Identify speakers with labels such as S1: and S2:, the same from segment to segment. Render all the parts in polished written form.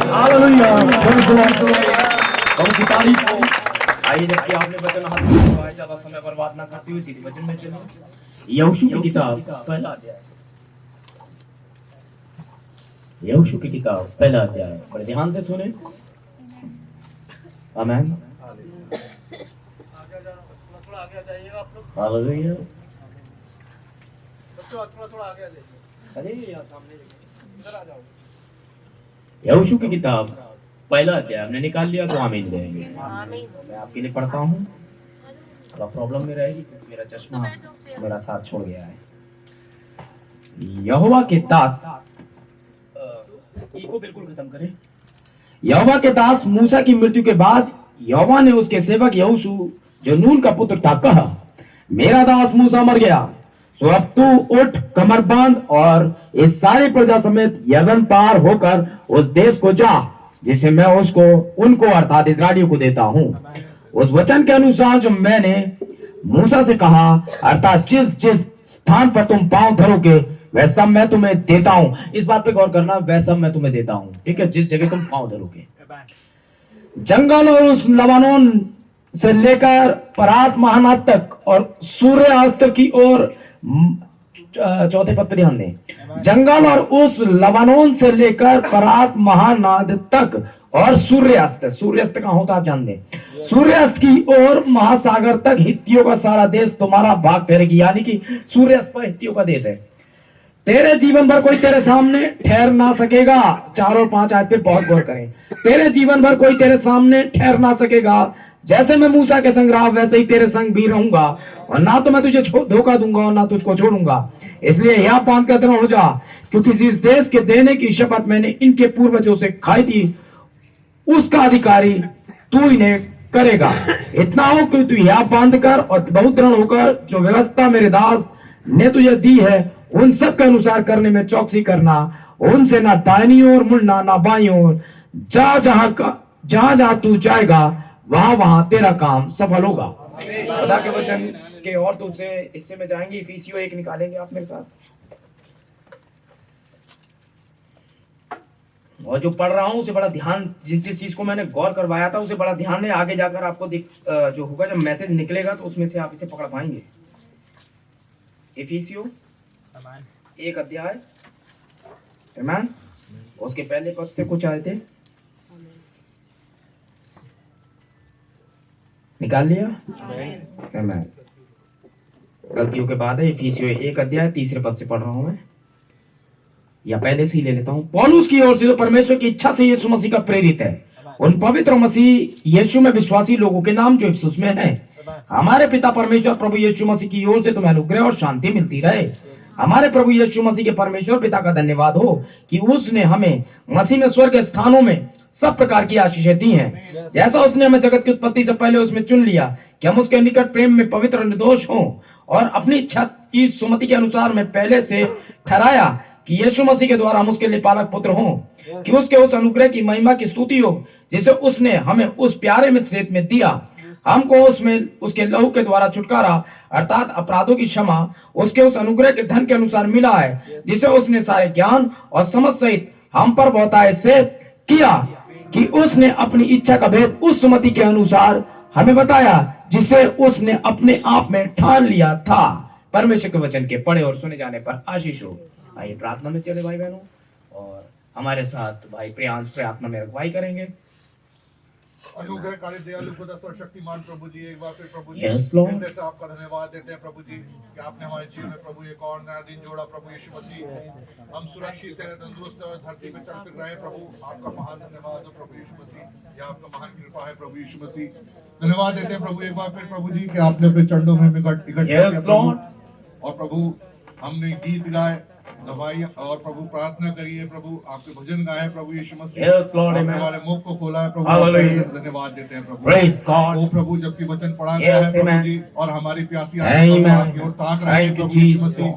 S1: Hallelujah, praise the Lord. प्रभु की तारीफ हो। आइए, जबकि आपने वचन हाथ में लिया है, ज्यादा समय बर्बाद ना करते हुए सीधे वचन में चलें। यहोशू की किताब पहला अध्याय। यहोशू की किताब पहला अध्याय, बड़े ध्यान से सुने। आमीन। हालेलुया। थोड़ा आगे आ जाइए। अरे यहाँ सामने इधर आ जाओ। यहोशू की किताब पहला अध्याय हमने निकाल लिया तो आमीन देंगे। मैं आपके लिए पढ़ता हूँ, थोड़ा प्रॉब्लम में रहेगी क्योंकि मेरा चश्मा मेरा साथ छोड़ गया है। यहोवा के दास, को बिल्कुल खत्म करें। यहोवा के दास मूसा की मृत्यु के बाद यहोवा ने उसके सेवक यहोशू जो नून का पुत्र था कहा, मेरा दास मूसा मर गया, तो अब तू उठ, कमर बांध और इस सारी प्रजा समेत यरदन पार होकर उस देश को जा जिसे मैं उनको अर्थात इस्राएलियों को देता हूँ। उस वचन के अनुसार जो मैंने मूसा से कहा, अर्थात जिस जिस स्थान पर तुम पांव धरोगे वह सब मैं तुम्हें देता हूँ। इस बात पे गौर करना, वह सब मैं तुम्हें देता हूँ। ठीक है, जिस जगह तुम पांव धरोगे। जंगल और उस लबानोन से लेकर परात महानाद तक और सूर्यास्त की ओर, चौथे पद पे ध्यान दें। जंगल और उस लबानोन से लेकर परात महानाद तक और सूर्यास्त, सूर्यास्त कहां होता आप जान दें, सूर्यास्त की ओर महासागर तक हित्तियों का सारा देश तुम्हारा भाग ठहरेगी। यानी कि सूर्यास्त पर हित्तियों का देश है। तेरे जीवन भर कोई तेरे सामने ठहर ना सकेगा। 4 और 5 आयत पे बहुत गौर करें। तेरे जीवन भर कोई तेरे सामने ठहर ना सकेगा। जैसे मैं मूसा के संग रहा वैसे ही तेरे संग भी रहूंगा, और ना तो मैं तुझे धोखा दूंगा और ना तुझको छोड़ूंगा। इसलिए यह बांध कर दृढ़ हो जा, क्योंकि जिस देश के देने की शपथ मैंने इनके पूर्वजों से खाई थी उसका अधिकारी तू इन्हें करेगा। इतना हो कि तू यह बांध कर और बहुत दृढ़ होकर जो व्यवस्था मेरे दास ने तुझे दी है उन सब के अनुसार करने में चौकसी करना। उनसे ना दाहिनी ओर मुड़ना ना बाईं ओर। जहां तू जाएगा वहां वहां तेरा काम सफल होगा। खुदा के वचन के और दूसरे हिस्से में जाएंगे। इफिसियों 1 निकालेंगे आप मेरे साथ। और जो पढ़ रहा हूं उसे बड़ा ध्यान, जिस चीज को मैंने गौर करवाया था उसे बड़ा ध्यान है। आगे जाकर आपको जो होगा, जब मैसेज निकलेगा तो उसमें से आप इसे पकड़ पाएंगे। इफिसियों 1 अध्याय, आमीन। उसके पहले पद से कुछ आए थे, निकाल लिया, आमीन। गलतियों के बाद है। इफिसियों 1 अध्याय 3 पद से पढ़ रहा हूं मैं, या पहले से ही ले लेता हूं। पौलुस की ओर से जो परमेश्वर की इच्छा से यीशु मसीह का प्रेरित है, उन पवित्र मसीह यीशु में विश्वासी लोगों के नाम जो इफिसुस में है, हमारे पिता परमेश्वर प्रभु यीशु मसीह की ओर से तुम्हें अनुग्रह और शांति मिलती रहे। हमारे प्रभु यीशु मसीह के परमेश्वर पिता का धन्यवाद हो कि उसने हमें मसीह में स्वर्ग स्थानों में सब प्रकार की आशीषें दी हैं। जैसा उसने हमें जगत की उत्पत्ति से पहले उसमें चुन लिया कि हम उसके निकट प्रेम में पवित्र निर्दोष हों, और अपनी इच्छा की सुमति के अनुसार में पहले से ठहराया कि यीशु मसीह के द्वारा हम उसके लिए पालक पुत्र हों, कि उसके उस अनुग्रह की महिमा की स्तुति हो जिसे उसने हमें उस प्यारे मित्र में दिया। हमको उसमें उसके लहू के द्वारा छुटकारा अर्थात अपराधों की क्षमा उसके उस अनुग्रह के धन के अनुसार मिला है, जिसे उसने सारे ज्ञान और समझ सहित हम पर बहुतायत से किया, कि उसने अपनी इच्छा का भेद उस सुमति के अनुसार हमें बताया जिसे उसने अपने आप में ठान लिया था। परमेश्वर के वचन के पढ़े और सुने जाने पर आशीष हो। आइए प्रार्थना में चले भाई बहनों, और हमारे साथ भाई प्रियांश प्रार्थना में अगुवाई करेंगे।
S2: अनुग्रहकारी दयालु खुदा सर्वशक्तिमान प्रभु जी, एक बार फिर प्रभु जी
S1: Yes, Lord.
S2: फिर से आपका धन्यवाद देते हैं प्रभु जी कि आपने हमारे जीवन में प्रभु एक और नया दिन जोड़ा। प्रभु यीशु मसीह हम सुरक्षित है, तंदुरुस्त है, धरती पे चल फिर रहे। प्रभु आपका महान धन्यवाद हो प्रभु यीशु मसीह, यह आपका महान कृपा है प्रभु यीशु मसीह। धन्यवाद देते हैं प्रभु एक बार फिर प्रभु जी कि आपने अपने चरणों में
S1: Yes, Lord.
S2: और प्रभु हमने गीत गाए, दवाई और प्रभु प्रार्थना करिए, प्रभु आपके भजन गाए प्रभु यीशु मसीह।
S1: Yes, Lord,
S2: आपने
S1: amen.
S2: हमारे मुख को खोला है प्रभु,
S1: Hallelujah.
S2: आपका धन्यवाद देते हैं प्रभु।
S1: Praise God.
S2: ओ प्रभु जबकि वचन पढ़ा
S1: Yes,
S2: गया है प्रभु
S1: amen.
S2: जी, और हमारी प्यासी
S1: Amen.
S2: आत्मा आपकी ओर ताक रही है
S1: Thank you,
S2: Prabhu Yeshu
S1: Jesus.
S2: मसीह।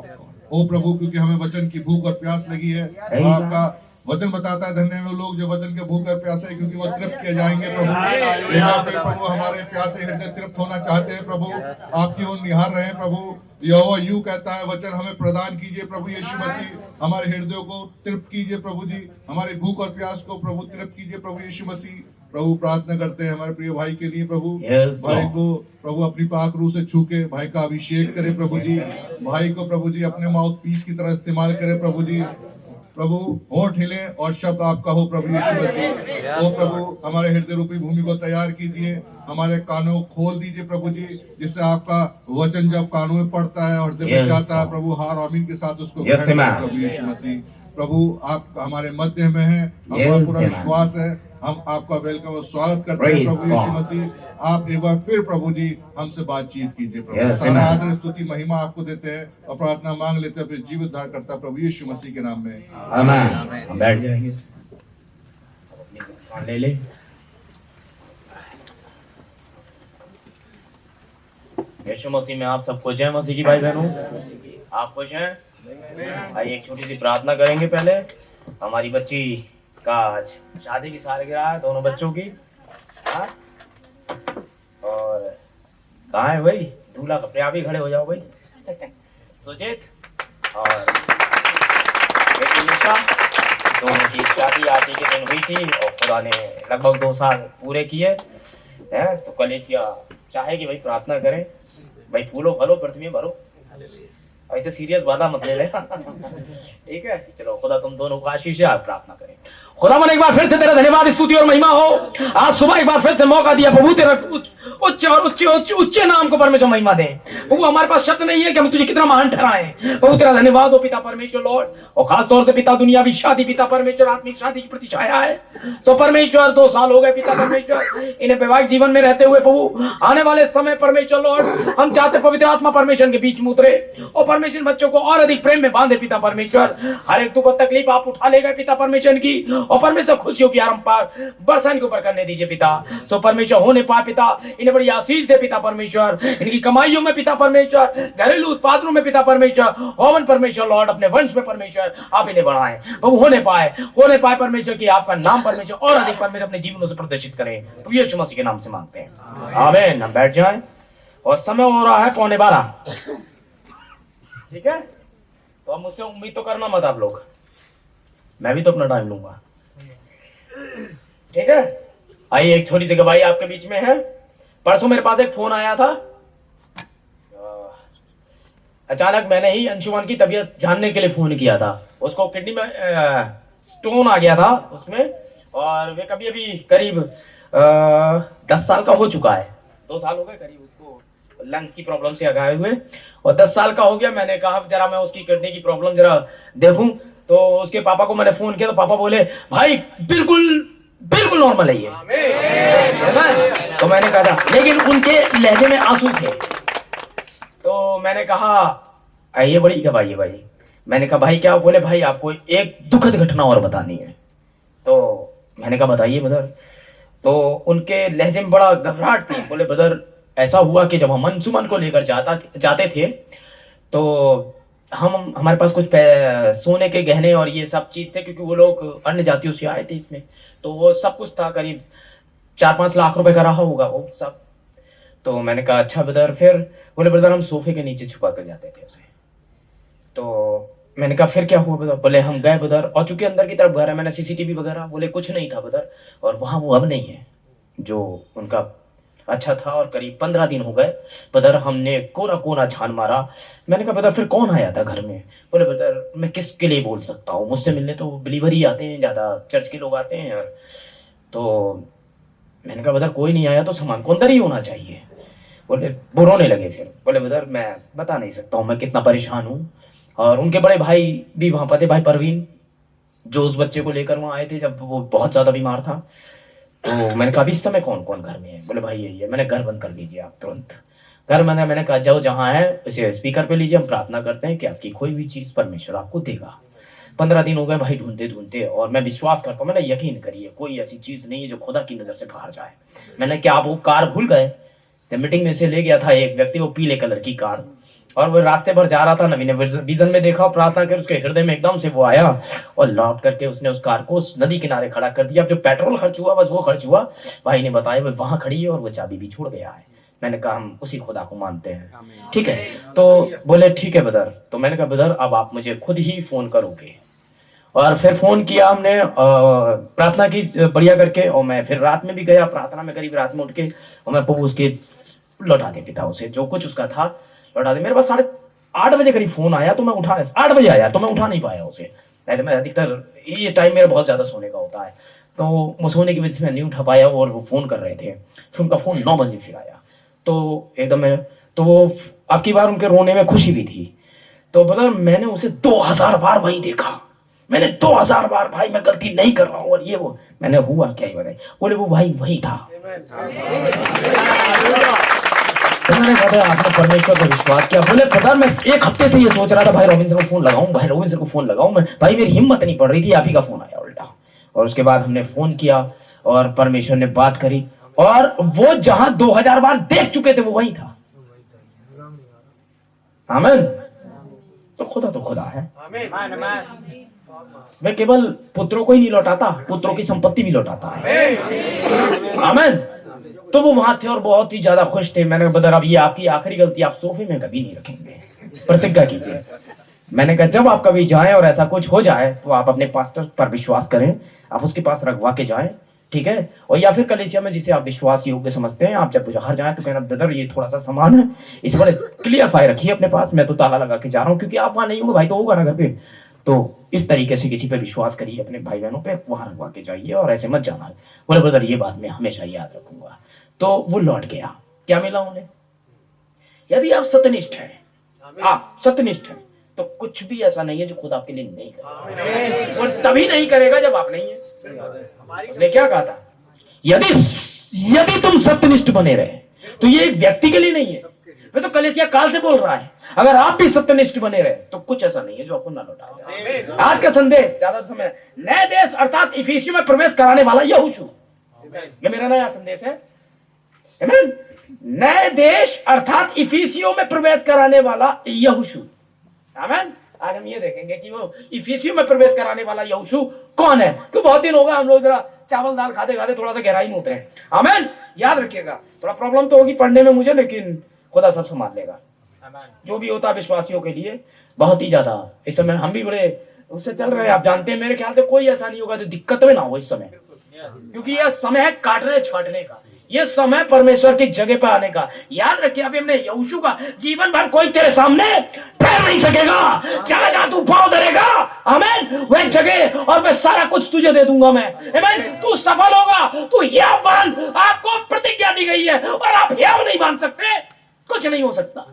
S2: ओ प्रभु क्योंकि हमें वचन की भूख और प्यास लगी है, और
S1: Amen.
S2: आपका वचन बताता है धन्य है वो लोग जो वचन के भूख और प्यासे हैं, क्योंकि वो तृप्त किए जाएंगे प्रभु। एक बार फिर प्रभु हमारे प्यासे हृदय तृप्त होना चाहते हैं प्रभु, आपकी ओर निहार रहे हैं प्रभु। यहोवा यूं कहता है, वचन हमें प्रदान कीजिए प्रभु यीशु मसीह, हमारे हृदयों को तृप्त कीजिए प्रभु जी, हमारी भूख और प्यास को प्रभु तृप्त कीजिए प्रभु यीशु मसीह। प्रभु प्रार्थना करते हैं हमारे प्रिय भाई के लिए प्रभु, भाई को प्रभु अपनी पाक रूह से छू के भाई का अभिषेक करे प्रभु जी, भाई को प्रभु जी अपने माउथ पीस की तरह इस्तेमाल करे प्रभु जी। प्रभु होठ हिले और शब्द आपका हो प्रभु यीशु मसीह। ओ प्रभु हमारे हृदय रूपी भूमि को तैयार कीजिए, हमारे कानों को खोल दीजिए प्रभु जी, जिससे आपका वचन जब कानों में पड़ता है और हृदय में जाता है प्रभु, हार आमीन के साथ उसको प्रभु यीशु मसीह। प्रभु आप हमारे मध्य में हैं, हमारा पूरा विश्वास है, हम आपका वेलकम और स्वागत करते हैं प्रभु यीशु मसीह। आप एक बार फिर प्रभु जी हमसे बातचीत कीजिए प्रभु। सारा आदर स्तुति महिमा आपको देते हैं और प्रार्थना मांग लेते हैं अपने जीवित उद्धार करता प्रभु यीशु मसीह के नाम में,
S1: आमीन। हम बैठ जाएंगे, अपनी मुस्कान ले ले। यीशु मसीह में आप सब खुश हैं मसीह की भाई बहनों, आप खुश हैं? आइए एक छोटी सी प्रार्थना करेंगे। पहले हमारी बच्ची का आज शादी की सालगिरह है, दोनों बच्चों की। हाँ? और कहाँ है भाई दूल्हा? कपड़े आप ही खड़े हो जाओ भाई। सुजीत और बेटी निशा, दोनों की शादी आज ही के दिन हुई थी और खुदा ने लगभग 2 साल पूरे किए हैं। तो कलीसिया चाहे कि भाई प्रार्थना करें, भाई फूलो फलो पृथ्वी में भरो, ऐसे सीरियस बाधा मत ले ले। ठीक है, चलो खुदा तुम दोनों को आशीष है, आप प्रार्थना करें। खुदा मन एक बार फिर से तेरा धन्यवाद स्तुति और महिमा हो, आज सुबह एक बार फिर से मौका दिया प्रभु, तेरा उच्च और उच्च नाम को परमेश्वर महिमा दे प्रभु। हमारे पास शब्द नहीं है कि हम तुझे कितना महान ठहराएं प्रभु। तेरा धन्यवाद हो पिता परमेश्वर लॉर्ड, और खास तौर से पिता दुनिया की शादी पिता परमेश्वर आत्मिक शादी की प्रतिछाया है। तो परमेश्वर 2 साल हो गए पिता परमेश्वर इन्हें वैवाहिक जीवन में रहते हुए प्रभु। आने वाले समय परमेश्वर लॉर्ड हम चाहते पवित्र आत्मा परमेश्वर के बीच में उतरे और परमेश्वर बच्चों को और अधिक प्रेम में बांधे पिता परमेश्वर। हर एक दुख और तकलीफ आप उठा ले गए पिता परमेश्वर की, और परमेश्वर खुशियों की आरंभ बरसा इनके ऊपर करने दीजिए पिता। सो परमेश्वर होने पाए पिता, इन्हें बड़ी आशीष दे पिता परमेश्वर, इनकी कमाइयों में पिता परमेश्वर, घरेलू उत्पादनों में पिता परमेश्वर, होवन परमेश्वर लॉर्ड अपने वंश में परमेश्वर आप इन्हें बढ़ाएं प्रभु। होने पाए परमेश्वर की आपका नाम परमेश्वर और अधिक परमेश्वर अपने जीवनों से प्रदर्शित करें प्रभु यीशु मसीह के नाम से मांगते हैं, आमीन। हम बैठ जाएं और समय हो रहा है 11:15। ठीक है, तो अब मुझसे उम्मीद तो करना मत आप लोग, मैं भी तो अपना टाइम लूंगा। ठीक है, आइए एक छोटी सी गवाही आपके बीच में है। परसों मेरे पास एक फोन आया था, अचानक मैंने ही अंशुमान की तबीयत जानने के लिए फोन किया था। उसको किडनी में स्टोन आ गया था उसमें, और वे कभी अभी करीब 10 साल का हो चुका है, 2 साल हो गए करीब उसको लंग्स की प्रॉब्लम से आए हुए, और 10 साल का हो गया। मैंने कहा जरा मैं उसकी किडनी की प्रॉब्लम जरा देखूं, तो उसके पापा को मैंने फोन किया तो पापा बोले भाई बिल्कुल नॉर्मल है ये, तो मैंने कहा था, लेकिन उनके लहजे में आंसू थे। तो मैंने कहा ये बड़ी गवाही है भाई। मैंने कहा भाई क्या? बोले भाई आपको एक दुखद घटना और बतानी है। तो मैंने कहा बताइए ब्रदर। तो उनके लहजे में बड़ा घबराहट थी। बोले ब्रदर ऐसा हुआ कि जब हम अंशुमन को लेकर जाते थे तो हमारे पास कुछ सोने के गहने और ये सब चीज थे, क्योंकि वो लोग अन्य जातियों से आए थे इसमें, तो वो सब कुछ था, करीब 4-5 लाख रुपए का रहा होगा वो सब। तो मैंने कहा अच्छा ब्रदर। फिर बोले ब्रदर हम सोफे के नीचे छुपा कर जाते थे उसे। तो मैंने कहा फिर क्या हुआ ब्रदर? बोले हम गए ब्रदर, और चूंकि अंदर की तरफ घर है, मैंने सीसीटीवी वगैरह, बोले कुछ नहीं था ब्रदर, और वहां वो अब नहीं है जो उनका अच्छा था। और करीब 15 दिन हो गए ब्रदर, हमने कोना कोना छान मारा। मैंने कहा ब्रदर फिर कौन आया था घर में? बोले ब्रदर मैं किसके लिए बोल सकता हूँ, मुझसे मिलने तो बिलीवर ही आते हैं, ज्यादा चर्च के लोग आते हैं। तो मैंने कहा ब्रदर कोई नहीं आया तो सामान को अंदर ही होना चाहिए। बोले वो रोने लगे। फिर बोले ब्रदर मैं बता नहीं सकता हूँ मैं कितना परेशान हूँ। और उनके बड़े भाई भी वहां पर थे, भाई परवीन, जो उस बच्चे को लेकर वहां आए थे जब वो बहुत ज्यादा बीमार था। तो मैंने कहा इस समय कौन कौन घर में है? बोले भाई यही है। मैंने घर बंद कर दीजिए आप तुरंत। घर बंद है। मैंने कहा जाओ जहाँ है इसे स्पीकर पे लीजिए, हम प्रार्थना करते हैं कि आपकी कोई भी चीज परमेश्वर आपको देगा। 15 दिन हो गए भाई ढूंढते ढूंढते, और मैं विश्वास करता हूँ, मैंने यकीन करिए कोई ऐसी चीज नहीं है जो खुदा की नजर से बाहर जाए। मैंने क्या आप वो कार भूल गए? मीटिंग में से ले गया था एक व्यक्ति, वो पीले कलर की कार,
S3: और वो रास्ते पर जा रहा था, नबी ने विजन में देखा, प्रार्थना कर, उसके हृदय में एकदम से वो आया और लौट करके उसने उस कार को उस नदी किनारे खड़ा कर दिया। अब जो पेट्रोल खर्च हुआ बस वो खर्च हुआ। भाई ने बताया वो वहां खड़ी है और वो चाबी भी छोड़ गया है। मैंने कहा हम उसी खुदा को मानते हैं, ठीक है। तो बोले ठीक है ब्रदर। तो मैंने कहा ब्रदर अब आप मुझे खुद ही फोन करोगे। और फिर फोन किया हमने, प्रार्थना की बढ़िया करके, और मैं फिर रात में भी गया प्रार्थना में, करीब रात में उठ के, और मैं प्रभु उसके लौटा दे पिता उसे जो कुछ उसका था लौटा दे। मेरे पास 8:30 बजे करीब फोन आया तो मैं उठा, 8 बजे आया तो मैं उठा नहीं पाया उसे। नहीं तो मैं अधिकतर ये टाइम मेरा बहुत ज्यादा सोने का होता है, तो वो सोने की वजह से मैं नहीं उठा पाया। और वो फोन कर रहे थे, फिर उनका फोन 9 बजे फिर आया। तो एकदम तो वो अब की बार उनके रोने में खुशी भी थी। तो ब्रदर मैंने उसे 2000 बार वही देखा, मैंने 2000 बार, भाई मैं गलती नहीं कर रहा हूँ और ये वो। मैंने हुआ क्या ही बताए, बोले वो भाई वही था। तो मैंने कहा आपने परमेश्वर पर विश्वास किया। बोले ब्रदर मैं 1 हफ्ते से ये सोच रहा था भाई रॉबिन्सन को फोन लगाऊं, भाई रॉबिन्सन को फोन लगाऊं मैं, भाई मेरी हिम्मत नहीं पड़ रही थी, आप ही का फोन आया उल्टा। और उसके बाद हमने फोन किया और परमेश्वर ने बात करी, और वो जहां 2000 बार देख चुके थे वो वही था। आमीन। तो खुदा है। मैं केवल पुत्रों को ही नहीं लौटाता, पुत्रों की संपत्ति भी लौटाता है। आमीन। तो वो वहां थे और बहुत ही ज्यादा खुश थे। मैंने कहा ब्रदर अब ये आपकी आखिरी गलती, आप सोफे में कभी नहीं रखेंगे, प्रतिज्ञा कीजिए। मैंने कहा जब आप कभी जाएं और ऐसा कुछ हो जाए तो आप अपने पास्टर पर विश्वास करें, आप उसके पास रखवा के जाएं, ठीक है। और या फिर कलीसिया में जिसे आप विश्वास योग्य समझते हैं, आप जब बाहर जाएं तो कहना ब्रदर ये थोड़ा सा सामान है, इस बड़े क्लियर फायर रखिए अपने पास, मैं तो ताला लगा के जा रहा हूँ, क्योंकि आप वहां नहीं होंगे भाई तो होगा ना घर पे। तो इस तरीके से किसी पे विश्वास करिए, अपने भाई बहनों पे, वहां रखवा के जाइए और ऐसे मत जाना। बोले ब्रदर ये बात मैं हमेशा याद रखूंगा। तो वो लौट गया। क्या मिला उन्हें? यदि आप सत्यनिष्ठ हैं, आप सत्यनिष्ठ हैं, तो कुछ भी ऐसा नहीं है जो खुद आपके लिए नहीं करेगा। और तभी नहीं करेगा जब आप नहीं है। उसने क्या कहा था? यदि तुम सत्यनिष्ठ बने रहे, तो ये एक व्यक्ति के लिए नहीं है, वे तो कलीसिया काल से बोल रहा है। अगर आप भी सत्यनिष्ठ बने रहे तो कुछ ऐसा नहीं है जो आपको ना लौटाए। आज का संदेश ज्यादा समय, नए देश अर्थात इफिसियों में प्रवेश कराने वाला यहोशू, ये मेरा नया संदेश है। आमीन। नए देश अर्थात इफिसियों में प्रवेश कराने वाला यहोशू। आमीन। आज हम ये देखेंगे कि वो इफिसियों में प्रवेश कराने वाला यहोशू कौन है। तो बहुत दिन होगा हम लोग जरा चावल दाल खाते खाते थोड़ा सा गहराई में होते हैं। आमीन। याद रखिएगा, थोड़ा प्रॉब्लम तो होगी पढ़ने में मुझे, लेकिन खुदा सब संभाल लेगा। जो भी होता है विश्वासियों के लिए बहुत ही ज्यादा। इस समय हम भी बड़े उससे चल रहे हैं, आप जानते हैं। मेरे ख्याल से कोई ऐसा नहीं होगा जो दिक्कत में ना हो इस समय, क्योंकि यह समय है काटने छाटने का, ये समय परमेश्वर की जगह पर आने का। याद रखिए अभी हमने यहोशू का, जीवन भर कोई तेरे सामने ठहर नहीं सकेगा, जहां जहां तू पांव धरेगा, आमीन, वह जगह और मैं सारा कुछ तुझे दे दूंगा मैं। आमीन। तू सफल होगा, तू याव बांध, आपको प्रतिज्ञा दी गई है और आप याव नहीं बांध सकते, कुछ नहीं हो सकता।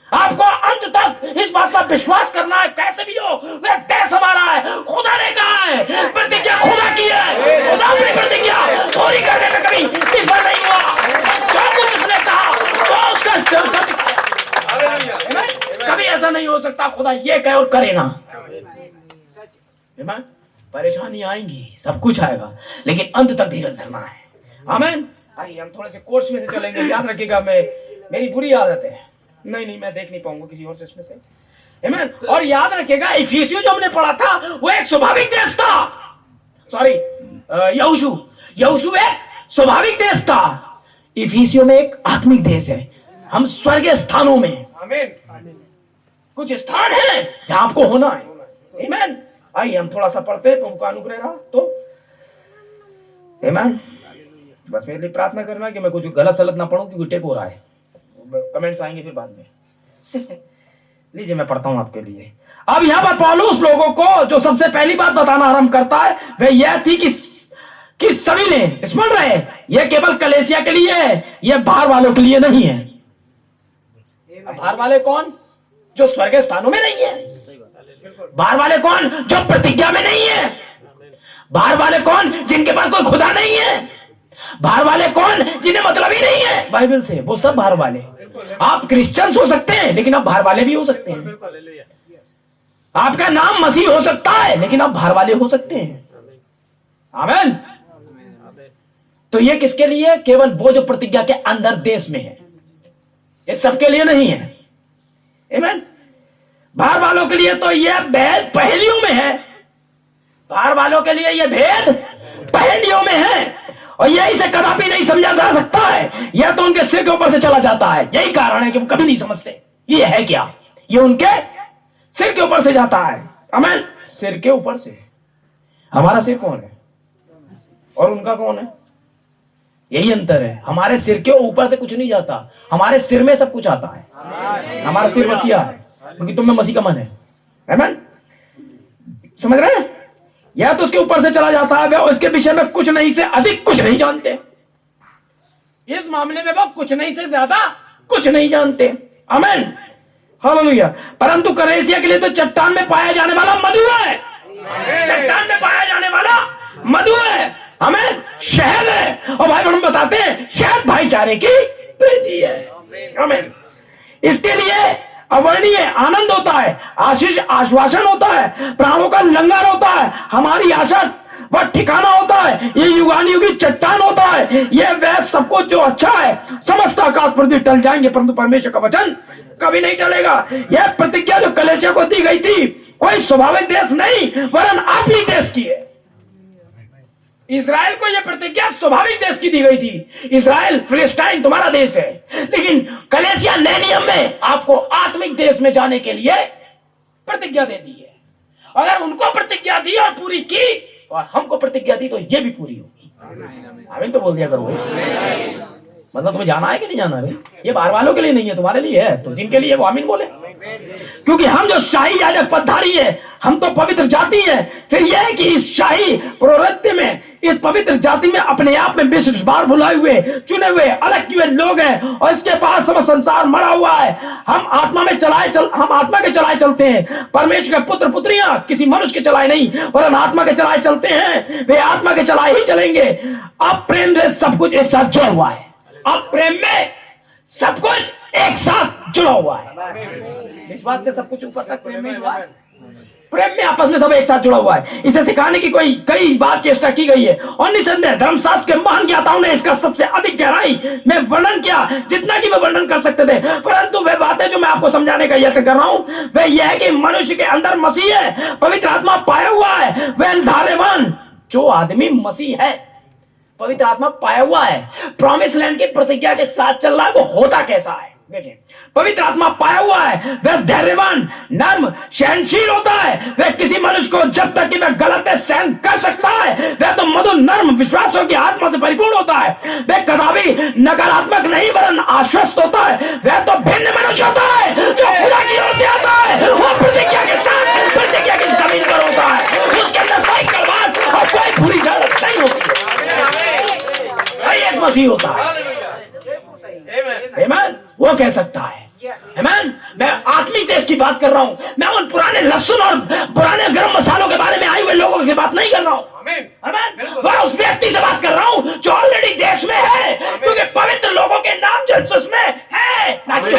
S3: आपको अंत तक इस बात का विश्वास करना है, कैसे भी हो वह देश हमारा है, खुदा ने कहा है, प्रतिज्ञा खुदा की है, खुदा अपनी प्रतिज्ञा पूरी करने में कभी विफल नहीं हुआ। जो कुछ उसने कहा वो उसका कभी ऐसा नहीं हो सकता खुदा ये कहे और करे ना। परेशानी आएंगी, सब कुछ आएगा, लेकिन अंत तक धीरज धरना है। आमीन। आइए हम थोड़े से कोर्स में से चलेंगे। याद रखिएगा, मेरी बुरी आदत है, नहीं मैं देख नहीं पाऊंगा किसी और से इसमें से। आमीन। और याद रखिएगा इफिसियों जो हमने पढ़ा था वो एक स्वाभाविक देश था। सॉरी, यहोशू एक स्वाभाविक देश था, इफिसियों में एक आत्मिक देश है। हम स्वर्गीय स्थानों में, आमीन, कुछ स्थान है जहां आपको होना है। आमीन। आइए हम थोड़ा सा पढ़ते हैं, प्रभु का अनुग्रह रहा तो। आमीन। बस मेरे लिए प्रार्थना करना कि मैं कुछ गलत सलत ना पढ़ूं, क्योंकि टेप हो रहा है, कमेंट्स आएंगे फिर बाद में। लीजिए मैं पढ़ता हूं आपके लिए। अब यहां पर पौलुस लोगों को जो सबसे पहली बात बताना आरंभ करता है वह यह थी कि सभी ने स्मरण रहे, यह केवल कलीसिया के लिए है, यह बाहर वालों के लिए नहीं है। बाहर वाले कौन? जो स्वर्ग स्थानों में नहीं है। बाहर वाले कौन? जो प्रतिज्ञा में नहीं है। बाहर वाले कौन? जिनके पास कोई खुदा नहीं है। बाहर वाले कौन? जिन्हें मतलब ही नहीं है बाइबल से, वो सब बाहर वाले। आप क्रिश्चियंस हो सकते हैं लेकिन आप बाहर वाले भी हो सकते हैं। आपका नाम मसीह हो सकता है लेकिन आप बाहर वाले हो सकते हैं। आमीन। तो ये किसके लिए? केवल वो जो प्रतिज्ञा के अंदर देश में है, ये सबके लिए नहीं है। आमीन। बाहर वालों के लिए तो यह भेद पहेलियों में है, बाहर वालों के लिए यह भेद पहेलियों में है, और यह इसे कदापि नहीं समझा जा सकता है, यह तो उनके सिर के ऊपर से चला जाता है। यही कारण है कि वो कभी नहीं समझते ये है क्या, ये उनके सिर के ऊपर से जाता है। आमीन। सिर के ऊपर से। हमारा सिर कौन है और उनका कौन है? यही अंतर है। हमारे सिर के ऊपर से कुछ नहीं जाता, हमारे सिर में सब कुछ आता है। हमारा सिर मसीहा है, क्योंकि तुम में मसीह का मन है। आमीन। समझ रहे हैं? यह तो उसके ऊपर से चला जाता है, वह उसके विषय में कुछ नहीं से अधिक कुछ नहीं जानते। इस मामले में वो कुछ नहीं से ज्यादा कुछ नहीं जानते। आमीन। हालेलुया। परंतु कलीसिया के लिए तो चट्टान में पाया जाने वाला मधु है, चट्टान में पाया जाने वाला मधु है। हमें शहद है, और भाई हम बताते हैं शहद भाईचारे की प्रीति है। आमीन। इसके लिए अवर्णीय आनंद होता है, आशीष आश्वासन होता है, प्राणों का लंगर होता है, हमारी आशा वह ठिकाना होता है, ये युगानुयुगी चट्टान होता है। यह वह सब कुछ जो अच्छा है, समस्त आकाश पृथ्वी टल जाएंगे परंतु परमेश्वर का वचन कभी नहीं टलेगा। यह प्रतिज्ञा जो कलीसिया को दी गई थी कोई स्वाभाविक देश नहीं वरन आत्मिक देश की है। इज़राइल को यह प्रतिज्ञा स्वाभाविक देश की दी गई थी, इज़राइल फिलिस्तीन तुम्हारा देश है, लेकिन कलीसिया नए नियम में आपको आत्मिक देश में जाने के लिए प्रतिज्ञा दे दी है। अगर उनको प्रतिज्ञा दी और पूरी की और हमको प्रतिज्ञा दी तो ये भी पूरी होगी। आमीन तो बोल दिया करो। मतलब तुम्हें जाना है कि नहीं जाना है? ये बाहर वालों के लिए नहीं है, तुम्हारे लिए है, तो जिनके लिए वो आमीन बोले। क्योंकि हम जो शाही याजक पदधारी है, हम तो पवित्र जाति है। फिर यह है कि इस शाही प्रवृत्ति में, इस पवित्र जाति में अपने आप में विशेष बार बुलाए हुए, चुने हुए, अलग किए लोग हैं, और इसके पास सब संसार मरा हुआ है। हम आत्मा में हम आत्मा के चलाए चलते हैं। परमेश्वर के पुत्र पुत्रियां किसी मनुष्य के चलाए नहीं वरन आत्मा के चलाए चलते हैं, वे आत्मा के चलाए ही चलेंगे। अब प्रेम से सब कुछ एक साथ जुड़ा हुआ है, अब प्रेम में सब कुछ एक साथ जुड़ा हुआ है। विश्वास से सब कुछ ऊपर तक प्रेम में जुड़ा है, प्रेम में आपस में सब एक साथ जुड़ा हुआ है। इसे सिखाने की कई बार चेष्टा की गई है, और निसंदेह धर्मशास्त्र के महान ज्ञाताओं ने इसका सबसे अधिक गहराई में वर्णन किया, जितना कि वे वर्णन कर सकते थे। परंतु वे बातें जो मैं आपको समझाने का यत्न कर रहा हूं वह यह है कि मनुष्य के अंदर मसीह है, पवित्र आत्मा पाया हुआ है, वह धारेवान जो आदमी मसीह है, पवित्र आत्मा पाया हुआ है, प्रॉमिस लैंड की प्रतिज्ञा के साथ चल रहा है, वो होता कैसा है? देखिए, पवित्र आत्मा पाया हुआ है, वह धैर्यवान, नर्म, सहनशील होता है। वह किसी मनुष्य को जब तक कि वह गलत है सहन कर सकता है, वह तो मधुर, नर्म, विश्वासों की आत्मा से परिपूर्ण होता है। वह कदापि नकारात्मक नहीं वरन आश्वस्त होता है। वह तो भिन्न मनुष्य होता है जो खुदा की ओर से आता है, वो प्रतिज्ञा के साथ प्रतिज्ञा की जमीन पर होता है। उसके अंदर कोई कड़वाहट और कोई बुरी जरूरत नहीं होती है। एक मसीह होता है, आमीन, वो कह सकता है। आमीन। मैं आत्मिक देश की बात कर रहा हूं, मैं उन पुराने लहसुन और पुराने गरम मसालों के बारे में आए हुए लोगों की बात नहीं कर रहा हूं। आमीन। वह उस व्यक्ति से बात कर रहा हूं जो ऑलरेडी देश में है, क्योंकि पवित्र लोगों के नाम जो उसमें है, ना कि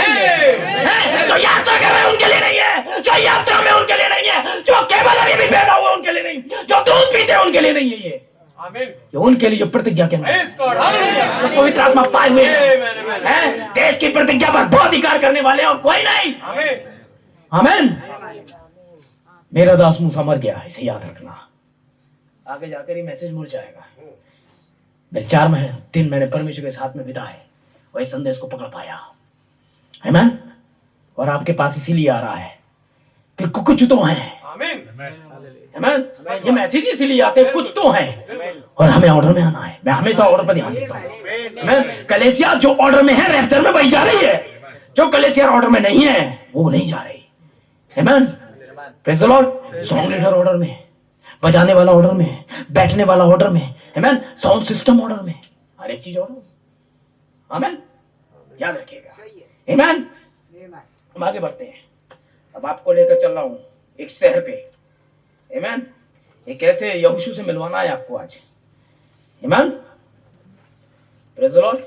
S3: जो यात्रा कर रहे हैं उनके लिए नहीं है, जो यात्रा में उनके लिए नहीं है, जो केवल अभी भी पैदा हुए उनके लिए नहीं, जो दूध पीते हैं उनके लिए नहीं है। ये उनके लिए जो प्रतिज्ञा के अंदर पवित्र आत्मा पाए हुए हैं, देश की प्रतिज्ञा पर बहुत अधिकार करने वाले और कोई नहीं। आमीन। मेरा दास मूसा मर गया, इसे याद रखना। आगे जाकर ये मैसेज मुड़ जाएगा। मेरे 3 महीने परमेश्वर के साथ में बिताए, वही संदेश को पकड़ पाया। आमीन। और आपके पास इसीलिए आ रहा है कि कुछ तो हैं। आमीन। ये मैसेज इसीलिए आते हैं, कुछ तो हैं, और हमें ऑर्डर में आना है। मैं हमेशा ऑर्डर पर ध्यान देता हूं। आमीन। कलीसिया जो ऑर्डर में है रैप्चर में वही जा रही है, जो कलीसिया ऑर्डर में नहीं है वो नहीं जा रही। आमीन। Praise the Lord. Song leader order में, बजाने वाला ऑर्डर में, बैठने वाला ऑर्डर में, आमीन, साउंड सिस्टम ऑर्डर में, हर एक चीज ऑर्डर में। आमीन। याद रखिएगा। आमीन। हम आगे बढ़ते हैं। अब आपको लेकर चल रहा हूं एक शहर पे। आमीन। एक ऐसे यहोशू से मिलवाना है आपको आज। आमीन। Praise the Lord.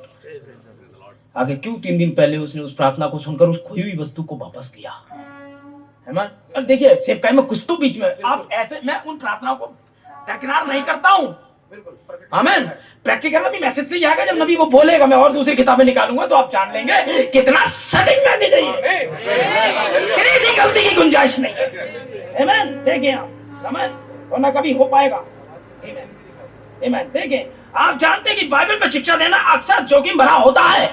S3: आगे क्यों 3 दिन पहले उसने उस प्रार्थना को सुनकर उस खोई हुई वस्तु को वापस लिया। आमीन। अब देखिए सेवकाई में कुछ तो बीच में आप ऐसे, मैं उन प्रार्थनाओं को दरकिनार नहीं करता हूं, बिल्कुल आमेन। प्रैक्टिकल में भी मैसेज से ही आएगा। जब नबी वो बोलेगा, मैं और दूसरी किताबें निकालूंगा तो आप जान लेंगे कितना सटीक मैसेज है ये, किसी गलती की गुंजाइश नहीं है। आमेन। देखें आप, आमेन, वरना कभी हो पाएगा। आमेन, आमेन। देखें, आप जानते हैं कि बाइबल में शिक्षा देना अक्सर जोखिम भरा होता है,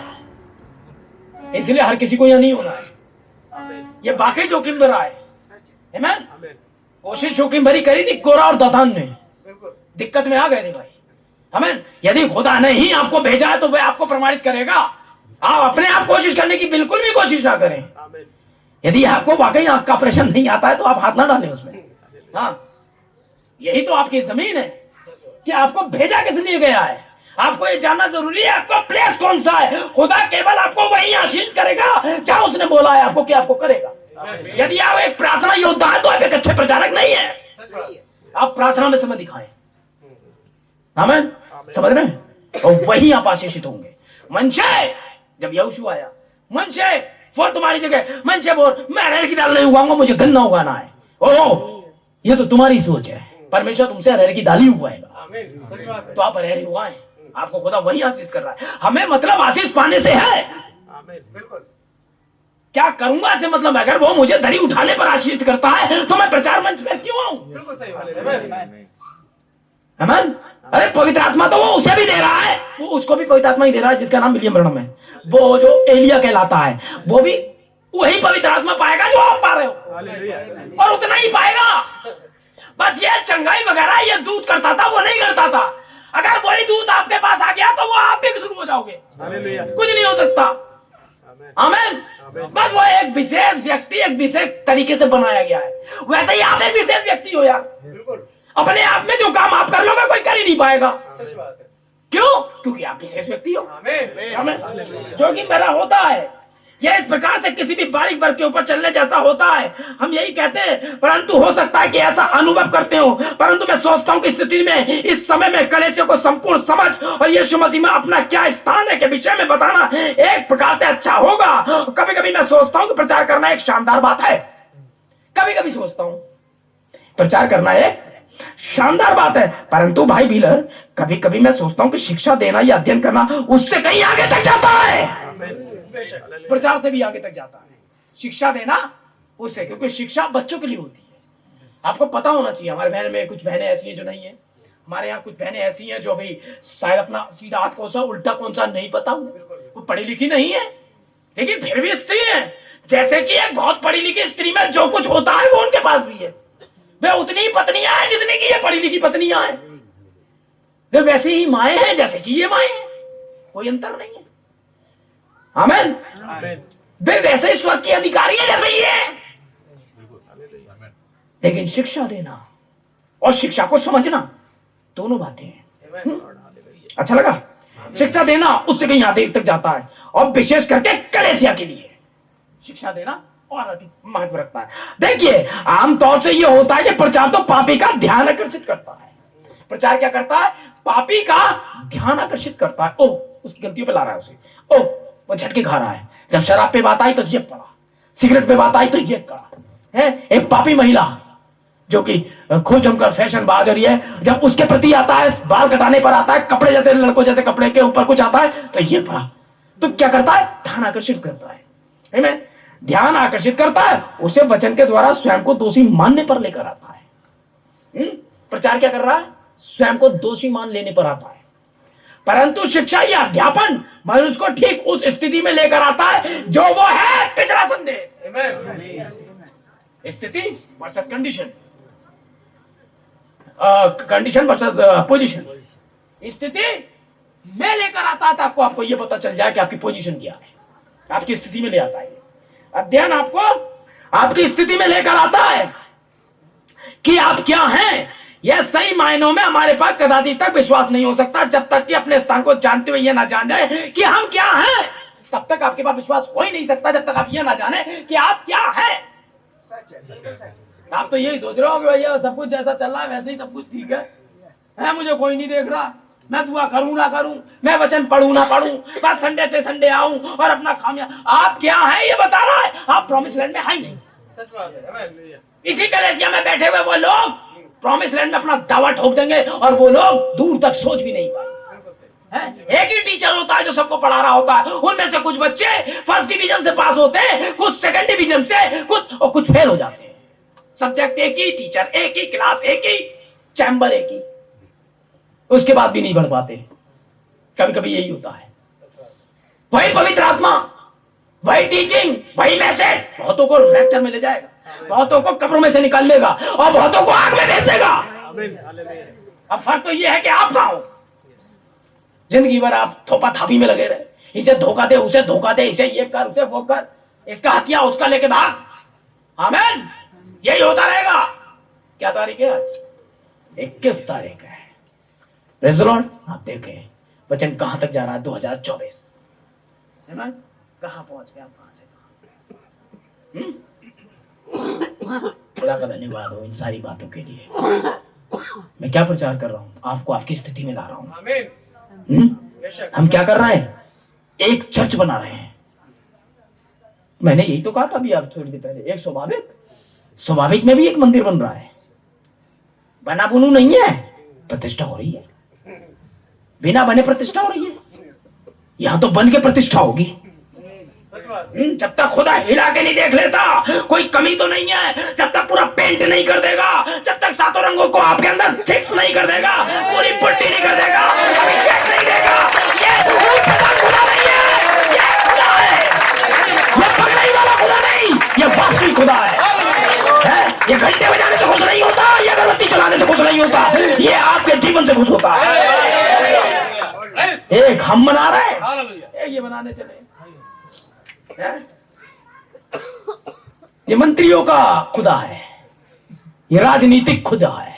S3: इसलिए हर किसी को यह नहीं होना है। ये वाकई जोखिम भरा है। आमेन। कोशिश जोखिम भरी करी थी कोरा और दातान ने, दिक्कत में आ गए थे भाई। आमीन। यदि खुदा ने ही आपको भेजा है तो वह आपको प्रमाणित करेगा। आप अपने आप कोशिश करने की बिल्कुल भी कोशिश ना करें। यदि आपको वाकई आंख का ऑपरेशन नहीं आता है तो आप हाथ ना डालें उसमें। हाँ, यही तो आपकी जमीन है कि आपको भेजा किस लिए गया है। आपको ये जानना जरूरी है आपका प्लेस कौन सा है। खुदा केवल आपको वही आशीष करेगा जहां उसने बोला है आपको कि आपको करेगा। यदि आप एक प्रार्थना योद्धा है तो आप एक अच्छे प्रचारक नहीं है। आप प्रार्थना में समय दिखाएं। आमीन, समझ रहे हैं? और वही आप आशीषित होंगे। मनशे, जब यहोशू आया, मनशे वो तुम्हारी जगह, मनशे बोल मैं अरहर की दाल नहीं उगाऊंगा, मुझे गन्ना उगाना है। ओह, ये तो तुम्हारी सोच है। परमेश्वर तुमसे अरहर की दाल ही उगाएगा तो आप अरहर ही उगाएं। आपको खुदा वही आशीष कर रहा है। हमें मतलब आशीष पाने से है। क्या करूंगा से मतलब, अगर वो मुझे धरी उठाने पर आशीष करता है तो मैं प्रचार मंच पर क्यों आऊं? आमीन। अरे पवित्र आत्मा तो वो उसे भी दे रहा है, वो उसको भी पवित्र आत्मा ही दे रहा है जिसका नाम विलियम ब्रनम है। वो जो एलिया कहलाता है वो भी वही पवित्र आत्मा पाएगा जो आप पा रहे हो, और उतना ही पाएगा। बस ये चंगाई वगैरह ये दूध करता था, वो नहीं करता था। अगर वही दूध आपके पास आ गया तो वो आप भी शुरू हो जाओगे। कुछ नहीं हो सकता। आमीन। बस वो एक विशेष व्यक्ति एक विशेष तरीके से बनाया गया है, वैसे ही आप एक विशेष व्यक्ति हो यार। अपने आप में जो काम आप कर लोगे कोई कर ही नहीं पाएगा। क्यों? क्योंकि आप विशेष व्यक्ति हो। जो कि मेरा होता है यह इस प्रकार से किसी भी बारीक वर्ग के ऊपर चलने जैसा होता है। हम यही कहते हैं, परंतु हो सकता है कि ऐसा अनुभव करते हो। परंतु मैं सोचता हूं कि स्थिति में इस समय में कलीसिया को संपूर्ण समझ और यीशु मसीह में अपना क्या स्थान है के विषय में बताना एक प्रकार से अच्छा होगा। कभी कभी मैं सोचता हूं कि प्रचार करना एक शानदार बात है। कभी कभी सोचता हूं प्रचार करना एक शानदार बात है, परंतु भाई व्हीलर, कभी कभी मैं सोचता हूं कि शिक्षा देना या अध्ययन करना उससे कहीं आगे तक जाता है। प्रचार से भी आगे तक जाता है शिक्षा देना उससे, क्योंकि शिक्षा बच्चों के लिए होती है। आपको पता होना चाहिए, हमारे बहन में कुछ बहनें ऐसी हैं जो नहीं है। हमारे यहाँ कुछ बहनें ऐसी हैं जो अभी शायद अपना सीधा हाथ कौन सा उल्टा कौन सा नहीं पता, वो पढ़ी लिखी नहीं है लेकिन फिर भी स्त्री है। जैसे कि एक बहुत पढ़ी लिखी स्त्री में जो कुछ होता है वो उनके पास भी है। वे उतनी ही पत्नियां हैं जितनी की ये पढ़ी लिखी पत्नियां हैं। वे वैसी ही माएं हैं जैसे कि ये माएं हैं, कोई अंतर नहीं है। आमीन। वे वैसे ही स्वर्ग के अधिकारी है जैसे ये है। लेकिन शिक्षा देना और शिक्षा को समझना दोनों बातें हैं। अच्छा लगा? शिक्षा देना उससे कहीं आगे तक जाता है, और विशेष करके कलीसिया के लिए शिक्षा देना और अधिक महत्व रखता है। देखिए, आमतौर से यह होता है कि प्रचार तो पापी का ध्यान आकर्षित करता है। प्रचार क्या करता है? पापी का ध्यान आकर्षित करता है। ओह, उसकी गलतियों पे ला रहा है उसे। ओह, वो झटके खा रहा है। जब शराब पे बात आई तो ये पड़ा, सिगरेट पे बात आई तो ये करा है। एक पापी महिला जो कि खूब जमकर फैशन बाज रही है, जब उसके प्रति आता है, बाल कटाने पर आता है, कपड़े जैसे लड़कों जैसे कपड़े के ऊपर कुछ आता है तो ये पड़ा, तो क्या करता है? ध्यान आकर्षित करता है। आमीन। ध्यान आकर्षित करता है, उसे वचन के द्वारा स्वयं को दोषी मानने पर लेकर आता है। प्रचार क्या कर रहा है? स्वयं को दोषी मान लेने पर आता है। परंतु शिक्षा या अध्यापन मनुष्य को ठीक उस स्थिति में लेकर आता है जो वो है, पिछला संदेश। स्थिति versus condition, condition versus position. स्थिति में लेकर आता है तो आपको ये पता चल जाए कि आपकी पोजीशन क्या है, आपकी स्थिति में ले आता है। अध्ययन आपको आपकी स्थिति में लेकर आता है कि आप क्या हैं। यह सही मायनों में हमारे पास कदापि तक विश्वास नहीं हो सकता जब तक कि अपने स्थान को जानते हुए यह ना जान जाए कि हम क्या हैं। तब तक आपके पास विश्वास हो ही नहीं सकता जब तक आप यह ना जाने कि आप क्या हैं। आप तो यही सोच रहे हो कि भैया सब कुछ जैसा चल रहा है वैसे ही सब कुछ ठीक है, मुझे कोई नहीं देख रहा, मैं दुआ करूं ना करूं, मैं वचन पढ़ूं ना पढ़ूं, बस संडे से संडे आऊं और अपना खामिया। आप क्या हैं ये बता रहा है। आप प्रॉमिस लैंड में है ही नहीं। इसी कलीसिया में बैठे हुए वो लोग प्रॉमिस लैंड में अपना दावा ठोक देंगे और वो लोग दूर तक सोच भी नहीं पाए। एक ही टीचर होता है जो सबको पढ़ा रहा होता है, उनमें से कुछ बच्चे फर्स्ट डिवीजन से पास होते हैं, कुछ सेकंड डिवीजन से, कुछ फेल हो जाते हैं। सब्जेक्ट एक ही, टीचर एक ही, क्लास एक ही, चैम्बर एक ही, उसके बाद भी नहीं बढ़ पाते। कभी कभी यही होता है। वही पवित्र आत्मा, वही टीचिंग, वही मैसेज बहुतों को लेक्चर में ले जाएगा, बहुतों को कब्रों में से निकाल लेगा और बहुतों को आग में भेज देगा। अब फर्क तो यह है कि आप कहां हो। जिंदगी भर आप थोपा थापी में लगे रहे, इसे धोखा दे, उसे धोखा दे, इसे ये कर, उसे वो कर, इसका हथिया उसका लेके भाग। आमीन। यही होता रहेगा। क्या तारीख है आज? 21 तारीख है। Praise the Lord. आप देखें वचन कहां तक जा रहा है। 2024 है ना, कहां पहुंच गया, कहां से कहां। खुदा का धन्यवाद हो इन सारी बातों के लिए। मैं क्या प्रचार कर रहा हूं, आपको आपकी स्थिति में ला रहा हूं। हम क्या कर रहे हैं? एक चर्च बना रहे हैं। मैंने यही तो कहा था अभी आप थोड़ी देर पहले, एक स्वाभाविक में भी एक मंदिर बन रहा है। बना बुनू नहीं है, प्रतिष्ठा हो रही है। बिना बने प्रतिष्ठा हो रही है। यहां तो बन के प्रतिष्ठा होगी। जब तक खुदा हिला के नहीं देख लेता, कोई कमी तो नहीं है, जब तक पूरा पेंट नहीं कर देगा, जब तक सातों रंगों को आपके अंदर फिक्स नहीं कर देगा, पूरी पुट्टी नहीं कर देगा, अभिषेक नहीं देगा, ये खुदा नहीं है, ये खुदा है। ये पगड़ाई वाला खुदा नहीं, ये वास्तविक खुदा है। ये घंटे बजाने से खुश नहीं होता, ये अगरबत्ती चलाने से खुश नहीं होता, ये आपके जीवन से खुश होता है। एक हम बना रहे हैं, एक ये बनाने चले। ये मंत्रियों का खुदा है, ये राजनीतिक खुदा है।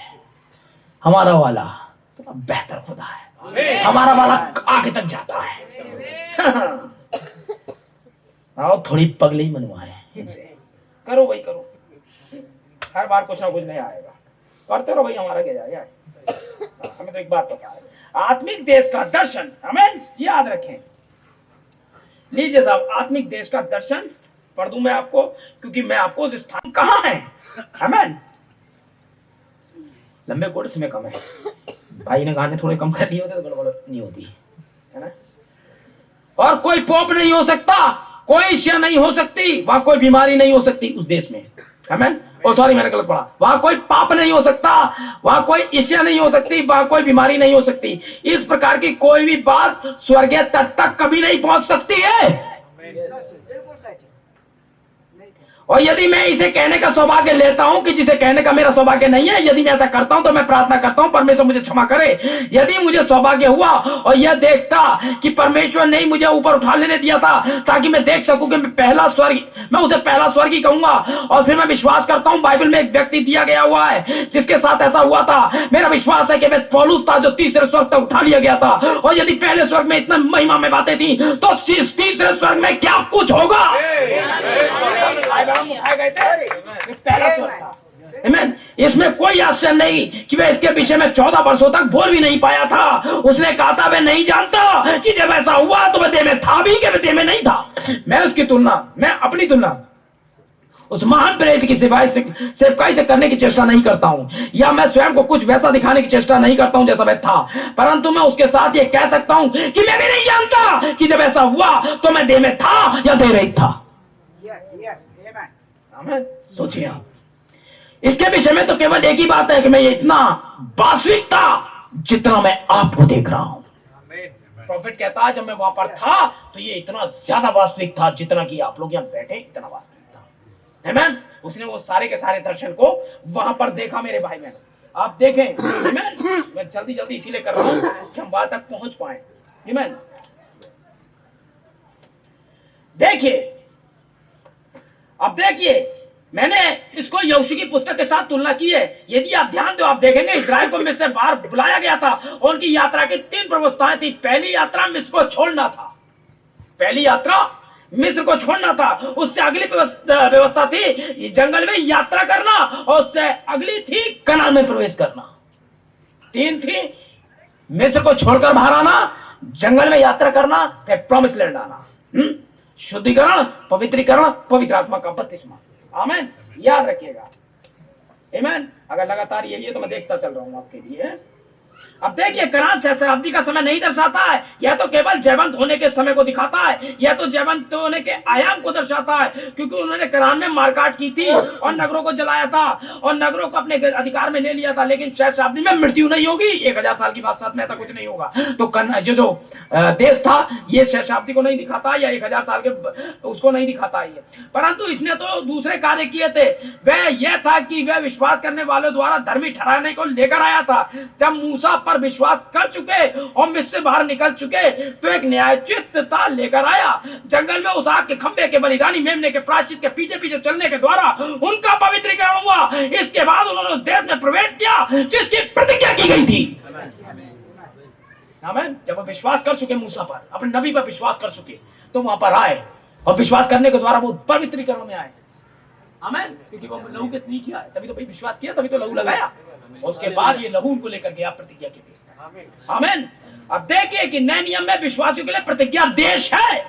S3: हमारा वाला तो बेहतर खुदा है। हमारा वाला आगे तक जाता है। आओ थोड़ी पगली मनवाए इनसे। करो भाई करो, हर बार कुछ ना कुछ नहीं आएगा, करते रहो भाई, हमारा क्या जाएगा। हमें तो एक बात पता है, आत्मिक देश का दर्शन, हमें याद रखें। लीजिए साहब, आत्मिक देश का दर्शन पढ़ दूं मैं आपको, क्योंकि मैं आपको उस स्थान कहां है। आमीन। लंबे कोर्स में कम है, भाई ने गाने थोड़े कम कर लिए होते तो गड़बड़ नहीं होती है ना। और कोई पोप नहीं हो सकता, कोई ईर्ष्या नहीं हो सकती, वहां कोई बीमारी नहीं हो सकती उस देश में। आमीन। ओ सॉरी, मैंने गलत पढ़ा। वहां कोई पाप नहीं हो सकता, वहां कोई ईर्ष्या नहीं हो सकती, वहां कोई बीमारी नहीं हो सकती। इस प्रकार की कोई भी बात स्वर्गीय तट तक कभी नहीं पहुंच सकती है। और यदि मैं इसे कहने का सौभाग्य लेता हूं कि जिसे कहने का मेरा सौभाग्य नहीं है, यदि मैं ऐसा करता हूं तो मैं प्रार्थना करता हूं परमेश्वर मुझे क्षमा करे। यदि मुझे सौभाग्य हुआ और यह देखता कि परमेश्वर ने मुझे ऊपर उठा लेने दिया था ताकि मैं देख सकूं कि मैं उसे पहला स्वर्ग ही कहूंगा। और फिर मैं विश्वास करता हूं बाइबल में एक व्यक्ति दिया गया हुआ है जिसके साथ ऐसा हुआ था। मेरा विश्वास है कि वह पौलुस था जो तीसरे स्वर्ग तक उठा लिया गया था। और यदि पहले स्वर्ग में इतना महिमा में बातें थी तो तीसरे स्वर्ग में क्या कुछ होगा। उठाए गए थे, पहला स्वर्ग था। आमीन। इसमें कोई आश्चर्य नहीं कि वह इसके विषय में 14 वर्षों तक बोल भी नहीं पाया था। उसने कहा था वह नहीं जानता कि जब ऐसा हुआ तो वह देह में था भी कि वह देह में नहीं था। मैं अपनी तुलना उस महान प्रेरित की सेवकाई से करने की चेष्टा नहीं करता हूं, या मैं स्वयं को कुछ वैसा दिखाने की चेष्टा नहीं करता हूं जैसा वह था, परंतु मैं उसके साथ ये कह सकता हूं कि मैं भी नहीं जानता कि जब ऐसा हुआ तो मैं देह में था या देह रहित था। सोचिए आप, इसके विषय में तो केवल एक ही बात है कि मैं ये इतना वास्तविक था जितना मैं आपको देख रहा हूं। प्रॉफिट कहता है जब मैं वहां पर था तो ये इतना ज्यादा वास्तविक था जितना कि आप लोग यहाँ बैठे इतना वास्तविक था। आमीन। उसने वो सारे के सारे दर्शन को वहां पर देखा। मेरे भाई बहन आप देखें। आमीन। मैं जल्दी जल्दी इसीलिए कर रहा हूं कि हम वहां तक पहुंच पाए। आमीन। देखिए, अब देखिए, मैंने इसको यहोशू की पुस्तक के साथ तुलना की है। यदि आप ध्यान दो, आप देखेंगे इस्राएल को मिस्र से बाहर बुलाया गया था और उनकी यात्रा की 3 व्यवस्थाएं थी। पहली यात्रा मिस्र को छोड़ना था, पहली यात्रा मिस्र को छोड़ना था। उससे अगली व्यवस्था थी जंगल में यात्रा करना, और उससे अगली थी कनान में प्रवेश करना। 3 थी, मिस्र को छोड़कर बाहर आना, जंगल में यात्रा करना, फिर प्रॉमिस लैंड आना। शुद्धिकरण, पवित्रीकरण, पवित्र आत्मा का बपतिस्मा। आमीन। याद रखिएगा। आमीन। अगर लगातार यही है तो मैं देखता चल रहा हूँ आपके लिए। अब देखिए, करान सहस्राब्दी का समय नहीं दर्शाता है, यह तो केवल जयवंत होने के समय को दिखाता है, यह तो जयवंत होने के आयाम को दर्शाता है, क्योंकि उन्होंने करान में मारकाट की थी और नगरों को जलाया था और नगरों को अपने अधिकार में ले लिया था। लेकिन सहस्राब्दी में मृत्यु नहीं होगी, 1000 साल की बादशाहत में ऐसा कुछ नहीं होगा। तो जो देश था ये सहस्राब्दी को नहीं दिखाता या 1000 साल के उसको नहीं दिखाता है। परंतु इसने तो दूसरे कार्य किए थे। वह यह था कि वह विश्वास करने वालों द्वारा धर्मी ठहराने को लेकर आया था। जब मूसा पर विश्वास कर चुके और मिस्र से बाहर निकल चुके तो एक न्यायोचितता लेकर आया। जंगल में उस आग के खंभे के बलिदानी मेमने के प्रायश्चित के पीछे पीछे चलने के द्वारा उनका पवित्रीकरण हुआ। इसके बाद उन्होंने उस देश में प्रवेश किया जिसकी प्रतिज्ञा की गई थी। आमीन। जब वो विश्वास कर चुके मूसा पर, अपने नबी पर विश्वास कर चुके, तो वहां पर आए और विश्वास करने के द्वारा वो पवित्रीकरण में आए। आमीन। क्योंकि वो लहू के नीचे आए, तभी तो भाई विश्वास किया, तभी तो लहू लगाया और उसके बाद ये लहू उनको लेकर गया प्रतिज्ञा के देश में। आमीन। अब देखिए कि नए नियम में विश्वासियों के लिए प्रतिज्ञा देश है।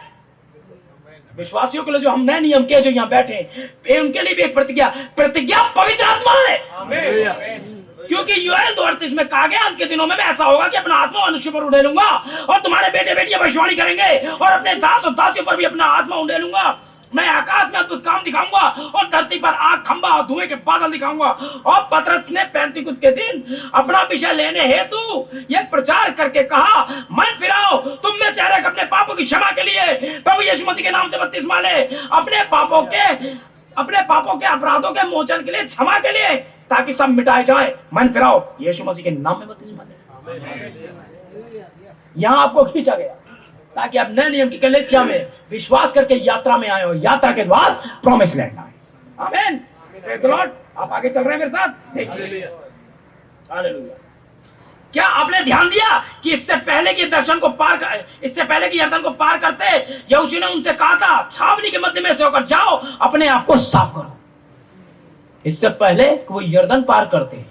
S3: विश्वासियों के लिए जो हम नए नियम के जो यहाँ बैठे हैं उनके लिए भी एक प्रतिज्ञा पवित्र आत्मा है। क्योंकि यूएल 2:38 में कहा गया, अंत के दिनों में ऐसा होगा कि अपना आत्मा मनुष्य पर उड़ेलूंगा और तुम्हारे बेटे बेटियां भविष्यवाणी करेंगे और अपने दास और दासियों पर भी अपना आत्मा उड़ेलूंगा। मैं आकाश में अद्भुत काम दिखाऊंगा और धरती पर आग, खंभा और धुएं के बादल दिखाऊंगा। और पतरस ने पेंतिकुस्त के दिन अपना विषय लेने हेतु यह प्रचार करके कहा, मन फिराओ, तुम में से हर एक अपने पापों की क्षमा के लिए प्रभु यीशु मसीह के नाम से बपतिस्मा ले, अपने पापों के अपराधों के मोचन के लिए, क्षमा के लिए, ताकि सब मिटाए जाए। मन फिराओ, यीशु मसीह के नाम में बपतिस्मा ले। यहां आपको खींचा गया ताकि आप नए नियम की कलीसिया में विश्वास करके यात्रा में आए और यात्रा के बाद प्रॉमिस लैंड आए। आमीन। Praise the Lord. आप आगे चल रहे हैं मेरे साथ, देखिए। हालेलुया। क्या आपने ध्यान दिया कि इससे पहले कि यरदन को पार करते यहोशू ने उनसे कहा था, छावनी के मध्य में से होकर जाओ, अपने आप को साफ करो। इससे पहले कि वो यरदन पार करते,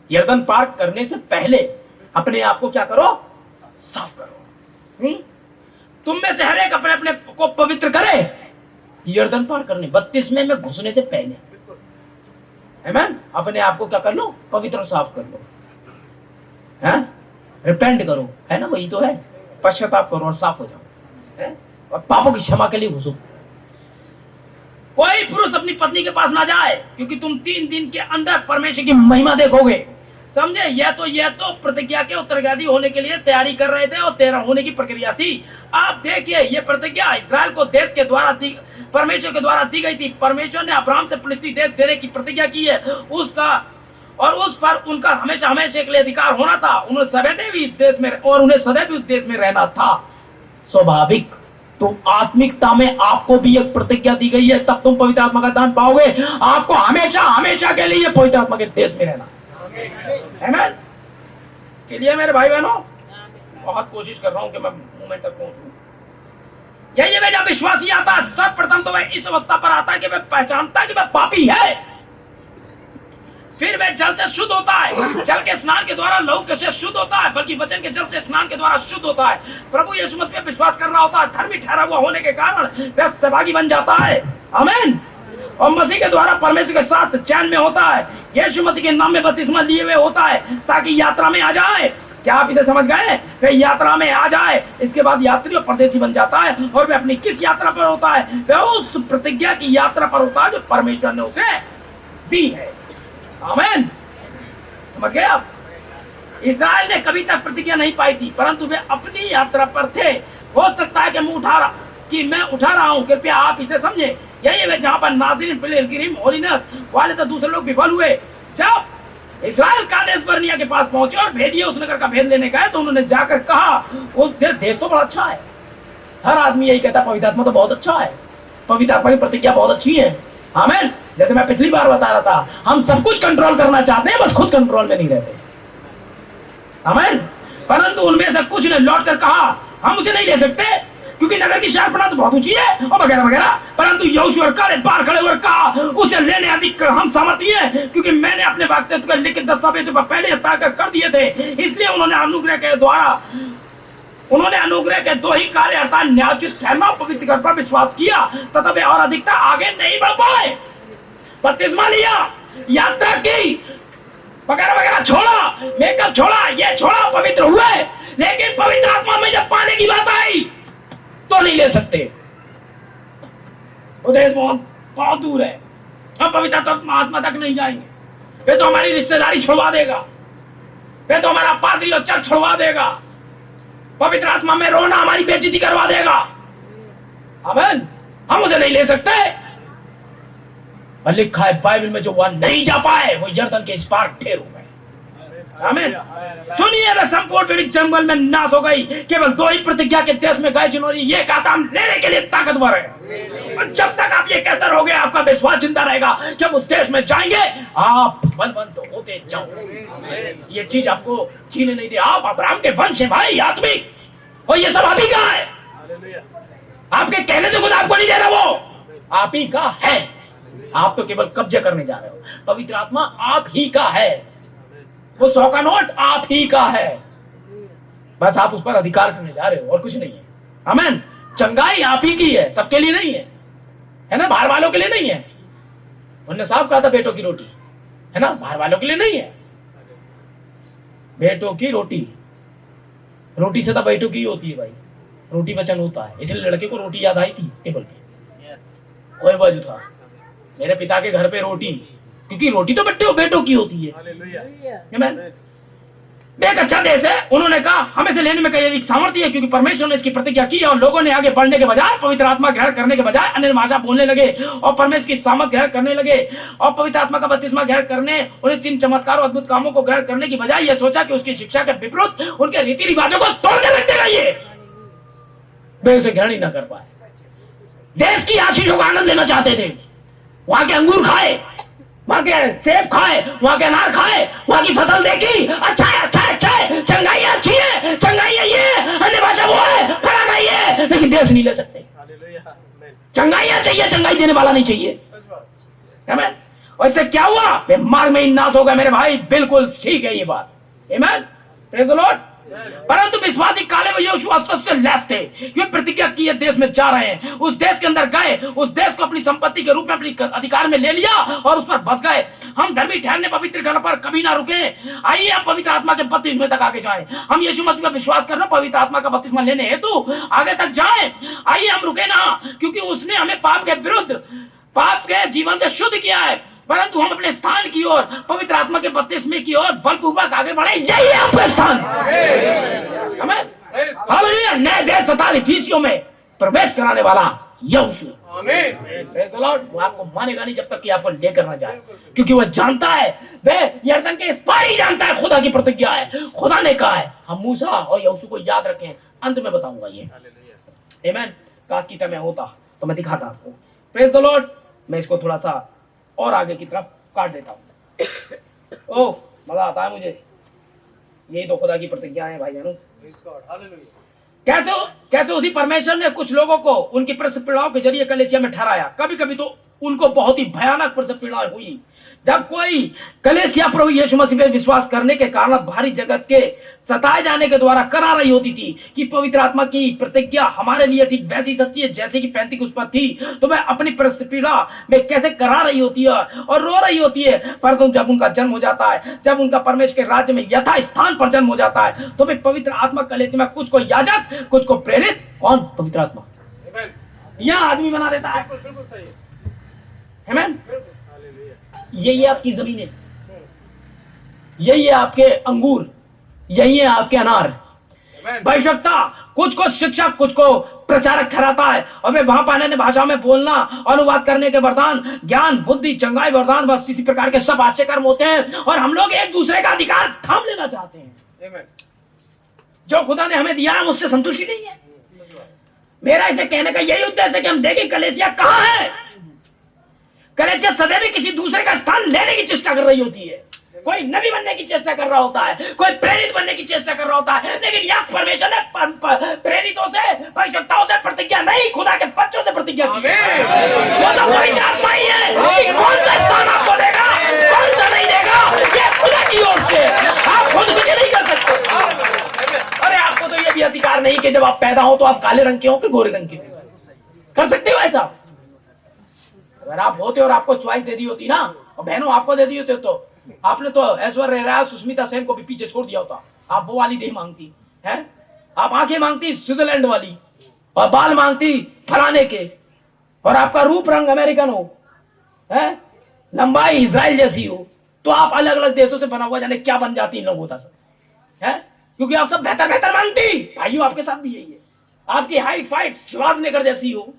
S3: यरदन पार करने से पहले अपने आप को क्या करो? साफ करो। तुम में से हर एक अपने अपने को पवित्र करे यरदन पार करने, बपतिस्मे में घुसने से पहले। आमीन। अपने आप को क्या कर लो? पवित्र और साफ कर लो। रिपेंट करो, है ना? वही तो है, पश्चाताप करो और साफ हो जाओ, और पापों की क्षमा के लिए घुसो। कोई पुरुष अपनी पत्नी के पास ना जाए, क्योंकि तुम 3 दिन के अंदर परमेश्वर की महिमा देखोगे। समझे? यह तो प्रतिज्ञा के उत्तरदायी होने के लिए तैयारी कर रहे थे और 13 होने की प्रक्रिया थी। आप देखिए, ये प्रतिज्ञा इस्राएल को देश के द्वारा दी, परमेश्वर के द्वारा दी गई थी। परमेश्वर ने अब्राहम से फिलिस्ती देश देने की प्रतिज्ञा की है, उसका और उस पर उनका हमेशा हमेशा के लिए अधिकार होना था। उन्हें सदैव भी इस देश में और उन्हें सदैव उस देश में रहना था, स्वाभाविक। तो आत्मिकता में आपको भी एक प्रतिज्ञा दी गई है, तब तुम पवित्र आत्मा का दान पाओगे। आपको हमेशा हमेशा के लिए पवित्र आत्मा के देश में रहना है के लिए। मेरे भाई बहनों, बहुत कोशिश कर रहा हूं कि मैं मोमेंट तक पहुंचूं। यही है, जब विश्वासी आता है सर्वप्रथम तो वह इस अवस्था पर आता है कि वह पहचानता है कि वह पापी है। फिर वह जल से शुद्ध होता है, जल के स्नान के द्वारा लहू से शुद्ध होता है, बल्कि वचन के जल से स्नान के द्वारा शुद्ध होता है। प्रभु यीशु मसीह में विश्वास कर रहा होता है, धर्मी ठहरा हुआ होने के कारण वह सहभागी बन जाता है। आमीन। और मसीह के द्वारा परमेश्वर के साथ चैन में होता है। यीशु मसीह के नाम में बपतिस्मा लिए हुए होता है ताकि यात्रा में आ जाए। क्या आप इसे समझ गए? वह यात्रा में आ जाए, इसके बाद यात्री और परदेशी बन जाता है। और वह अपनी किस यात्रा पर होता है? वह उस प्रतिज्ञा की यात्रा पर होता है जो परमेश्वर ने उसे दी है। आमीन। समझ गए आप? इस्राएल ने कभी तक प्रतिज्ञा नहीं पाई थी, परंतु वे अपनी यात्रा पर थे। हो सकता है कि मैं उठा रहा हूं, कृपया आप इसे समझे। यही है जहां पर नाज़रीन, पिलग्रिम, होलीनेस वाले तो दूसरे लोग विफल हुए। जब इस्राएल कादेश बर्निया के पास पहुंचे और भेदिए उस नगर का भेद लेने गए, तो उन्होंने जाकर कहा, वो देश तो बड़ा अच्छा है। हर आदमी यही कहता है, पवित्र आत्मा तो बहुत अच्छा है, पवित्र आत्मा की प्रतिज्ञा बहुत अच्छी है। आमीन। जैसे मैं पिछली बार बता रहा था, हम सब कुछ कंट्रोल करना चाहते हैं, बस खुद कंट्रोल में नहीं रहते। आमीन। परंतु उनमें से कुछ ने लौट कर कहा, हम उसे नहीं ले सकते क्योंकि नगर की शहरपनाह तो बहुत ऊंची है और वगैरह वगैरह। परंतु यहोशू और कालेब बाहर खड़े हुए कहा, उसे लेने अधिक हम सामर्थी हैं, क्योंकि मैंने अपने वक्तव्य को लिखित दस्तावेजों पर पहले हस्ताक्षर कर दिए थे। इसलिए उन्होंने अनुग्रह के 2 ही कार्य अर्थात न्यायोचित ठहरना और पवित्रीकरण पर विश्वास किया, तथा वे और अधिकता आगे नहीं बढ़ पाए। बपतिस्मा लिया, यात्रा की, वगैरह वगैरह छोड़ा, मेकअप छोड़ा, ये छोड़ा, पवित्र हुए, लेकिन पवित्र आत्मा में जब पाने की बात आई तो नहीं ले सकते। वो देश बहुत दूर है, हम पवित्र आत्मा तक नहीं जाएंगे। वे तो हमारी रिश्तेदारी छुड़वा देगा, वे तो हमारा पादरी और चर्च छुड़वा देगा, पवित्र आत्मा में रोना हमारी बेइज्जती करवा देगा। आमीन। हम उसे नहीं ले सकते। और लिखा है बाइबल में, जो वहां नहीं जा पाए वो यरदन के इस पार ढेर हो गए। आमीन। सुनिए, वे संपूर्ण विविध जंगल में नाश हो गई। केवल 2 ही प्रतिज्ञा के देश में गए जिन्होंने ये कहा था हम लेने के लिए ताकतवर है। और जब तक आप ये कहते रहोगे आपका विश्वास जिंदा रहेगा। जब उस देश में जाएंगे आप बलवंत होते जाओ। ये चीज आपको छीने नहीं दे। आप अब्राहम के वंश हैं भाई, आत्मिक, और ये सब आप ही का है। आपके कहने से कुछ आपको नहीं दे रहा, वो आप ही का है। आप तो केवल कब्जे करने जा रहे हो। पवित्र आत्मा आप ही का है। वो 100 का नोट आप ही का है, बस आप उस पर अधिकार करने जा रहे हो और कुछ नहीं है। आमीन। चंगाई आप ही की है, सबके लिए नहीं है ना, बाहर वालों के लिए नहीं है। उन्होंने साफ कहा था बेटों की रोटी, है ना, बाहर वालों के लिए नहीं है। बेटों की रोटी, रोटी से तो बेटों की होती है भाई, रोटी वचन होता है। इसलिए लड़के को रोटी याद आई थी टेबल पे, कोई वजह था मेरे पिता के घर पे रोटी, क्योंकि रोटी तो बेटों की होती है। एक अच्छा देश है। उन्होंने कहा हमें से लेने में कई सामर्थ्य है, क्योंकि परमेश्वर ने इसकी प्रतिज्ञा की और लोगों ने आगे बढ़ने के बजाय, पवित्र आत्मा ग्रहण करने के बजाय अन्य भाषा बोलने लगे और परमेश्वर की सामर्थ ग्रहण करने लगे। और पवित्र आत्मा का बपतिस्मा ग्रहण करने, उन्हें चिन्ह चमत्कार और अद्भुत कामों को ग्रहण करने की बजाय यह सोचा कि उसकी शिक्षा के विपरीत उनके रीति रिवाजों को तोड़ने लग देगा। ये वे उसे ग्रहण ही न कर पाए। देश की आशीषों का आनंद लेना चाहते थे। वहां के अंगूर खाए, वहां के सेब खाए, वहां के अनार खाए, वहां की फसल देखी, अच्छा है, अच्छा है, अच्छा है, चंगाई अच्छी है, चंगाई है, ये अन्य भाषा वो है, फलाना ये, लेकिन देश नहीं ले सकते। चंगाई चाहिए, चंगाई देने वाला नहीं चाहिए। आमीन। और इससे क्या हुआ? वे मार्ग में ही नाश हो गए मेरे भाई। बिल्कुल ठीक है ये बात। आमीन। Praise the Lord. परंतु विश्वासी काले व यहोशू से लैस थे। वे प्रतिज्ञा किए देश में जा रहे हैं, उस देश के अंदर गए, उस देश को अपनी संपत्ति के रूप में अपनी अधिकार में ले लिया और उस पर बस गए। हम धर्मी ठहरने पवित्र करने पर कभी ना रुके। आइए हम पवित्र आत्मा के बपतिस्मे तक आगे जाएं। हम यीशु मसीह पर विश्वास करना, पवित्र आत्मा का बपतिस्मा लेने हेतु आगे तक जाएं। आइए हम रुके ना, क्योंकि उसने हमें पाप के विरुद्ध, पाप के जीवन से शुद्ध किया है। परंतु हम अपने स्थान की ओर, पवित्र आत्मा के बपतिस्मे की ओर बलपूर्वक आगे बढ़े। यही है आपका स्थान। आमीन। हालेलुया। नए देश 47 फीसियों में प्रवेश कराने वाला यहोशू। आमीन। Praise the Lord. वो आपको मानेगा नहीं जब तक कि आपको लेकर ना जाए, क्योंकि वह जानता है, वह यरदन के इस पार ही जानता है खुदा की प्रतिज्ञा है, खुदा ने कहा है। हम मूसा और यहोशू को याद रखें। अंत में बताऊंगा ये। आमीन। काश की टाइम होता तो मैं दिखाता आपको। Praise the Lord. मैं इसको थोड़ा सा और आगे की तरफ काट देता हूँ। ओह, मजा आता है मुझे। यही तो खुदा की प्रतिज्ञा है भाई बहनों। कैसे उसी परमेश्वर ने कुछ लोगों को उनकी पीड़ाओं के जरिए कलीसिया में ठहराया। कभी कभी तो उनको बहुत ही भयानक पीड़ाएं हुई। जब कोई कलीसिया प्रभु यीशु मसीह पे विश्वास करने के कारण भारी जगत के सताए जाने के द्वारा करा रही होती थी कि पवित्र आत्मा की प्रतिज्ञा हमारे लिए ठीक वैसी सच्ची है जैसे कि पेंतिकुस्त पर थी, तो वह अपनी पीड़ा में कैसे करा रही होती है और रो रही होती है। परंतु जब उनका जन्म हो जाता है, जब उनका परमेश्वर के राज्य में यथा स्थान पर जन्म हो जाता है, तो वे पवित्र आत्मा कलीसिया में कुछ को याजक, कुछ को प्रेरित, कौन? पवित्र आत्मा यह आदमी बना देता है। आमीन। यही है आपकी जमीनें, यही है आपके अंगूर, यही है आपके अनार। भविष्यवक्ता कुछ को शिक्षक, कुछ को प्रचारक ठहराता है और वे वहां पर अन्य भाषा में बोलना, अनुवाद करने के वरदान, ज्ञान, बुद्धि, चंगाई वरदान, बस इसी प्रकार के सब आश्चर्य कर्म होते हैं। और हम लोग एक दूसरे का अधिकार थाम लेना चाहते हैं। जो खुदा ने हमें दिया है मुझसे संतुष्टि नहीं है। मेरा इसे कहने का यही उद्देश्य है कि हम देखें कलीसिया कहां है। कलीसिया सदैव किसी दूसरे का स्थान लेने की चेष्टा कर रही होती है। कोई नबी बनने की चेष्टा कर रहा होता है, कोई प्रेरित बनने की चेष्टा कर रहा होता है, लेकिन यह परमेश्वर ने प्रेरितों से, भविष्यवक्ताओं से प्रतिज्ञा नहीं, खुदा के बच्चों से प्रतिज्ञा की। वो तो पवित्र आत्मा ही है। कौन सा स्थान आपको देगा, कौन सा नहीं देगा, ये खुदा की ओर से। आप खुद कुछ नहीं कर सकते। अरे आपको तो ये भी अधिकार नहीं कि जब आप पैदा हो तो आप काले रंग के हो कि गोरे रंग के कर सकते हो ऐसा। अगर आप होते और आपको चॉइस दे दी होती ना और बहनों आपको दे दी होते तो आपने तो ऐश्वर्या राय सुष्मिता सेन को भी पीछे छोड़ दिया होता। आप वो वाली देह मांगती है, आप आंखें मांगती स्विट्जरलैंड वाली और बाल मांगती फलाने के, और आपका रूप रंग अमेरिकन हो, है लंबाई इजराइल जैसी हो, तो आप अलग अलग देशों से बना हुआ जाने क्या बन जाती इन लोगों से, है क्योंकि आप सब बेहतर बेहतर मांगती। भाइयों आपके साथ भी यही है, आपकी हाइट फाइट श्वासनेगर जैसी हो,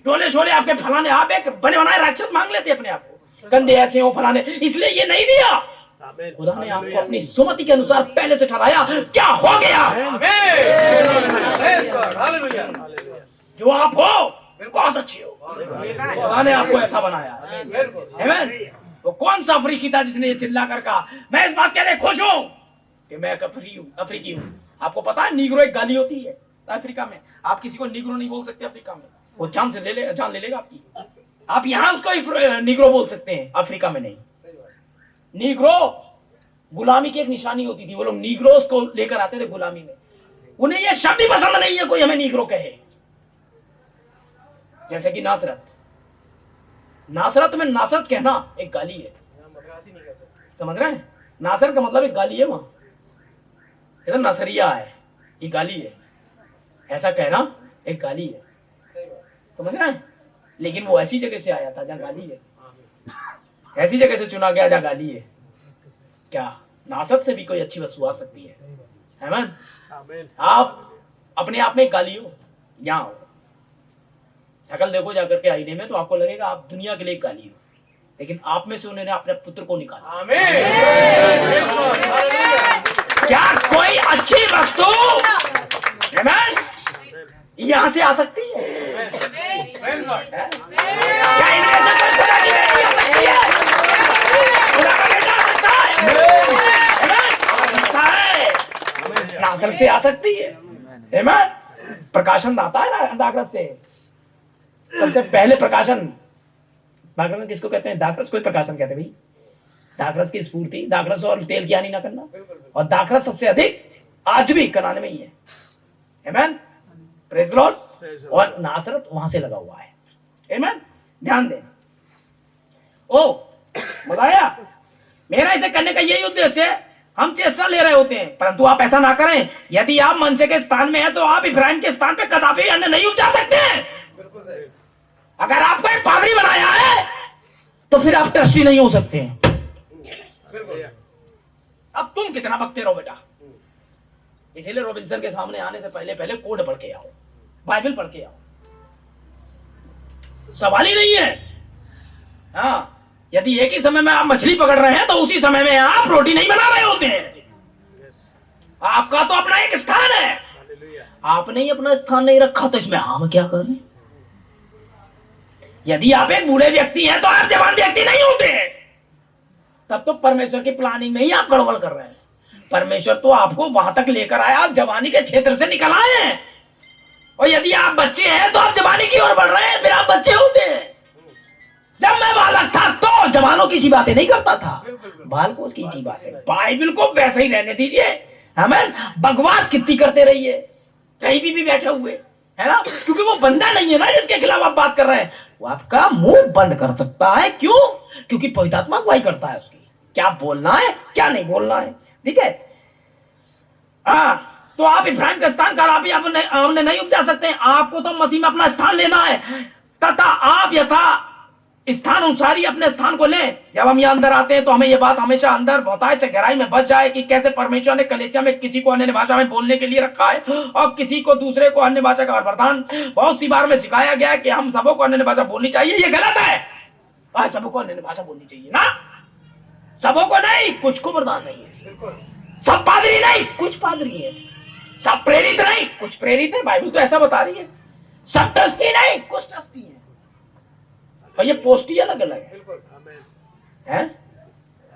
S3: टोले शोले आपके फलाने, आप एक बने बनाए राक्षस मांग लेते अपने आप को, कंधे ऐसे हो फलाने, इसलिए ये नहीं दिया। खुदा ने आपको अपनी सुमति के अनुसार पहले से ठहराया, क्या हो गया जो आप हो बहुत अच्छी हो, खुदा ने आपको ऐसा बनाया। आमीन। वो कौन सा अफ्रीकी था जिसने ये चिल्ला कर कहा मैं इस बात के लिए खुश हूं कि मैं अफ्रीकी हूं। आपको पता है नीग्रो एक गाली होती है अफ्रीका में, आप किसी को नीग्रो नहीं बोल सकते अफ्रीका में, वो जान ले लेगा आपकी। आप यहां उसको नीग्रो बोल सकते हैं, अफ्रीका में नहीं। नीग्रो गुलामी की एक निशानी होती थी, वो लोग नीग्रोस को लेकर आते थे गुलामी में, उन्हें यह शब्द ही पसंद नहीं है कोई हमें नीग्रो कहे। जैसे कि नासरत में नासरत कहना एक गाली है, समझ रहे हैं? नासरत का मतलब एक गाली है, वहां इधर नसरिया है, ये गाली है, ऐसा कहना एक गाली है, समझ रहे हैं? लेकिन वो ऐसी जगह से आया था जहां गाली है, ऐसी जगह से चुना गया जहां गाली है। क्या नासरत से भी कोई अच्छी वस्तु आ सकती है? आमीन। आप अपने आप में गाली हो, यहां हो, शकल देखो जाकर के आईने में तो आपको लगेगा आप दुनिया के लिए गाली हो, लेकिन आप में से उन्होंने अपने पुत्र को निकाला। आमीन। क्या कोई अच्छी वस्तु यहां से आ सकती है? क्या इनमें से कोई खुदा की बेटी आ सकती है? खुदा का बेटा आ सकता है? नासरत से आ सकती है। प्रकाशन आता है ना दाखरस से, सबसे पहले प्रकाशन दाखरस किसको कहते हैं? दाखरस को प्रकाशन कहते हैं भाई। दाखरस की स्फूर्ति, दाखरस और तेल की हानि ना करना, और दाखरस सबसे अधिक आज भी कनान में ही है। आमीन, प्रेज द लॉर्ड। और नासरत वहां से लगा हुआ है। आमीन, ध्यान दें। ओ बताया, मेरा इसे करने का यही उद्देश्य है। हम चेष्टा ले रहे होते हैं, परंतु आप ऐसा ना करें। यदि आप मनसे के स्थान में हैं तो आप इब्राहिम के स्थान पे कदापि अन्न नहीं उपजा सकते। अगर आपको एक पादरी बनाया है तो फिर आप ट्रस्टी नहीं हो सकते हैं। अब तुम कितना बकते रहो बेटा, इसीलिए रॉबिन्सन के सामने आने से पहले पहले कोड पढ़ के आओ, बाइबल पढ़ के आओ, सवाल ही नहीं है। हाँ, यदि एक ही समय में आप मछली पकड़ रहे हैं तो उसी समय में आप रोटी नहीं बना रहे होते हैं। आपका तो अपना एक स्थान है, आपने ही अपना स्थान नहीं रखा तो इसमें हम क्या करें? यदि आप एक बूढ़े व्यक्ति हैं तो आप जवान व्यक्ति नहीं होते हैं, तब तो परमेश्वर की प्लानिंग में ही आप गड़बड़ कर रहे हैं। परमेश्वर तो आपको वहां तक लेकर आया, आप जवानी के क्षेत्र से निकल आए हैं, और यदि आप बच्चे हैं तो आप जवानी की ओर बढ़ रहे हैं, फिर आप बच्चे होते हैं। जब मैं बालक था तो जवानों की सी बातें नहीं करता था, बालकों की सी बातें। बाइबल को वैसे ही रहने दीजिए। हमें बकवास कितनी करते रहिए कहीं भी बैठे हुए, है ना, क्योंकि वो बंदा नहीं है ना जिसके खिलाफ आप बात कर रहे हैं, वो आपका मुंह बंद कर सकता है। क्यों? क्योंकि पवित्र आत्मा अगुवाई करता है उसकी, क्या बोलना है क्या नहीं बोलना है। ठीक है, तो आप इब्राहिम का स्थान कदापि हमने नहीं उपजा सकते। आपको तो मसीह में अपना स्थान लेना है, तथा आप यथा स्थान अनुसार ही अपने स्थान को लें। जब हम यहाँ अंदर आते हैं तो हमें यह बात हमेशा अंदर बहुतायत से गहराई में बच जाए कि कैसे परमेश्वर ने कलीसिया में किसी को अन्य भाषा में बोलने के लिए रखा है और किसी को दूसरे को अन्य भाषा का वरदान। बहुत सी बार में सिखाया गया कि हम सबों को अन्य भाषा बोलनी चाहिए, ये गलत है। सबों को अन्य भाषा बोलनी चाहिए ना, सबों को नहीं, कुछ को वरदान नहीं है। सब पादरी नहीं, कुछ पादरी है। सब प्रेरित नहीं, कुछ प्रेरित है, बाइबल तो ऐसा बता रही है। सब ट्रस्टी नहीं, कुछ ट्रस्टी है, और ये पोस्ट ही अलग अलग है।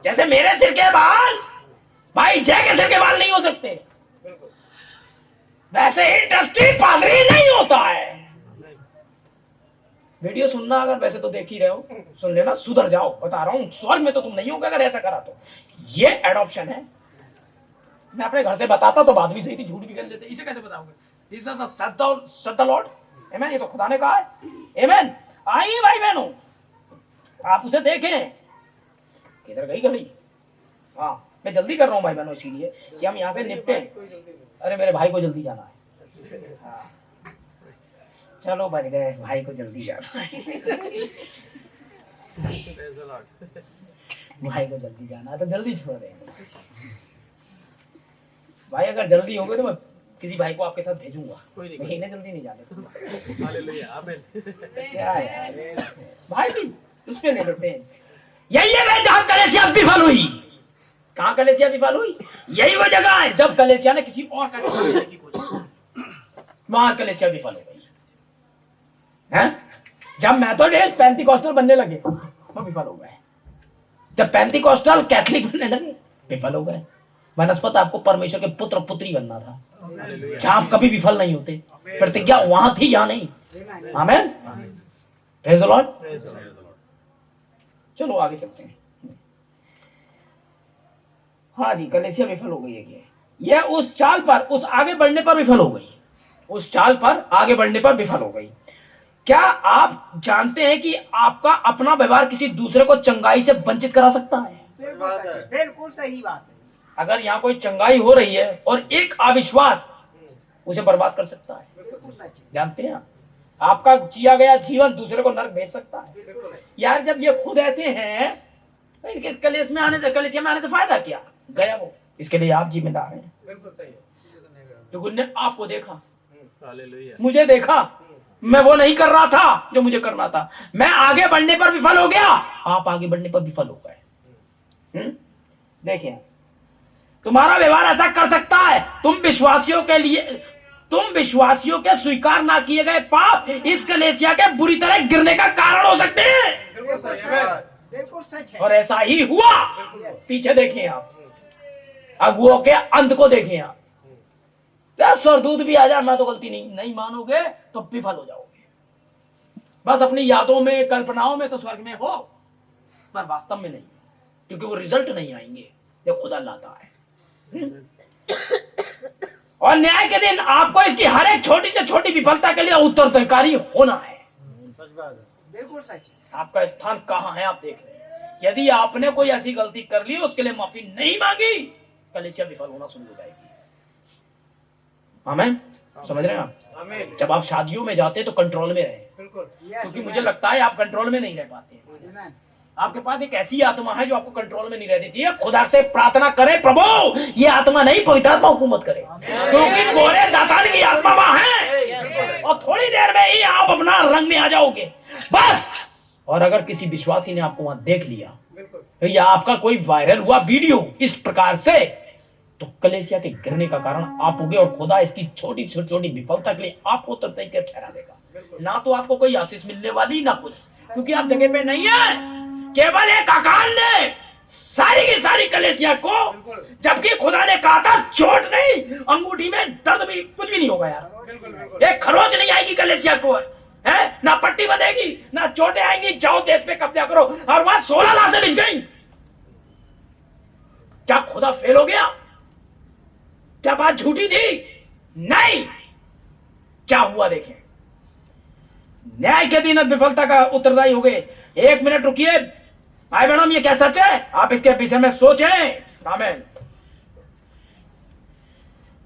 S3: जैसे मेरे सिर के बाल भाई जय के सिर के बाल नहीं हो सकते, वैसे ही ट्रस्टी पादरी नहीं होता है। वीडियो सुनना, अगर वैसे तो देख ही रहे हो, सुन लेना, सुधर जाओ, बता रहा हूं। स्वर्ग में तो तुम नहीं होगे अगर ऐसा करा तो। ये एडॉप्शन है। मैं अपने घर से बताता तो बात भी सही थी, झूठ भी कर लेते। इसे कैसे बताओगे? This is the Lord. आमीन, ये तो खुदा ने कहा है। आमीन। आइए भाई बहनों, आप उसे देखें, किधर गई घड़ी? हाँ, मैं जल्दी कर रहा हूँ भाई बहनों, इसीलिए कि हम यहाँ से निपटे। अरे मेरे भाई को जल्दी जाना है। हाँ। चलो बच गए, भाई को जल्दी जाना है। भाई को जल्दी जाना है तो जल्दी छोड़ देंगे भाई। अगर जल्दी हो गई तो मैं किसी भाई को आपके साथ भेजूंगा, मैं इन्हें जल्दी नहीं जाने दूंगा।
S4: हालेलुया, आमीन।
S3: क्या यार, भाई भी उस पे ले लेते हैं। यही है भाई जहां कलेसिया विफल हुई। कहां कलेसिया विफल हुई? यही वो जगह है जब कलेसिया ने किसी और का साथ देने की कोशिश की, वहां कलेसिया विफल हो गई है। जब मेथोडिस्ट पेंटिकॉस्टल बनने लगे वो विफल हो गए। जब पेंटिकॉस्टल कैथोलिक बनने लगे विफल हो गए। वनस्पत आपको परमेश्वर के पुत्र पुत्री बनना था, जहां आप कभी विफल नहीं होते। प्रतिज्ञा वहां थी, यहां नहीं। आमीन, प्रेज द लॉर्ड। चलो आगे चलते हैं। हाँ जी, कलेसिया विफल हो गई है। ये उस चाल पर, उस आगे बढ़ने पर विफल हो गई। उस चाल पर आगे बढ़ने पर विफल हो गई। क्या आप जानते हैं कि आपका अपना व्यवहार किसी दूसरे को चंगाई से वंचित करा सकता है?
S5: बिल्कुल सही बात है।
S3: अगर यहाँ कोई चंगाई हो रही है और एक अविश्वास उसे बर्बाद कर सकता है। जानते हैं आपका जिया गया जीवन दूसरे को नरक भेज सकता है। यार जब ये खुद ऐसे हैं तो इनके कलेसिया में आने से फायदा क्या? गया वो, इसके लिए आप जिम्मेदार हैं।
S4: बिल्कुल सही है।
S3: क्योंकि उन्होंने आपको देखा,
S4: हालेलुया,
S3: मुझे देखा, मैं वो नहीं कर रहा था जो मुझे करना था। मैं आगे बढ़ने पर विफल हो गया, आप आगे बढ़ने पर विफल हो गए। देखिए, तुम्हारा व्यवहार ऐसा कर सकता है। तुम विश्वासियों के स्वीकार ना किए गए पाप इस कलेसिया के बुरी तरह गिरने का कारण हो सकते हैं।
S5: बिल्कुल सच है।
S3: और ऐसा ही हुआ। पीछे देखें आप, अगुओं के अंत को देखें आप। स्वरदूत भी आ जाए, मैं तो गलती नहीं मानोगे तो विफल हो जाओगे। बस अपनी यादों में, कल्पनाओं में तो स्वर्ग में हो, पर वास्तव में नहीं, क्योंकि वो रिजल्ट नहीं आएंगे जो खुदा लाता है। और न्याय के दिन आपको इसकी हर एक छोटी से छोटी विफलता के लिए उत्तरदायी होना है।
S5: बिल्कुल सच है।
S3: आपका स्थान कहां है आप देख रहे हैं। यदि आपने कोई ऐसी गलती कर ली, उसके लिए माफी नहीं मांगी, कलीसिया विफल होना शुरू हो जाएगी। आमीन, समझ रहे हैं आप?
S4: आमीन।
S3: जब आप शादियों में जाते हैं तो कंट्रोल में रहे,
S4: बिल्कुल।
S3: क्योंकि मुझे लगता है आप कंट्रोल में नहीं रह पाते। आपके पास एक ऐसी आत्मा है जो आपको कंट्रोल में नहीं रह देती है। खुदा से प्रार्थना करें, प्रभु ये आत्मा नहीं, पवित्र आत्मा हुकूमत करे, क्योंकि कोरे दातान की आत्मा वहां है और थोड़ी देर में ही आप अपना रंग में आ जाओगे बस। और अगर किसी विश्वासी ने आपको वहां देख लिया या आपका कोई वायरल हुआ वीडियो इस प्रकार से, तो कलेसिया के गिरने का कारण आप होगे और खुदा इसकी छोटी छोटी विफलता के लिए आपको उत्तरदायी ठहरा देगा। ना तो आपको कोई आशीष मिलने वाली, ना कुछ, क्योंकि आप जगह पे नहीं है। केवल एक अकाल ने सारी की सारी कलेसिया को, जबकि खुदा ने कहा था चोट नहीं, अंगूठी में दर्द भी, कुछ भी नहीं होगा यार। एक खरोच नहीं आएगी कलेसिया को, है ना पट्टी बंधेगी, ना चोटें आएंगी। जाओ देश पे कब्जा करो। और वहां 16 लाशें बिछ गई। क्या खुदा फेल हो गया? क्या बात झूठी थी? नहीं। क्या हुआ देखें, न्याय के दिन विफलता का उत्तरदायी हो गए। एक मिनट रुकिए भाई बहनों, ये क्या सच है? आप इसके विषय में सोचें। आमीन।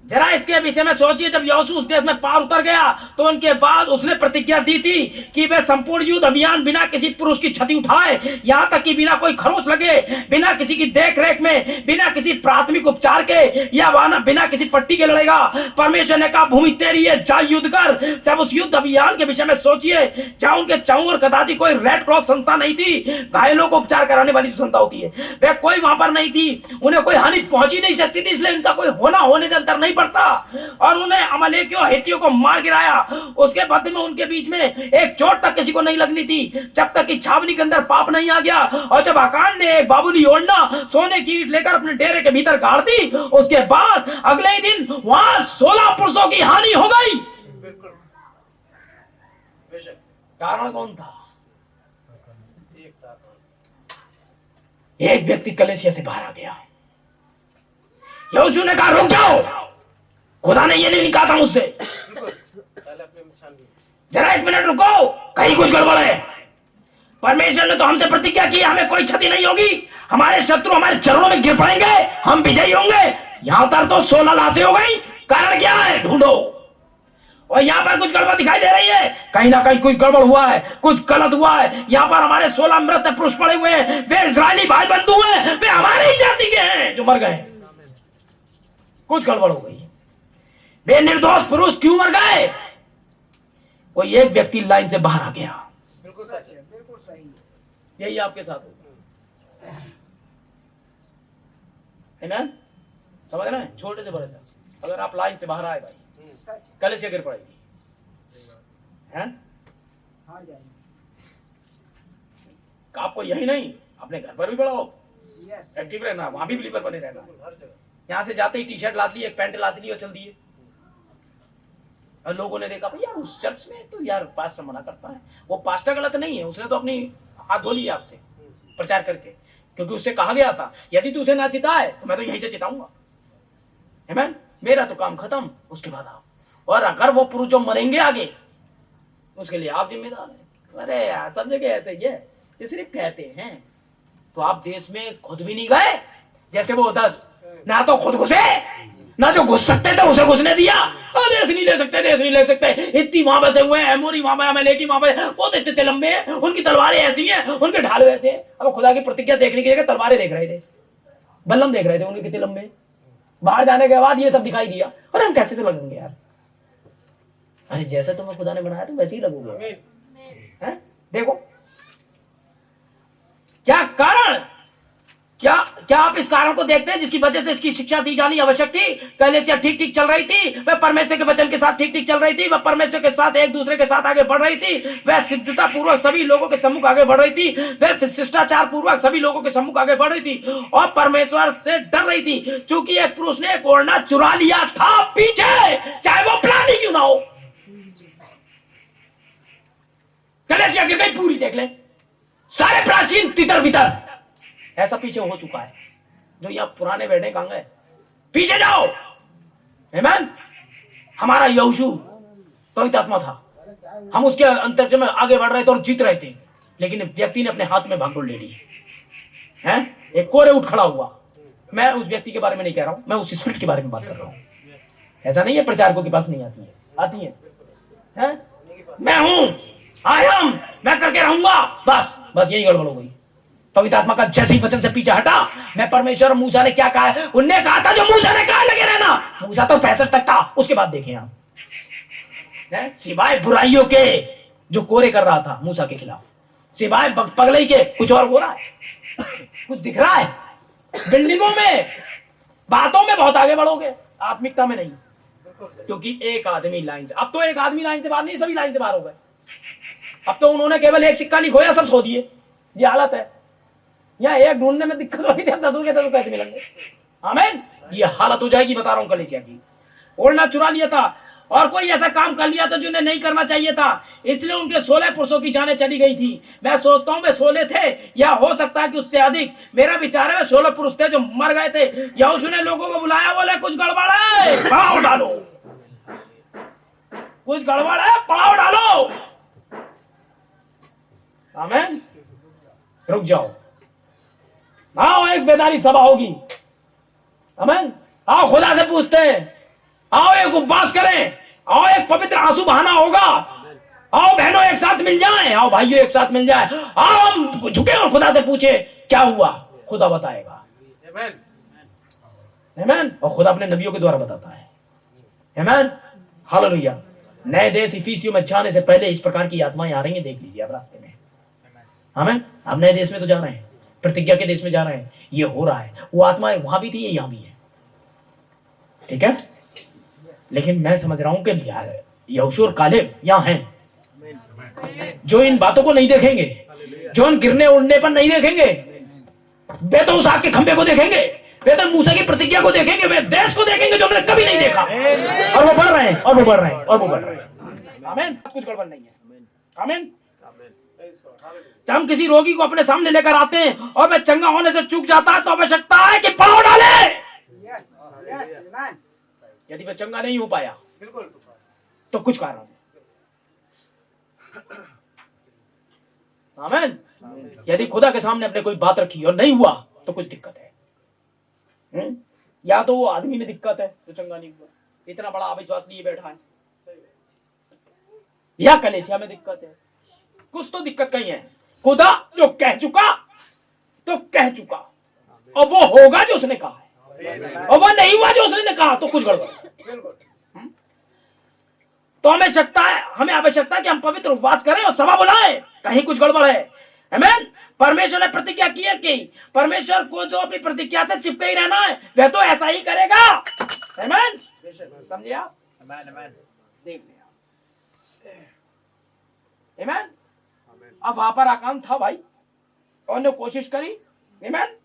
S3: जरा इसके विषय में सोचिए। जब यहोशू उस देश में पार उतर गया तो उनके बाद उसने प्रतिज्ञा दी थी कि वे संपूर्ण युद्ध अभियान बिना किसी पुरुष की क्षति उठाए, यहां तक कि बिना कोई खरोच लगे, बिना किसी की देख रेख में, बिना किसी प्राथमिक उपचार के या बिना किसी पट्टी के लड़ेगा। परमेश्वर ने कहा भूमि तेरी है, जा युद्ध कर। जब उस युद्ध अभियान के विषय में सोचिए, जहां उनके चाऊ और कदाची कोई रेड क्रॉस संस्था नहीं थी, घायलों को उपचार कराने वाली संस्था होती है, वे कोई वहां पर नहीं थी। उन्हें कोई हानि पहुंची नहीं सकती थी, इसलिए इनका कोई होने से अंतर नहीं पड़ता। और उन्हें अमलेकियों, हित्तियों को मार गिराया। उसके बाद में उनके बीच में एक चोट तक किसी को नहीं लगनी थी, जब तक कि छावनी के अंदर पाप नहीं आ गया। और जब अकान ने एक बाबुली ओढ़ना, सोने की ईंट लेकर अपने डेरे के भीतर गाड़ दी, उसके बाद अगले ही दिन वहां 16 पुरुषों की हानि हो गई। कारण कौन था? एक व्यक्ति कलेसिया से बाहर आ गया। यहोशू ने कहा रुक जाओ, खुदा ने ये नहीं कहा था मुझसे, जरा एक मिनट रुको, कहीं कुछ गड़बड़ है। परमेश्वर ने तो हमसे प्रतिज्ञा की हमें कोई क्षति नहीं होगी, हमारे शत्रु हमारे चरणों में गिर पड़ेंगे, हम विजयी होंगे। यहां पर तो 16 लाशें हो गई। कारण क्या है? ढूंढो। और यहां पर कुछ गड़बड़ दिखाई दे रही है, कहीं ना कहीं कुछ गड़बड़ हुआ है, कुछ गलत हुआ है। यहां पर हमारे 16 मृत पुरुष पड़े हुए हैं, वे इस्राएली भाई बंधु हैं, वे हमारी ही जाति के हैं जो मर गए। कुछ गड़बड़ हो गई। वे निर्दोष पुरुष क्यों मर गए? कोई एक व्यक्ति लाइन से बाहर आ गया।
S5: बिल्कुल सच है, बिल्कुल सही है।
S3: यही आपके साथ होगा, है ना? समझ रहे हैं? छोटे से बड़े तक अगर आप लाइन से बाहर आए भाई,
S5: सच है।
S3: कलेश गिर पड़ेगी, हैं?
S5: हार जाएंगे।
S3: आपको यही नहीं, अपने घर पर भी बढ़ाओ,
S5: यस।
S3: एक्टिव रहना, वहां भी बिलीवर बने रहना। यहाँ से जाते ही टी शर्ट लाद ली, एक पैंट लाद ली और चल दिए। और लोगों ने देखा भाई यार उस चर्च में तो यार पास्टर मना करता है। वो पास्टर गलत नहीं है, उसने तो अपनी हाथ धो लिया आपसे प्रचार करके, क्योंकि उससे कहा गया था यदि तू उसे ना चिताए तो मैं तो यहीं से चिताऊंगा। आमीन। मेरा तो काम खत्म, उसके बाद आप। और अगर वो पुरुष जो मरेंगे आगे, उसके लिए आप जिम्मेदार हैं। अरे यार सब जगह ऐसे ही है, ये सिर्फ कहते हैं। तो आप देश में खुद भी नहीं गए, जैसे वो 10 ना तो खुद घुसे, ना जो घुस सकते थे उसे घुसने दिया। देश नहीं ले सकते, देश नहीं ले सकते। इतनी वहां बसे हुए हैं, एमोरी वहां अमेलेकी वहां पे, वो तो इतने लंबे हैं, उनकी तलवारें ऐसी हैं, उनके ढाल वैसे हैं। अब खुदा की प्रतिज्ञा देखने की जगह तलवारें देख रहे थे, बल्लम देख रहे थे उनके कितने लंबे। बाहर जाने के बाद ये सब दिखाई दिया, और हम कैसे से लगेंगे यार? अरे जैसे तुम्हें खुदा ने बनाया तुम वैसे ही लगोगे। हैं? देखो क्या कारण, क्या आप इस कारण को देखते हैं जिसकी वजह से इसकी शिक्षा दी जानी आवश्यक थी? कलीसिया ठीक ठीक चल रही थी, वह परमेश्वर के वचन के साथ ठीक ठीक चल रही थी, वह परमेश्वर के साथ एक दूसरे के साथ आगे बढ़ रही थी, वह सिद्धता पूर्वक सभी लोगों के सम्मुख आगे बढ़ रही थी, वह शिष्टाचार पूर्वक सभी लोगों के सम्मुख आगे बढ़ रही थी और परमेश्वर से डर रही थी। चूंकि एक पुरुष ने एक ओढ़ना चुरा लिया था पीछे, चाहे वो प्राणी क्यों ना हो। कलीसिया गिर गई पूरी, देख ले सारे प्राचीन तितर बितर ऐसा पीछे हो चुका है। जो यहां पुराने बैठे कहां गए? पीछे जाओ। आमीन। हमारा यहोशू पवित्र आत्मा था, हम उसके अंतरिक्ष में आगे बढ़ रहे थे और जीत रहे थे, लेकिन व्यक्ति ने अपने हाथ में भागदौड़ ले ली है। एक कोरे उठ खड़ा हुआ। मैं उस व्यक्ति के बारे में नहीं कह रहा हूं, मैं उस स्पिरिट के बारे में बात कर रहा हूं। ऐसा नहीं है प्रचारकों के पास नहीं आती है, आती है? मैं हूं, आई एम, मैं करके रहूंगा। बस यही गड़बड़ हो गई। पवित्र आत्मा का जैसे ही वचन से पीछे हटा, मैं परमेश्वर, मूसा ने क्या कहा है? उनने कहा था जो मूसा ने कहा लगे रहना। मूसा तो 65 तक था, उसके बाद देखें आप, सिवाय बुराइयों के जो कोरे कर रहा था मूसा के खिलाफ, सिवाय पगलई के कुछ और हो रहा है? कुछ दिख रहा है? बिल्डिंगों में, बातों में बहुत आगे बढ़ोगे, आत्मिकता में नहीं। क्योंकि एक आदमी लाइन से, अब तो एक आदमी लाइन से बाहर नहीं, सभी लाइन से बाहर हो गए। अब तो उन्होंने केवल एक सिक्का नहीं खोया, सब खो दिए। ये हालत है। या एक ढूंढने में दिक्कत हो रही थी, अब 10 के 10 कैसे मिलेंगे? आमीन। ये हालत हो जाएगी, बता रहा हूं कलीसिया की। ओढ़ना चुरा लिया था और कोई ऐसा काम कर लिया था जो उन्हें नहीं करना चाहिए था, इसलिए उनके 16 पुरुषों की जानें चली गई थी। मैं सोचता हूं वे 16 थे, या हो सकता है कि उससे अधिक। मेरा विचार है वे 16 पुरुष थे जो मर गए थे। यहोशू ने लोगों को बुलाया, बोले कुछ गड़बड़ है, पड़ाव डालो। कुछ गड़बड़ है, पड़ाव डालो। आमीन। रुक जाओ, आओ एक बेदारी सभा होगी। आमीन। आओ खुदा से पूछते हैं, आओ एक उपवास करें, आओ एक पवित्र आंसू बहाना होगा। आओ बहनों एक साथ मिल जाएं, आओ भाइयों एक साथ मिल जाएं, आओ हम झुके और खुदा से पूछे क्या हुआ, खुदा बताएगा। आमीन। और खुदा अपने नबियों के द्वारा बताता है। आमीन। हालेलुया। नए देश इफिसियों में जाने से पहले इस प्रकार की आत्माएं आ रही हैं, देख लीजिए आप रास्ते में। आमीन। अब नए देश में तो जा रहे हैं, प्रतिज्ञा के देश में जा रहे हैं, ये हो रहा है। वो आत्माएं वहां भी थी, ये यहां भी है। ठीक है, लेकिन मैं समझ रहा हूं कि यहोशू और कालेब यहां हैं, जो इन बातों को नहीं देखेंगे, जो इन गिरने उड़ने पर नहीं देखेंगे। वे तो उस आग के खंभे को देखेंगे, वे तो मूसा की प्रतिज्ञा को देखेंगे, वे देश को देखेंगे जो उन्होंने कभी नहीं देखा। और वो बढ़ रहे हैं, और वो बढ़ रहे हैं, और वो बढ़ रहे हैं। आमीन। कुछ गड़बड़ नहीं है। आमीन। जब हम किसी रोगी को अपने सामने लेकर आते हैं और वह चंगा होने से चूक जाता है, तो आवश्यकता है कि पांव डाले। यदि वह चंगा नहीं हो पाया तो कुछ कारण है। आमीन। यदि खुदा के सामने अपने कोई बात रखी और नहीं हुआ तो कुछ दिक्कत है। या तो वो आदमी में दिक्कत है जो चंगा नहीं हुआ, इतना बड़ा अविश्वास लिए बैठा है, या कलीसिया में दिक्कत है, कुछ तो दिक्कत कहीं है। खुदा जो कह चुका तो कह चुका, और वो होगा जो उसने कहा है, और वो नहीं हुआ जो उसने कहा तो कुछ गड़बड़ है। तो हमें आवश्यकता है कि हम पवित्र उपवास करें और सभा बुलाएं, कहीं कुछ गड़बड़ है। आमीन। परमेश्वर ने प्रतिज्ञा की है कि परमेश्वर को जो अपनी प्रतिज्ञा से चिपके ही रहना है वह तो ऐसा ही करेगा। आमीन। समझे आप? देख लिया। आमीन। अब वहां पर आकाम था भाई, और ने कोशिश करी। आमीन।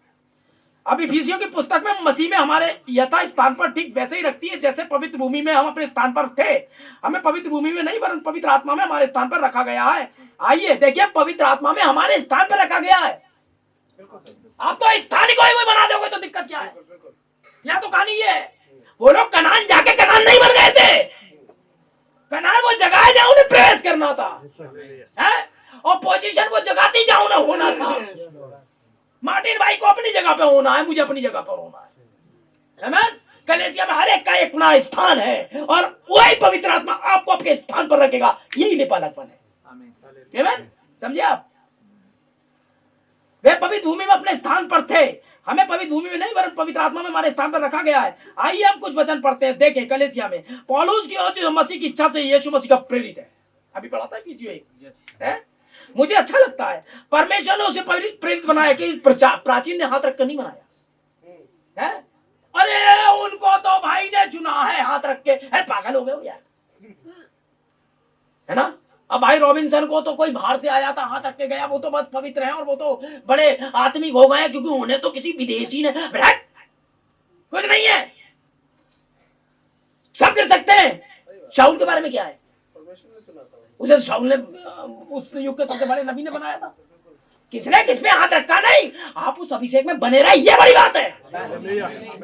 S3: अब इफिसियों की पुस्तक में मसीह में हमारे यथा स्थान पर ठीक वैसे ही रखती है जैसे पवित्र भूमि में हम अपने स्थान पर थे। हमें पवित्र भूमि में नहीं वरन पवित्र आत्मा में हमारे स्थान पर रखा गया है। आइए देखिए, पवित्र आत्मा में हमारे स्थान पर रखा गया है। आप तो स्थान को ही बना दोगे तो दिक्कत क्या है? या तो कहानी ये है, वो लोग कनान जाके कनान नहीं बन गए थे। कनान वो जगह है जहां उन्हें प्रवेश करना था, है? और पोजीशन वो जगह थी जहां उन्हें होना था। मार्टिन भाई को अपनी जगह पे होना है, मुझे अपनी जगह पर होना है ना? कलीसिया में हर एक का एक अपना स्थान है, और वही पवित्र आत्मा आपको अपने स्थान पर रखेगा। यही लेपालकपन है। आमीन। समझे आप? वे पवित्र भूमि में अपने स्थान पर थे, हमें पवित्र भूमि में नहीं वरन पवित्र आत्मा में हमारे स्थान पर रखा गया है। आइए हम कुछ वचन पढ़ते हैं। देखें कलीसिया में पौलुस की ओर जो मसीह की इच्छा से यीशु मसीह का प्रेरित है, अभी पढ़ा था किसी है, मुझे अच्छा लगता है। परमेश्वर ने उसे प्रेरित बनाया कि प्राचीन ने हाथ रखकर नहीं बनाया है। अरे उनको तो भाई ने चुना है हाथ रख के, है पागल हो गए हो यार, है ना? अब भाई रॉबिन्सन को तो कोई बाहर से आया था, हाथ रख के गया, वो तो बहुत पवित्र है और वो तो बड़े आत्मिक हो गए क्योंकि उन्हें तो किसी विदेशी ने कुछ नहीं है, सब कर सकते हैं। शाऊल के बारे में क्या है? उसे शाऊल ने उस युग के सबसे बड़े नबी ने बनाया था। किसने किस पे हाथ रखा? नहीं, आप उस अभिषेक में बने रहे, ये बड़ी बात है।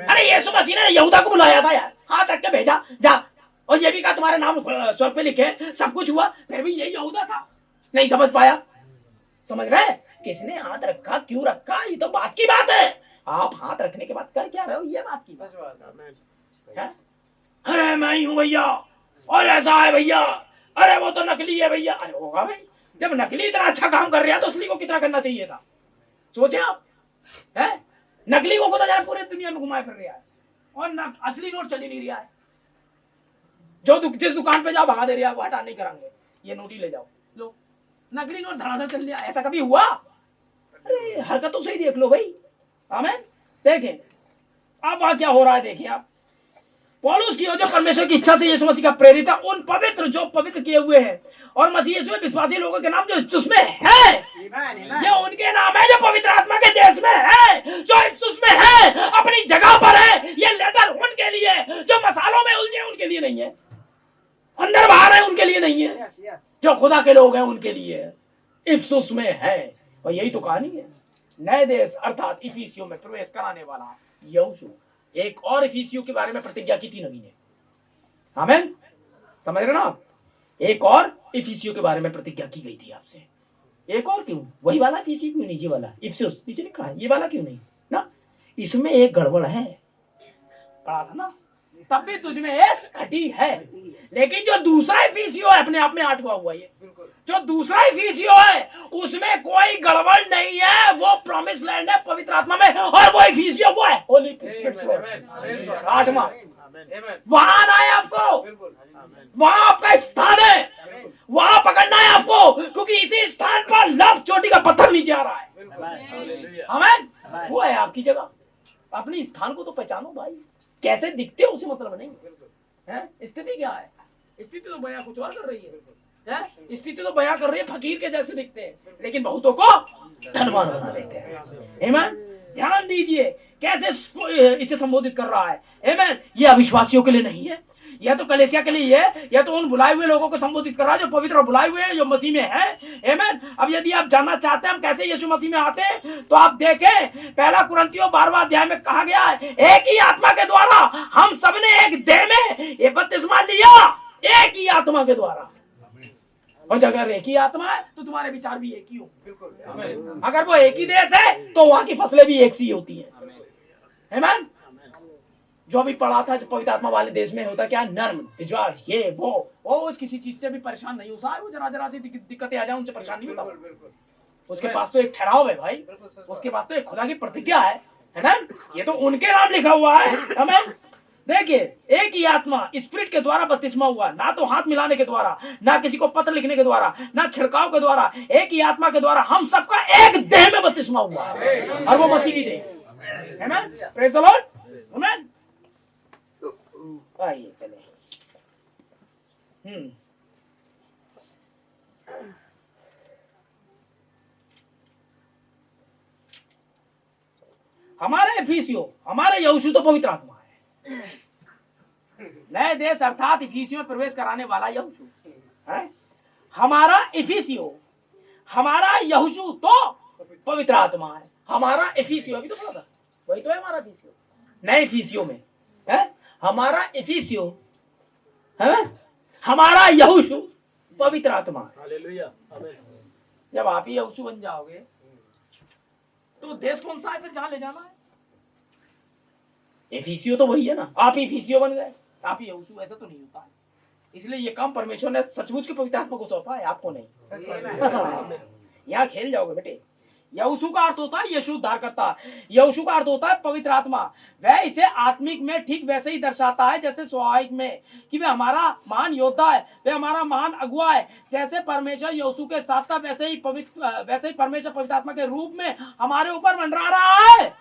S3: अरे यीशु मसीह ने यहूदा को बुलाया था यार, हाथ रख के भेजा, जा, और ये भी कहा तुम्हारे नाम स्वर्ग पे लिखे, सब कुछ हुआ, फिर भी यही यहूदा था, नहीं समझ पाया। समझ रहे? किसने हाथ रखा, क्यों रखा, ये तो बात की बात है। आप हाथ रखने के बाद कर क्या रहे हो, ये बात की बात है। अरे मैं ही हूं भैया, और ऐसा है भैया, अरे वो तो नकली है भैया। अरे होगा भाई, जब नकली इतना अच्छा काम कर रहा है तो असली को कितना करना चाहिए था? सोचे आप, है? नकली को खुदा जाने पूरे दुनिया में घुमाए फिर रहा है, और असली नोट चल ही नहीं रहा है। जो जिस दुकान पे जाओ भगा दे रहा है, वो हटा नहीं करांगे, ये नोट ही ले जाओ, लो नकली नोट धड़ाधड़ चल रहा है। ऐसा कभी हुआ? अरे हरकतों से ही देख लो भाई। आमीन। देखें अब वहां क्या हो रहा है, देखिए आप। पौलुस की जो परमेश्वर की इच्छा से यीशु मसीह का प्रेरित है, उन पवित्र जो पवित्र किए हुए हैं, और मसीह यीशु में विश्वासी लोगों के नाम जो उसमें है, ये उनके नाम है जो पवित्र आत्मा के देश में है, जो इफ्सुस में है, अपनी जगह पर है। ये लेटर उनके लिए, जो मसालों में उलझे उनके लिए नहीं है, अंदर बाहर है उनके लिए नहीं है, जो खुदा के लोग हैं उनके लिए इफ्सुस में है। और यही तो कहानी है। नए देश अर्थात इफिसियों में प्रवेश कराने वाला यीशु। एक और इफिसियों के बारे में प्रतिज्ञा की थी नबी ने। आमीन। समझ रहे ना आप? एक और इफिसियों के बारे में प्रतिज्ञा की गई थी आपसे। एक और क्यों? वही वाला इफिसी क्यों नहीं? ये वाला इफिसियोस नीचे लिखा है, ये वाला क्यों नहीं ना? इसमें एक गड़बड़ है, पढ़ा था ना? तब भी तुझ में एक घटी है। लेकिन जो दूसरा इफिसियो है अपने आप में 8वां हुआ, ये जो दूसरा इफिसियो है उसमें कोई गड़बड़ नहीं है। वो प्रॉमिस लैंड है पवित्र आत्मा में, और वो इफिसियो वो है होली स्पिरिट 8वां। वहां आना है आपको, वहां आपका स्थान है, वहां पकड़ना है आपको, क्योंकि इसी स्थान पर लव चोटी का पत्थर नीचे आ रहा है। आमीन। वो है आपकी जगह। अपने स्थान को तो पहचानो भाई। कैसे दिखते हो उसे मतलब नहीं है। स्थिति क्या है? स्थिति तो बयां कुछ और कर रही है। स्थिति तो बयां कर रही है फकीर के जैसे दिखते हैं, लेकिन बहुतों को धनवान बना देते हैं। आमीन। ध्यान दीजिए कैसे इसे संबोधित कर रहा है। आमीन। ये अविश्वासियों के लिए नहीं है, यह तो कलीसिया के लिए है, यह तो उन बुलाए हुए लोगों को संबोधित कर रहा है जो पवित्र और बुलाए हुए हैं, जो मसीह में है। आमीन। अब यदि आप जानना चाहते हैं हम कैसे यीशु मसीह में आते हैं, तो आप देखें 1 कुरिन्थियों 12वां अध्याय में कहा गया है, एक ही आत्मा के द्वारा हम सबने एक देह में ये बपतिस्मा लिया, एक ही आत्मा के द्वारा। और अगर एक ही आत्मा है तो तुम्हारे विचार भी एक ही हो। अगर वो एक ही देश है तो वहां की फसलें भी एक सी होती है। आमीन। जो अभी पढ़ा था, जो पवित्र आत्मा वाले देश में होता क्या, नर्म विश्वास, ये वो उस किसी चीज से भी परेशान नहीं होता है। वो जरा सी दिक्कतें आ जाए उनसे परेशान नहीं होता। उसके पास तो एक ठहराव है भाई, उसके पास तो एक खुदा की प्रतिज्ञा है ना। ये तो उनके नाम लिखा हुआ है। हमें देखिए, एक ही आत्मा स्पिरिट के द्वारा बपतिस्मा हुआ, ना तो हाथ मिलाने के द्वारा, ना किसी को पत्र लिखने के द्वारा, ना छिड़काव के द्वारा, एक ही आत्मा के द्वारा हम सबका एक देह में बपतिस्मा हुआ, और वो मसीह की देह है ना। Praise the Lord. आमीन। आइए चले। हमारे इफिसियों, हमारे यहोशू तो पवित्र आत्मा है। नए देश अर्थात इफिसियों में प्रवेश कराने वाला यहोशू है। हमारा इफिसियों, हमारा यहोशू तो पवित्र आत्मा है। हमारा इफिसियों अभी तो बोला था, वही तो है हमारा इफिसियों। नए इफिसियों में है हमारा इफिसियों है, हमारा यहोशू पवित्र आत्मा है।
S4: हालेलुया। आमीन।
S3: जब आप ही यहोशू बन जाओगे तो देश कौन सा है फिर जहां ले जाना है? एफिसियो तो वही है ना। आप ही एफिसियो बन गए, आप ही यहोशू। ऐसा तो नहीं होता है। इसलिए ये काम परमेश्वर ने सचमुच के पवित्र आत्मा को सौंपा है, आपको नहीं। यहाँ खेल जाओगे बेटे। यहोशू का अर्थ होता है यीशु उद्धार करता। यहोशू का अर्थ होता है पवित्र आत्मा। वह इसे आत्मिक में ठीक वैसे ही दर्शाता है जैसे स्वाभाविक में, कि वह हमारा महान योद्धा है, वह हमारा महान अगुआ है। जैसे परमेश्वर यहोशू के साथ था, वैसे ही परमेश्वर पवित्र आत्मा के रूप में हमारे ऊपर मंडरा रहा है।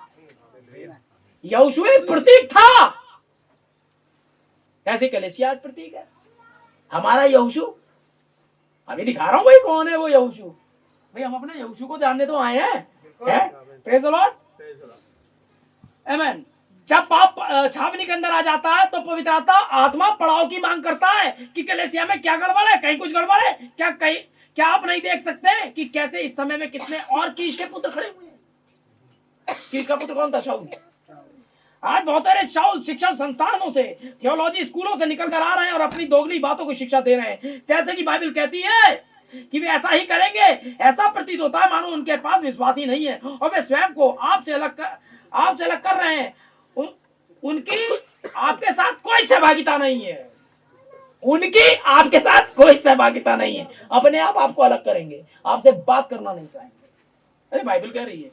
S3: यहोशू एक प्रतीक था, ऐसे कलीसिया आज प्रतीक है। हमारा यहोशू अभी दिखा रहा हूं भाई कौन है वो यहोशू। भाई हम अपने यहोशू को जानने तो आए हैं। Praise the Lord. आमीन। जब पाप छावनी के अंदर आ जाता है तो पवित्र आत्मा पड़ाव की मांग करता है कि कलीसिया में क्या गड़बड़ है, कहीं कुछ गड़बड़ है क्या आप नहीं देख सकते कि कैसे इस समय में कितने और कीश के पुत्र खड़े हुए हैं। कीश का पुत्र कौन था? शाऊल। आज बहुत सारे शाऊल शिक्षण संस्थानों से, थियोलॉजी स्कूलों से निकल कर आ रहे हैं और अपनी दोगली बातों को शिक्षा दे रहे हैं, जैसे कि बाइबल कहती है कि वे ऐसा ही करेंगे। ऐसा प्रतीत होता है मानो उनके पास विश्वास ही नहीं है और वे स्वयं को आपसे अलग कर रहे हैं। उनकी आपके साथ कोई सहभागिता नहीं है। उनकी आपके साथ कोई सहभागिता नहीं है। अपने आप आपको अलग करेंगे, आपसे बात करना नहीं चाहेंगे। अरे बाइबल कह रही है।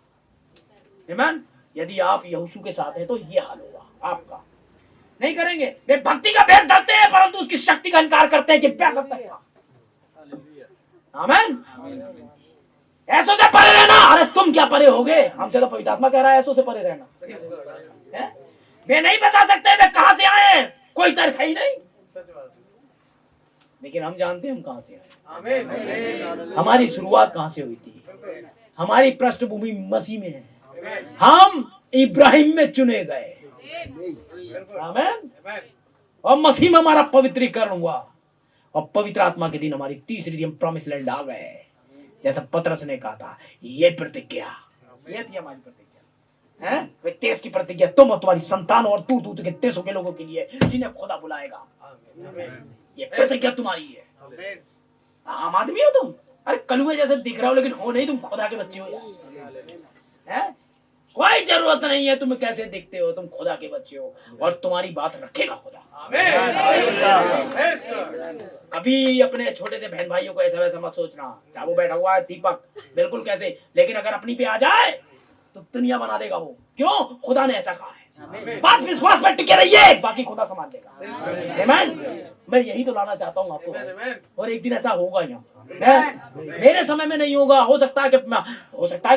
S3: आमीन। यदि आप यहोशू के साथ हैं तो ये हाल होगा आपका। नहीं करेंगे। वे भक्ति का भेष धरते हैं परंतु उसकी शक्ति का इनकार करते हैं कि प्यार सकता है। आमीन। ऐसों से परे रहना। अरे तुम क्या परे होगे? हमसे तो पवित्र आत्मा कह रहा है ऐसों से परे रहना। वे नहीं बता सकते वे कहां से आए हैं, कोई तर्क है ही नहीं, लेकिन हम जानते हैं हम कहां से आए। हमारी शुरुआत कहां से हुई थी? हमारी पृष्ठभूमि मसीह में है। हम इब्राहिम में चुने गए। आमीन। और मसीह में हमारा पवित्रीकरण हुआ और पवित्र आत्मा के दिन हमारी तीसरी दिन प्रॉमिस लैंड आ गए। जैसा पतरस ने कहा था, ये प्रतिज्ञा, ये थी हमारी प्रतिज्ञा है। वे देश की प्रतिज्ञा तुम और तुम्हारी संतान और दूर दूर के देशों के लोगों के लिए जिन्हें खुदा बुलाएगा। ये प्रतिज्ञा तुम्हारी है। आम आदमी हो तुम। अरे कलुए जैसे दिख रहे हो लेकिन हो नहीं, तुम खुदा के बच्चे हो यार। कोई जरूरत नहीं है तुम कैसे दिखते हो, तुम खुदा के बच्चे हो और तुम्हारी बात रखेगा खुदा। कभी अपने छोटे से बहन भाइयों को ऐसा वैसा मत सोचना। चाहे वो बैठा हुआ है दीपक, बिल्कुल कैसे, लेकिन अगर अपनी पे आ जाए तो दुनिया बना देगा वो। क्यों? खुदा ने ऐसा कहा है। बस विश्वास पर टिके रहिए, बाकी खुदा संभाल देगा। आमीन। मैं यही तो लाना चाहता हूँ आपको, और एक दिन ऐसा होगा। यहाँ मेरे समय में नहीं होगा, हो सकता है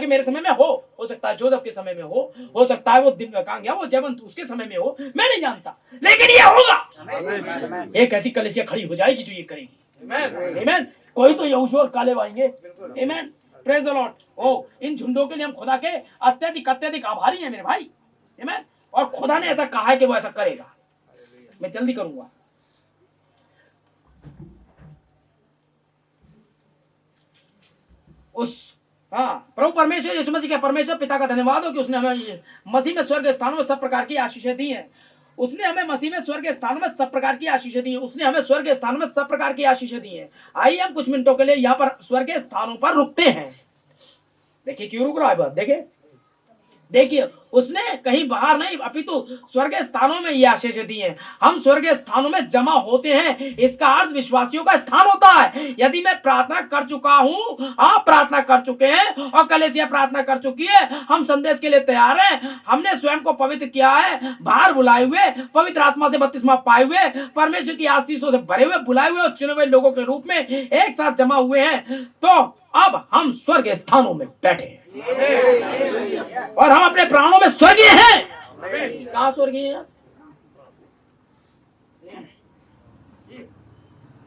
S3: कि मेरे समय में हो सकता है जोसेफ के समय में हो सकता है वो दिव्यकांग्या वो जयवंत उसके समय में हो, मैं नहीं जानता, लेकिन ये होगा। एक ऐसी कलीसिया खड़ी हो जाएगी जो ये करेगी। आमीन। कोई तो यहोशू और कालेब आएंगे। आमीन। Praise the Lord. ओ इन झुंडों के लिए हम खुदा के अत्यधिक आभारी हैं मेरे भाई। आमीन। और खुदा ने ऐसा कहा है कि वो ऐसा करेगा। मैं जल्दी करूंगा। प्रभु परमेश्वर यीशु मसीह के परमेश्वर पिता का धन्यवाद हो कि उसने हमें मसीह में स्वर्ग स्थानों में सब प्रकार की आशीषें दी हैं उसने हमें मसीह में स्वर्ग के स्थानों में सब प्रकार की आशीषें दी हैं। उसने हमें स्वर्ग के स्थानों में सब प्रकार की आशीषें दी हैं। आइए हम कुछ मिनटों के लिए यहाँ पर स्वर्ग के स्थानों पर रुकते हैं। देखिए क्यों रुक रहा है बात, देखिए उसने कहीं बाहर नहीं अपितु स्वर्ग स्थानों में ये आशीषें दी हैं। हम स्वर्ग स्थानों में जमा होते हैं, इसका अर्थ विश्वासियों का स्थान होता है। यदि मैं प्रार्थना कर चुका हूं, आप प्रार्थना कर चुके हैं और कलीसिया प्रार्थना कर चुकी है, हम संदेश के लिए तैयार हैं, हमने स्वयं को पवित्र किया है, बाहर बुलाए हुए, पवित्र आत्मा से बपतिस्मा पाए हुए, परमेश्वर की आशीषों से भरे हुए, बुलाए हुए और चुने हुए लोगों के रूप में एक साथ जमा हुए हैं, तो अब हम स्वर्ग स्थानों में बैठे हैं और हम अपने प्राणों में स्वर्गीय हैं। कहां स्वर्गीय हैं?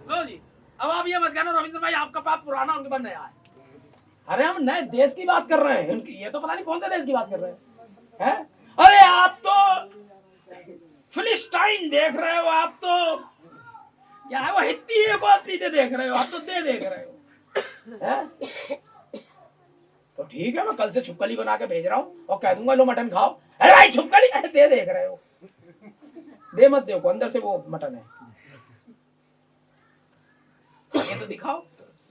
S3: लो जी, अब आप ये मत कहना रविंद्र भाई आपका पाप पुराना उनके बाद नया है। अरे हम नए देश की बात कर रहे हैं, ये तो पता नहीं कौन से देश की बात कर रहे हैं। अरे आप तो फिलिस्टाइन देख रहे हो, आप तो क्या है वो हित्ती को अपनी देख रहे हो, आप तो देख रहे हो। तो ठीक है, मैं कल से छुपकली बना के भेज रहा हूँ और कह दूंगा लो मटन खाओ। अरे भाई छुपकली दे देख रहे हो, दे मत देखो, अंदर से वो मटन है, ये तो दिखाओ,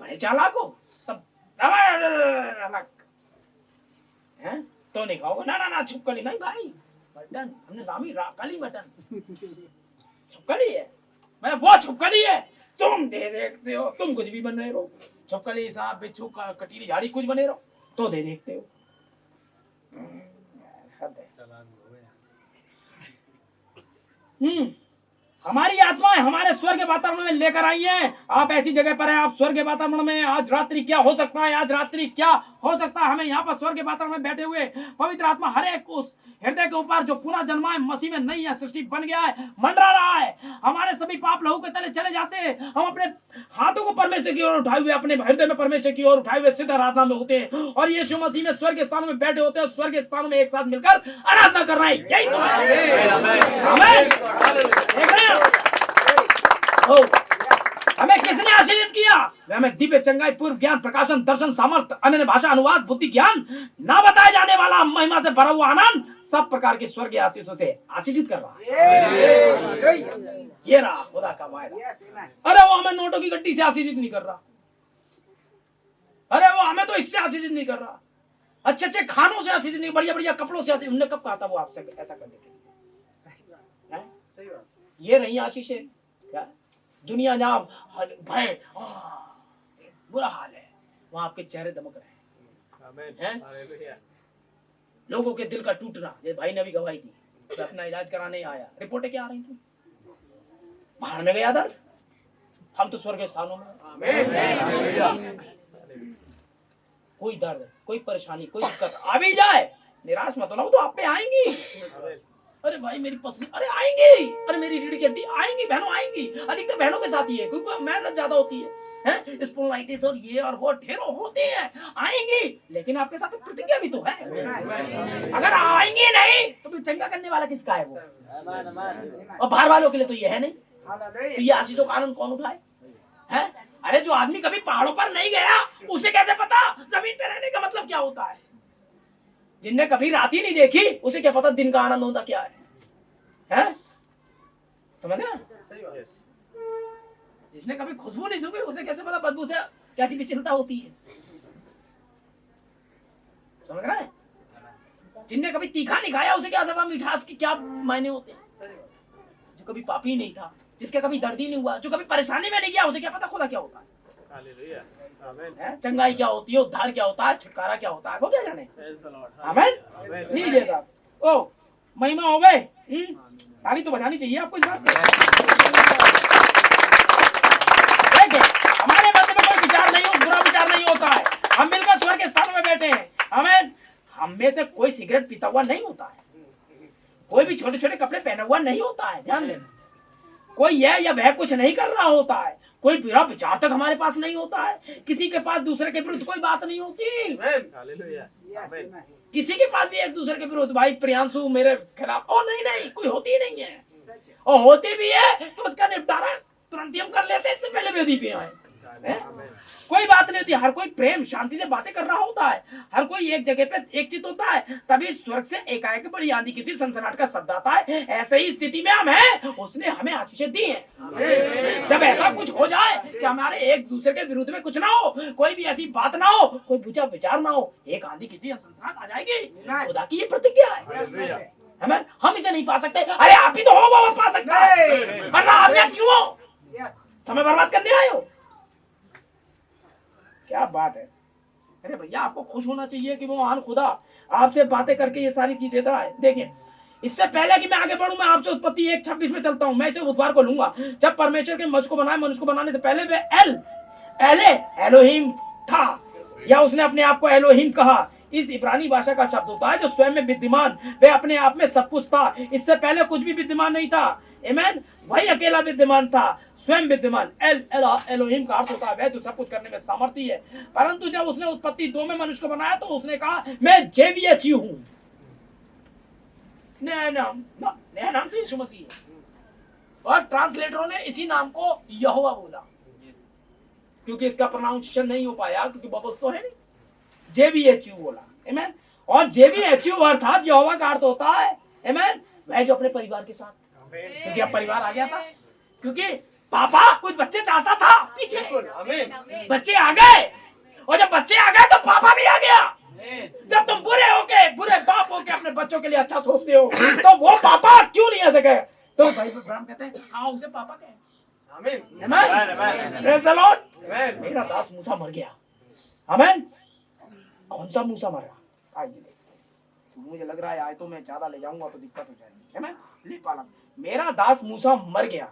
S3: बड़े चालाक हो तब अलग है तो नहीं खाओगे। ना ना ना छुपकली नहीं भाई, मटन हमने नामी काली मटन छुपकली है, मैं वो छुपकली है, तुम दे देखते हो, तुम कुछ भी बन रहे हो, छुपकली सांप बिच्छू कटीली झाड़ी कुछ बने रहो तो दे देखते हो। हमारी आत्माएं हमारे स्वर्ग के वातावरण में लेकर आई हैं। आप ऐसी जगह पर हैं, आप स्वर्ग के वातावरण में। आज रात्रि क्या हो सकता है, आज रात्रि क्या हो सकता है, हमें यहाँ पर स्वर्ग के वातावरण में बैठे हुए पवित्र आत्मा हर एक उस हृदय के ऊपर जो पुनः जन्मा है, मसीह में नई सृष्टि बन गया है, मंडरा रहा है। हमारे सभी पाप लहू के तले चले जाते हैं। हम अपने हाथों को परमेश्वर की ओर उठाए हुए, अपने हृदय में परमेश्वर की ओर उठाए हुए सिद्ध आराधना में होते हैं और यीशु मसीह में स्वर्ग के स्थानों में बैठे होते हैं। स्वर्ग के स्थानों में एक साथ मिलकर आराधना कर रहे हैं। यही तो है। आमीन। देख रहे हो? हमें किसने आशीर्वाद किया? हमें दिव्य, चंगाई, पूर्व ज्ञान, प्रकाशन, दर्शन, सामर्थ्य, अन्य भाषा, अनुवाद, बुद्धि, ज्ञान, ना बताए जाने वाला महिमा से भरा हुआ आनंद, सब प्रकार की स्वर्गीय आशीषों से आशीषित कर रहा है। ये रहा खुदा का वायदा। अरे वो हमें नोटों की गड्डी से आशीषित नहीं कर रहा, अरे वो हमें तो इससे आशीषित नहीं कर रहा, अच्छे अच्छे खानों से आशीषित नहीं, बढ़िया बढ़िया कपड़ों से आशीषित। हमने कब कहा था वो आपसे ऐसा करने के लिए? ये रही आशीषें। क्या दुनिया जहां भय बुरा हाल है, वहां आपके चेहरे दमक रहे हैं। लोगों के दिल का टूटना, ये भाई ने भी गवाही दी, तो अपना इलाज कराने आया, रिपोर्टें क्या आ रही थी, बाहर में गया दर्द। हम तो स्वर्ग स्थानों में। कोई दर्द, कोई परेशानी, कोई दिक्कत आ भी जाए, निराश मत होना, वो तो आप पे आएंगी। अरे भाई मेरी पसली, अरे आएंगी, अरे मेरी रीढ़ की हड्डी आएंगी, बहनों आएंगी। अधिकतर बहनों के साथ ही है, क्योंकि मेहनत ज्यादा होती है, स्पॉन्डिलाइटिस और ये और वो ढेरों होती है, आएंगी। लेकिन आपके साथ प्रतिज्ञा भी तो है, अगर आएंगी नहीं तो फिर चंगा करने वाला किसका है वो? और बाहर वालों के लिए तो ये है नहीं, तो ये आशीषों का आनंद कौन उठाए? है? अरे जो आदमी कभी पहाड़ों पर नहीं गया, उसे कैसे पता जमीन पे रहने का मतलब क्या होता है? जिनने कभी रात ही नहीं देखी, उसे क्या पता दिन का आनंद होता क्या है? समझ ना? जिसने कभी खुशबू नहीं सूंघी, उसे कैसे पता बदबू से कैसी विचलता होती है? समझ रहा है? जिनने कभी तीखा नहीं खाया, उसे क्या समझ मिठास की क्या मायने होते हैं? जो कभी पापी नहीं था, जिसके कभी दर्द ही नहीं हुआ, जो कभी परेशानी में नहीं गया, उसे क्या पता खुदा क्या होता है? चंगाई क्या होती है, उद्धार क्या होता है, छुटकारा क्या होता है, वो क्या जाने? आमीन। लीजिए साहब, ओ महिमा हो गए, ताली तो बजानी चाहिए आपको इस बात पे। देखिए हमारे मन में कोई विचार नहीं हो, बुरा विचार नहीं होता है, हम मिलकर स्वर्ग के स्थान में बैठे हैं। आमीन। हम में से कोई सिगरेट पीता हुआ नहीं होता है, कोई भी छोटे छोटे कपड़े पहना हुआ नहीं होता है, ध्यान देना। कोई यह या वह कुछ नहीं कर रहा होता है, कोई बुरा विचार तक हमारे पास नहीं होता है, किसी के पास दूसरे के विरुद्ध कोई बात नहीं होती। किसी के पास भी एक दूसरे के विरुद्ध भाई प्रियांशु मेरे खिलाफ, ओ नहीं नहीं, कोई होती ही नहीं है, और होती भी है तो उसका निपटारा तुरंत ही हम कर लेते हैं, इससे पहले वेदी पे आए। हैं? कोई बात नहीं होती, हर कोई प्रेम शांति से बातें कर रहा होता है, हर कोई एक जगह पे एक चित होता है, तभी स्वर्ग से एकाएक बड़ी आंधी किसी सनसनाहट का शब्द आता है। ऐसे ही स्थिति में हम हैं, उसने हमें आशीषें दी हैं। जब ऐसा कुछ हो जाए कि हमारे एक दूसरे के विरुद्ध में कुछ ना हो, कोई भी ऐसी बात ना हो, कोई बुरा विचार ना हो, एक आंधी किसी सनसनाहट आ जाएगी। खुदा की ये प्रतिज्ञा है, हमें हम इसे नहीं पा सकते। अरे आप ही तो हो वो पा सकता है, वरना आप यहाँ क्यों हो? समय बर्बाद करने आए हो? क्या बात है। अरे भैया, आपको खुश होना चाहिए कि वो महान खुदा आपसे बातें करके ये सारी चीज देता है। देखिए, इससे पहले कि मैं आगे बढ़ूं, मैं आपसे उत्पत्ति 1:26 में चलता हूं। मैं इसे बुधवार को लूंगा। जब परमेश्वर के मनुष्य को बनाए, मनुष्य को बनाने से पहले वे एलोहिम था, या उसने अपने आप को एलोहिम कहा। इस इब्रानी भाषा का शब्द होता है जो स्वयं में विद्यमान, वे अपने आप में सब कुछ था, इससे पहले कुछ भी विद्यमान नहीं था। आमीन। वही अकेला विद्यमान था, स्वयं विद्यमान। एलोहिम का अर्थ होता है वह जो सब कुछ करने में सामर्थ्य है। परंतु जब उसने उत्पत्ति 2 में मनुष्य को बनाया तो उसने कहा मैं JVHU हूं। नया नाम तो यीशु मसीह है, और ट्रांसलेटरों ने इसी नाम को यहोवा बोला, क्योंकि इसका प्रोनाउंसिएशन नहीं हो पाया, क्योंकि बबल्स तो है नहीं। JVHU बोला। आमीन। और JVHU अर्थात यहोवा का अर्थ होता है, आमीन, वह जो अपने परिवार के साथ, क्योंकि अब परिवार आ गया था, क्योंकि पापा कुछ बच्चे चाहता था, पीछे बच्चे आ गए, और जब बच्चे आ गए तो पापा भी आ गया। जब तुम बुरे बाप होके अपने बच्चों के लिए अच्छा सोचते हो, तो वो पापा क्यों नहीं आ सके? तो भाई ब्राह्मण कहते हैं हाँ, उसे पापा कहें। आमीन। Praise the Lord. मेरा दास मूसा मर गया। आमीन। कौन सा मूसा मरा? आइए, मुझे लग रहा है आए तो मैं ज्यादा ले जाऊंगा तो दिक्कत हो जाएगी, है मैं ले पाला। मेरा दास मूसा मर गया,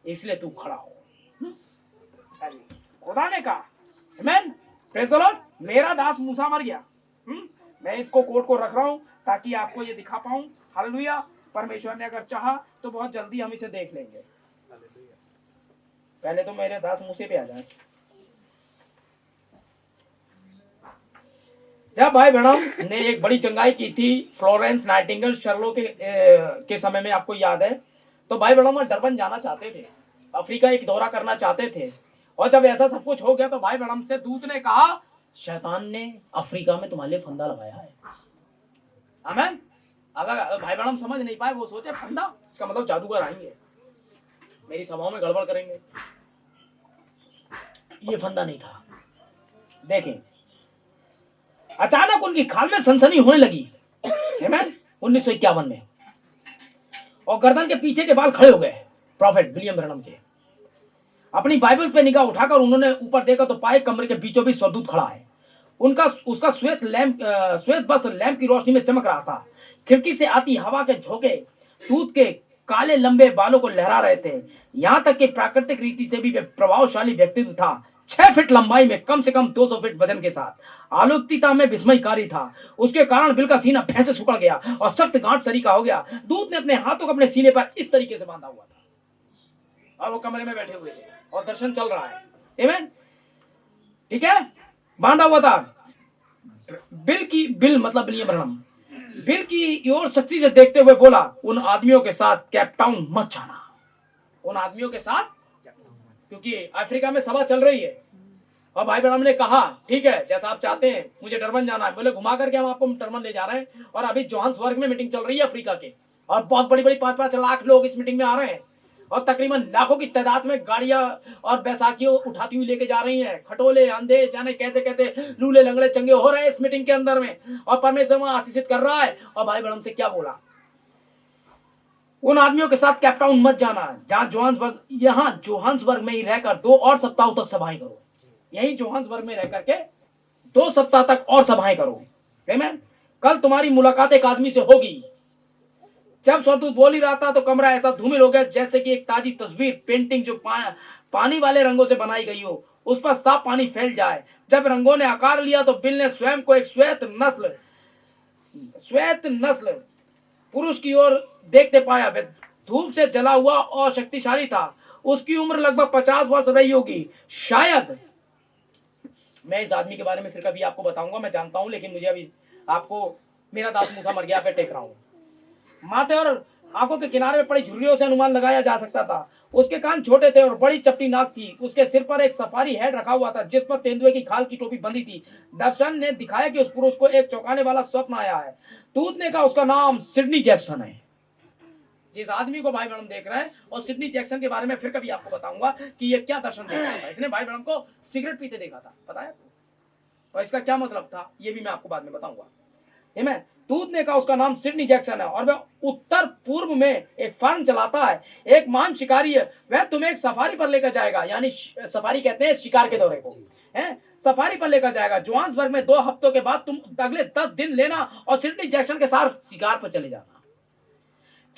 S3: इसलिए तू खड़ा हो। खुदा ने कहा, आमीन, प्रेज़ द लॉर्ड, मेरा दास मूसा मर गया। मैं इसको कोर्ट को रख रहा हूं ताकि आपको ये दिखा पाऊं। हालेलुया। परमेश्वर ने अगर चाहा तो बहुत जल्दी हम इसे देख लेंगे। पहले तो मेरे दास मूसे पे आ जाए। जब भाई ब्रैनम ने एक बड़ी चंगाई की थी फ्लोरेंस नाइटिंगेल शर्लो के समय में, आपको याद है, तो भाई ब्रैनम डरबन जाना चाहते थे, अफ्रीका एक दौरा करना चाहते थे। और जब ऐसा सब कुछ हो गया तो भाई ब्रैनम से दूत ने कहा शैतान ने अफ्रीका में तुम्हारे लिए फंदा लगाया है। आमीन। अगर भाई ब्रैनम समझ नहीं पाए, वो सोचे फंदा, इसका मतलब जादूगर आएंगे, मेरी सभाओं में गड़बड़ करेंगे। ये फंदा नहीं था। देखें, अचानक उनकी खाल में सनसनी होने लगी। 1951 में, और गर्दन के पीछे के बाल खड़े हो गए। प्रॉफेट विलियम ब्रैनम के अपनी बाइबल पे निगाह उठाकर उन्होंने ऊपर देखा तो पाए कमरे के बीचों बीच स्वर्गदूत खड़ा है। उसका श्वेत वस्त्र लैंप की रोशनी में चमक रहा था। खिड़की से आती हवा के झोंके दूत के काले लंबे बालों को लहरा रहे थे। यहां तक कि प्राकृतिक रीति से भी प्रभावशाली व्यक्तित्व था। 6 फीट लंबाई में, कम से कम 200 फीट वजन के साथ, आलोकिकता में विस्मयकारी था। उसके कारण बिल का सीना भय से सिकुड़ गया और सख्त गांठ सरी का हो गया। दूत ने अपने हाथों को अपने सीने पर इस तरीके से बांधा हुआ था, और वो कमरे में बैठे हुए थे और दर्शन चल रहा है। आमीन। ठीक है, बांधा हुआ था। बिल मतलब विलियम ब्रैनम बिल की ओर सख्ती से देखते हुए बोला, उन आदमियों के साथ कैपटाउन मत जाना। उन आदमियों के साथ, क्योंकि अफ्रीका में सभा चल रही है। और भाई ब्रैनम ने कहा ठीक है, जैसा आप चाहते हैं, मुझे डरबन जाना है। बोले घुमा करके हम आपको डरबन ले जा रहे हैं। और अभी जोहान्सबर्ग में मीटिंग चल रही है अफ्रीका के, और बहुत बड़ी बड़ी 5-5 लाख लोग इस मीटिंग में आ रहे हैं, और तकरीबन लाखों की तादाद में गाड़ियां और बैसाखियों उठाती हुई लेके जा रही हैं। खटोले अंधे जाने कैसे कैसे लूले लंगड़े चंगे हो रहे हैं इस मीटिंग के अंदर में, और परमेश्वर वहां आशीषित कर रहा है। और भाई ब्रैनम से क्या बोला, उन आदमियों के साथ कैपटाउन मत जाना। यहाँ जोहान्सबर्ग में ही रहकर 2 और सप्ताह तक सभाएं करो। यही जोहान्सबर्ग में रह करके 2 सप्ताह तक और सभाएं करो। आमीन। कल तुम्हारी मुलाकात एक आदमी से होगी। जब स्वर्गदूत बोल ही रहा था तो कमरा ऐसा धूमिल हो गया जैसे कि एक ताजी तस्वीर पेंटिंग जो पानी वाले रंगों से बनाई गई हो, उस पर साफ पानी फैल जाए। जब रंगों ने आकार लिया तो बिल ने स्वयं को एक श्वेत नस्ल पुरुष की ओर देखते पाया। वह धूप से जला हुआ और शक्तिशाली था। उसकी उम्र लगभग 50 वर्ष रही होगी शायद। मैं इस आदमी के बारे में फिर कभी आपको बताऊंगा, मैं जानता हूं, लेकिन मुझे अभी आपको मेरा दास मूसा मर गया पे टेक रहा हूं। माथे और आंखों के किनारे में पड़ी झुर्रियों से अनुमान लगाया जा सकता था। उसके कान छोटे थे और बड़ी चपटी नाक थी। उसके सिर पर एक सफारी हेड रखा हुआ था जिस पर तेंदुए की खाल की टोपी बंधी थी। दर्शन ने दिखाया कि उस पुरुष को एक चौंकाने वाला स्वप्न आया है। दूत ने कहा उसका नाम सिडनी जैक्सन है। जिस आदमी को भाई ब्रह्म देख रहे हैं, और सिडनी जैक्सन के बारे में फिर कभी आपको बताऊंगा कि ये क्या दर्शन देखा था। इसने भाई ब्रह्म को सिगरेट पीते देखा था, पता है, और इसका क्या मतलब था ये भी मैं आपको बाद में बताऊंगा। आमीन। दूत ने कहा उसका नाम सिडनी जैक्सन है और वह उत्तर पूर्व में एक फार्म चलाता है। एक महान शिकारी है, वह तुम्हें एक सफारी पर लेकर जाएगा, यानी सफारी कहते हैं शिकार के दौरे को, है, सफारी पर लेकर जाएगा। जोहान्सबर्ग में 2 हफ्तों के बाद तुम अगले 10 दिन लेना और सिडनी जैक्सन के साथ शिकार पर चले जाना,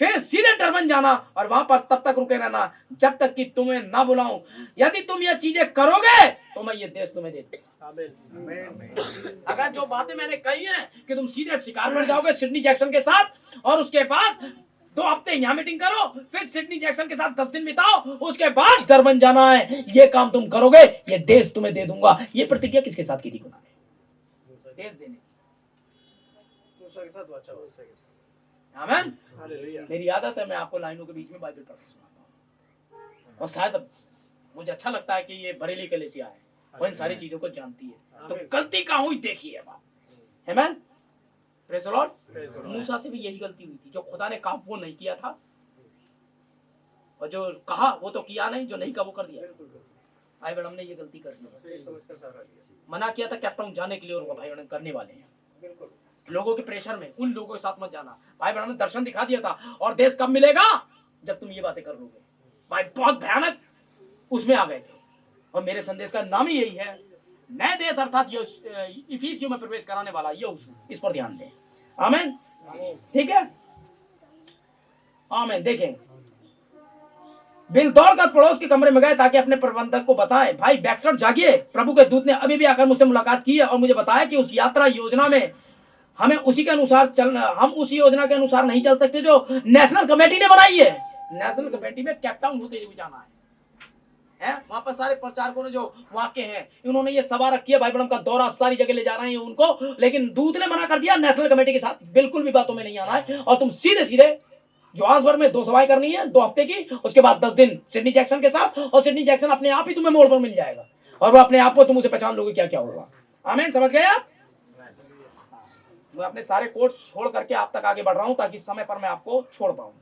S3: फिर सीधे डरबन जाना और वहां पर तब तक रुके रहना जब तक कि तुम्हें ना बुलाऊं। यदि तुम ये चीजें करोगे तो मैं ये देश तुम्हें दे दूंगा। अगर जो बातें मैंने कही हैं कि तुम सीधे शिकार पर जाओगे सिडनी जैक्सन के साथ और उसके बाद 2 हफ्ते यहाँ मीटिंग करो, फिर सिडनी जैक्सन के साथ 10 दिन बिताओ, उसके बाद डरबन जाना है, ये काम तुम करोगे, ये देश तुम्हें दे दूंगा। ये प्रतिज्ञा किसके साथ की थी खुदा ने? देश देने। आमीन। मेरी आदत है मैं आपको लाइनों के बीच में बाइबल पढ़कर सुनाता हूँ, और शायद मुझे अच्छा लगता है कि ये बरेली कलीसिया है वो इन सारी चीजों को जानती है, तो गलती कहाँ हुई देखिए बात। आमीन। Praise the Lord. मूसा से भी यही गलती हुई थी, जो खुदा ने कहा वो नहीं किया था, और जो कहा वो तो किया नहीं, जो नहीं कहा वो कर दिया। भाई बहन हमने ये गलती कर दी, मना किया था कैप्टन जाने के लिए, और वो भाई बहन करने वाले हैं। लोगों के प्रेशर में उन लोगों के साथ मत जाना। भाई बहन ने दर्शन दिखा दिया था, और देश कब मिलेगा? जब तुम ये बातें कर लोगे। भाई बहुत भयानक उसमें आ गए थे, और मेरे संदेश का नाम ही यही है, नए देश अर्थात इफिसियों में प्रवेश कराने वाला यहोशू। इस पर ध्यान दें। आमीन। ठीक है, आमीन। देखें, बिल दौड़कर पड़ोस के कमरे में गए ताकि अपने प्रबंधक को बताएं, भाई बैक्सटर जागिए, प्रभु के दूत ने अभी भी आकर मुझसे मुलाकात की है और मुझे बताया कि उस यात्रा योजना में हमें उसी के अनुसार चलना, हम उसी योजना के अनुसार नहीं चल सकते जो नेशनल कमेटी ने बनाई है। नेशनल कमेटी में कैप टाउन होते हुए जाना है, वहां पर सारे प्रचारकों ने जो वहां के हैं उन्होंने ये सभा रखी है, भाई ब्रह्म का दौरा सारी जगह ले जा रहे हैं उनको, लेकिन दूत ने मना कर दिया नेशनल कमेटी के साथ बिल्कुल भी बातों में नहीं आना है, और तुम सीधे सीधे जोहान्सबर्ग में 2 सभाएं करनी है 2 हफ्ते की, उसके बाद 10 दिन सिडनी जैक्सन के साथ, और सिडनी जैक्सन अपने आप ही तुम्हें मोड़ पर मिल जाएगा, और वो अपने आप को तुम उसे पहचान लोगे क्या क्या होगा। आमीन। समझ गए आप? मैं अपने सारे कोर्स छोड़ करके आप तक आगे बढ़ रहा हूं ताकि समय पर मैं आपको छोड़ पाऊं।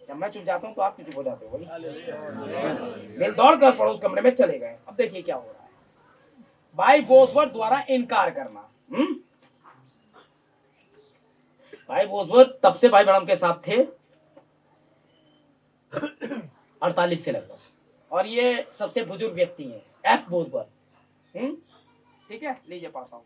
S3: जब मैं चुप जाता हूं तो आप चुप हो जाते हो। बिल दौड़कर पड़ोस कमरे में चले गए। अब देखिए क्या हो रहा है। भाई बोसवर्थ द्वारा इनकार करना। भाई बोसवर्थ तब से भाई ब्रह्म के साथ थे 48 से लगभग, और ये सबसे बुजुर्ग व्यक्ति हैं, एफ बोसवर्थ। ठीक है, लीजिए पढ़ता हूं।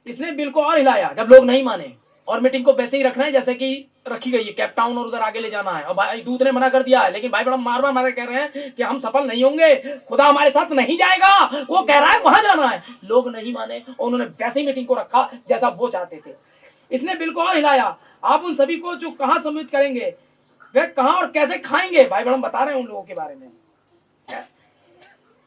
S3: इसने बिल को और हिलाया जब लोग नहीं माने, और मीटिंग को वैसे ही रखना है जैसे कि रखी गई है, कैप टाउन और उधर आगे ले जाना है, और भाई दूत ने मना कर दिया है, लेकिन भाई बड़ा मार मार कह रहे हैं कि हम सफल नहीं होंगे, खुदा हमारे साथ नहीं जाएगा, वो कह रहा है वहां जाना है। लोग नहीं माने, उन्होंने वैसे ही मीटिंग को रखा जैसा वो चाहते थे। इसने बिल को और हिलाया, आप उन सभी को जो कहां सम्मिलित करेंगे वे कहां और कैसे खाएंगे। भाई बड़ा बता रहे हैं उन लोगों के बारे में।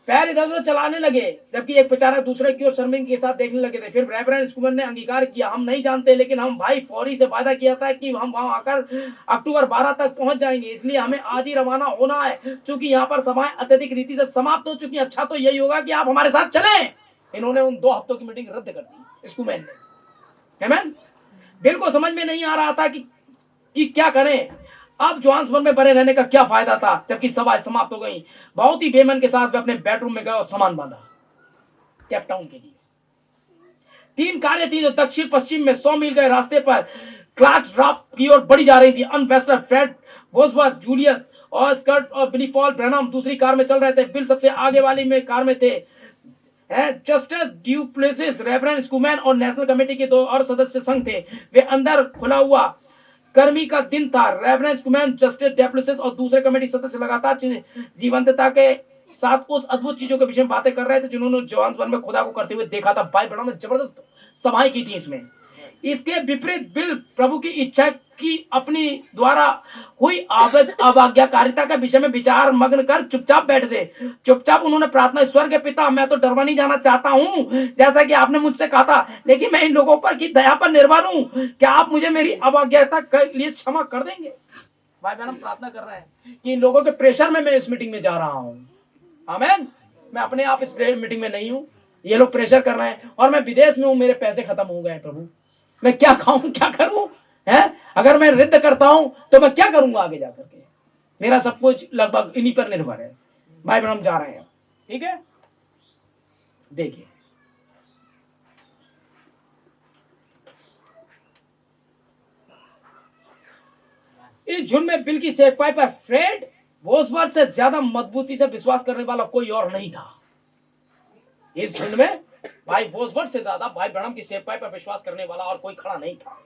S3: पैर इधर उधर चलाने लगे, जबकि एक प्रचारक दूसरे की ओर शर्मिंदगी के साथ देखने लगे थे। फिर रेवरेंड स्कूमर ने अंगीकार किया, हम नहीं जानते, लेकिन हम भाई फौरी से वादा किया था कि हम वहां आकर अक्टूबर 12 तक पहुंच जाएंगे, इसलिए हमें आज ही रवाना होना है, क्योंकि यहाँ पर सभाएं अत्यधिक रीति से समाप्त हो चुकी। अच्छा तो यही होगा कि आप हमारे साथ चलें। इन्होंने उन 2 हफ्तों की मीटिंग रद्द कर दी स्कूमैन ने। आमीन। बिल को समझ में नहीं आ रहा था कि क्या करें, अब जोहान्सबर्ग में बने रहने का क्या फायदा था जबकि सभा समाप्त हो गई। बहुत ही बेमन के साथ वे अपने बेडरूम में गए और सामान बांधा कैप टाउन के लिए। 3 कारें थी जो दक्षिण पश्चिम में 100 मील के रास्ते पर क्लार्क ड्राफ्ट की ओर बढ़ी जा रही थी। अनवेस्टर, फ्रेड बोसवर्थ, जूलियस और स्कर्ट और बिली पॉल ब्रैनम दूसरी कार में चल रहे थे। बिल सबसे आगे वाली में कार में थे। जस्टिस ड्यूप्लेसिस, रेवरेंड स्कूमैन और नेशनल कमेटी के 2 और सदस्य संग थे। वे अंदर खुला हुआ गर्मी का दिन था। रेवरेंड स्कूमैन, जस्टिस ड्यूप्लेसिस और दूसरे कमेटी सदस्य लगातार जीवंतता के साथ उस अद्भुत चीजों के विषय में बातें कर रहे थे जिन्होंने जोहान्सबर्ग में खुदा को करते हुए देखा था। भाई बड़ा में जबरदस्त सभाएं की थी इसमें। इसके विपरीत बिल प्रभु की इच्छा की अपनी द्वारा हुई अवज्ञाकारिता के विषय में विचार मग्न कर चुपचाप बैठ गए। चुपचाप उन्होंने प्रार्थना, ईश्वर के पिता, मैं तो डरवा नहीं जाना चाहता हूं जैसा कि आपने मुझसे कहा था, लेकिन मैं इन लोगों पर की दया पर निर्भर हूं। क्या आप मुझे मेरी अवज्ञाता के लिए क्षमा कर देंगे? भाई बहन, हम प्रार्थना कर रहे हैं कि इन लोगों के प्रेशर में मैं इस मीटिंग में जा रहा हूं। आमीन। मैं अपने आप इस मीटिंग में नहीं हूं, ये लोग प्रेशर कर रहे हैं और मैं विदेश में हूं, मेरे पैसे खत्म हो गए। प्रभु, मैं क्या खाऊं, क्या करूं? है, अगर मैं रद्द करता हूं तो मैं क्या करूंगा आगे जाकर के? मेरा सब कुछ लगभग इन्हीं पर निर्भर है। भाई बहन, हम जा रहे हैं। ठीक है, देखिए इस झुंड में बिल की सेवकाई पर फ्रेड बोसवर्थ से ज्यादा मजबूती से विश्वास करने वाला कोई और नहीं था। इस झुंड में भाई बोसवर्थ से ज्यादा भाई ब्रह्म की सेवकाई पर विश्वास करने वाला और कोई खड़ा नहीं था,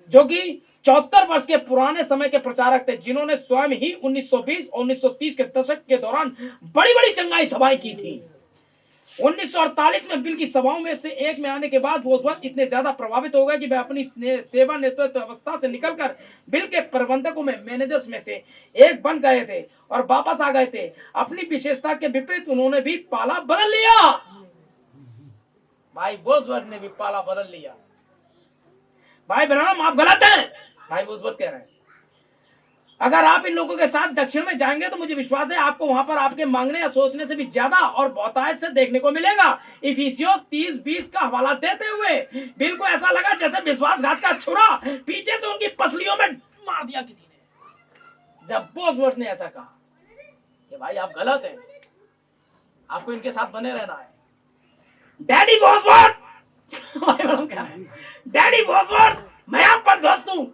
S3: जो कि 74 वर्ष के पुराने समय के प्रचारक थे, जिन्होंने स्वयं ही 1920 और 1930 के दशक के दौरान बड़ी बड़ी चंगाई सभाएं की थी। 1948 में बिल की सभाओं में से एक में आने के बाद बोसवर्थ इतने ज्यादा प्रभावित हो गए कि वे अपनी सेवा नेतृत्व अवस्था से निकलकर बिल के प्रबंधकों में, मैनेजर्स में से एक बन गए थे और वापस आ गए थे। अपनी विशेषता के विपरीत उन्होंने भी पाला बदल लिया। भाई बोसवर्थ ने भी पाला बदल लिया। भाई ब्रह्म, आप गलत हैं, भाई बोसवर्थ कह रहे हैं। अगर आप इन लोगों के साथ दक्षिण में जाएंगे तो मुझे विश्वास है आपको वहां पर आपके मांगने या सोचने से भी ज्यादा और बहुतायत से देखने को मिलेगा। इफिसियों 30:20 का हवाला देते हुए बिल को ऐसा लगा जैसे विश्वासघात का छुरा पीछे से उनकी पसलियों में मार दिया किसी ने। जब बोसवर्थ ने ऐसा कहा कि भाई आप गलत हैं, आपको इनके साथ बने रहना है। डैडी बोसवर्थ डैडी बोसवर्थ, मैं आप पर ध्वस्त हूं।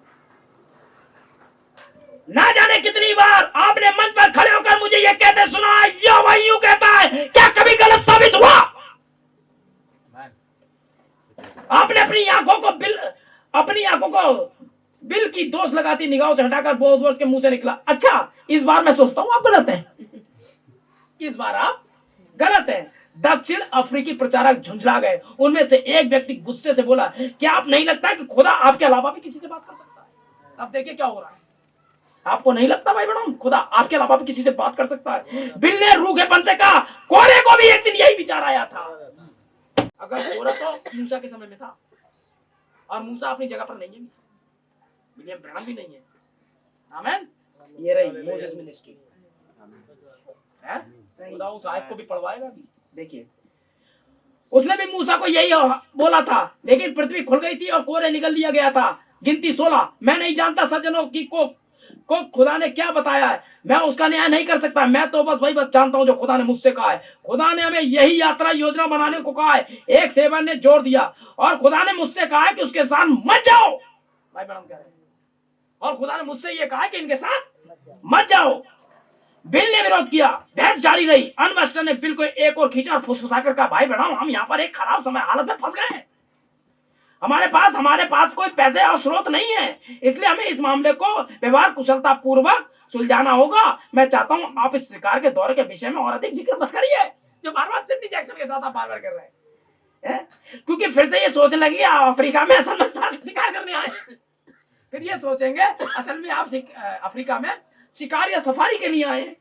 S3: ना जाने कितनी बार आपने मंच पर खड़े होकर मुझे यह कहते सुना, यहोवा यूं कहता है, क्या कभी गलत साबित हुआ? आपने अपनी आंखों को बिल की दोष लगाती निगाहों से हटाकर बोसवर्थ के मुंह से निकला, अच्छा इस बार मैं सोचता हूं आप गलत हैं। इस बार आप गलत हैं। दक्षिण अफ्रीकी प्रचारक झुंझला गए। उनमें से एक व्यक्ति गुस्से से बोला, क्या आप नहीं लगता है कि खुदा आपके अलावा भी किसी से बात कर सकता है? अब देखिए क्या हो रहा है। आपको नहीं लगता भाई बहनों, खुदा आपके अलावा भी किसी से बात कर सकता है? बिल ने रूखेपन से कहा, कोरे को भी एक दिन यही विचार आया था। अगर कोरा तो मूसा के समय में था और मूसा अपनी जगह पर नहीं है, विलियम ब्रैनम भी नहीं है। आमीन। ये रही मोसेस मिनिस्ट्री है। खुदा उस आयत को भी पढ़वाएगा भी। देखिए, उसने भी मूसा को यही बोला था, लेकिन पृथ्वी खुल गई थी और कोरे निकल लिया गया था। गिनती 16। मैं नहीं जानता सज्जनों की को खुदा ने क्या बताया है, मैं उसका न्याय नहीं कर सकता। मैं तो बस वही बात जानता हूं जो खुदा ने मुझसे कहा है। खुदा ने हमें यही यात्रा योजना बनाने को कहा है, एक सेवक ने जोर दिया, और खुदा ने मुझसे कहा है कि उसके साथ मत जाओ। भाई बहन कह रहे हैं, और खुदा ने मुझसे ये कहा है कि इनके साथ मत जाओ। बिल ने विरोध किया, बहस जारी रही। अनवेस्टर ने बिल को एक और खींचा और फुसफुसाकर कहा, भाई बहनों, हम यहाँ पर एक खराब समय हालत में फंस गए हैं। हमारे पास कोई पैसे और स्रोत नहीं है, इसलिए हमें इस मामले को व्यवहार कुशलता पूर्वक सुलझाना होगा। मैं चाहता हूं आप इस शिकार के दौरे के विषय में और अधिक जिक्र मत करिए, जो बार-बार सिडनी जैक्सन के साथ आप बार-बार कर रहे हैं, क्योंकि फिर से ये सोचने लगे अफ्रीका में असल में शिकार करने आए। फिर ये सोचेंगे असल में आप अफ्रीका में शिकार या सफारी के लिए आए हैं।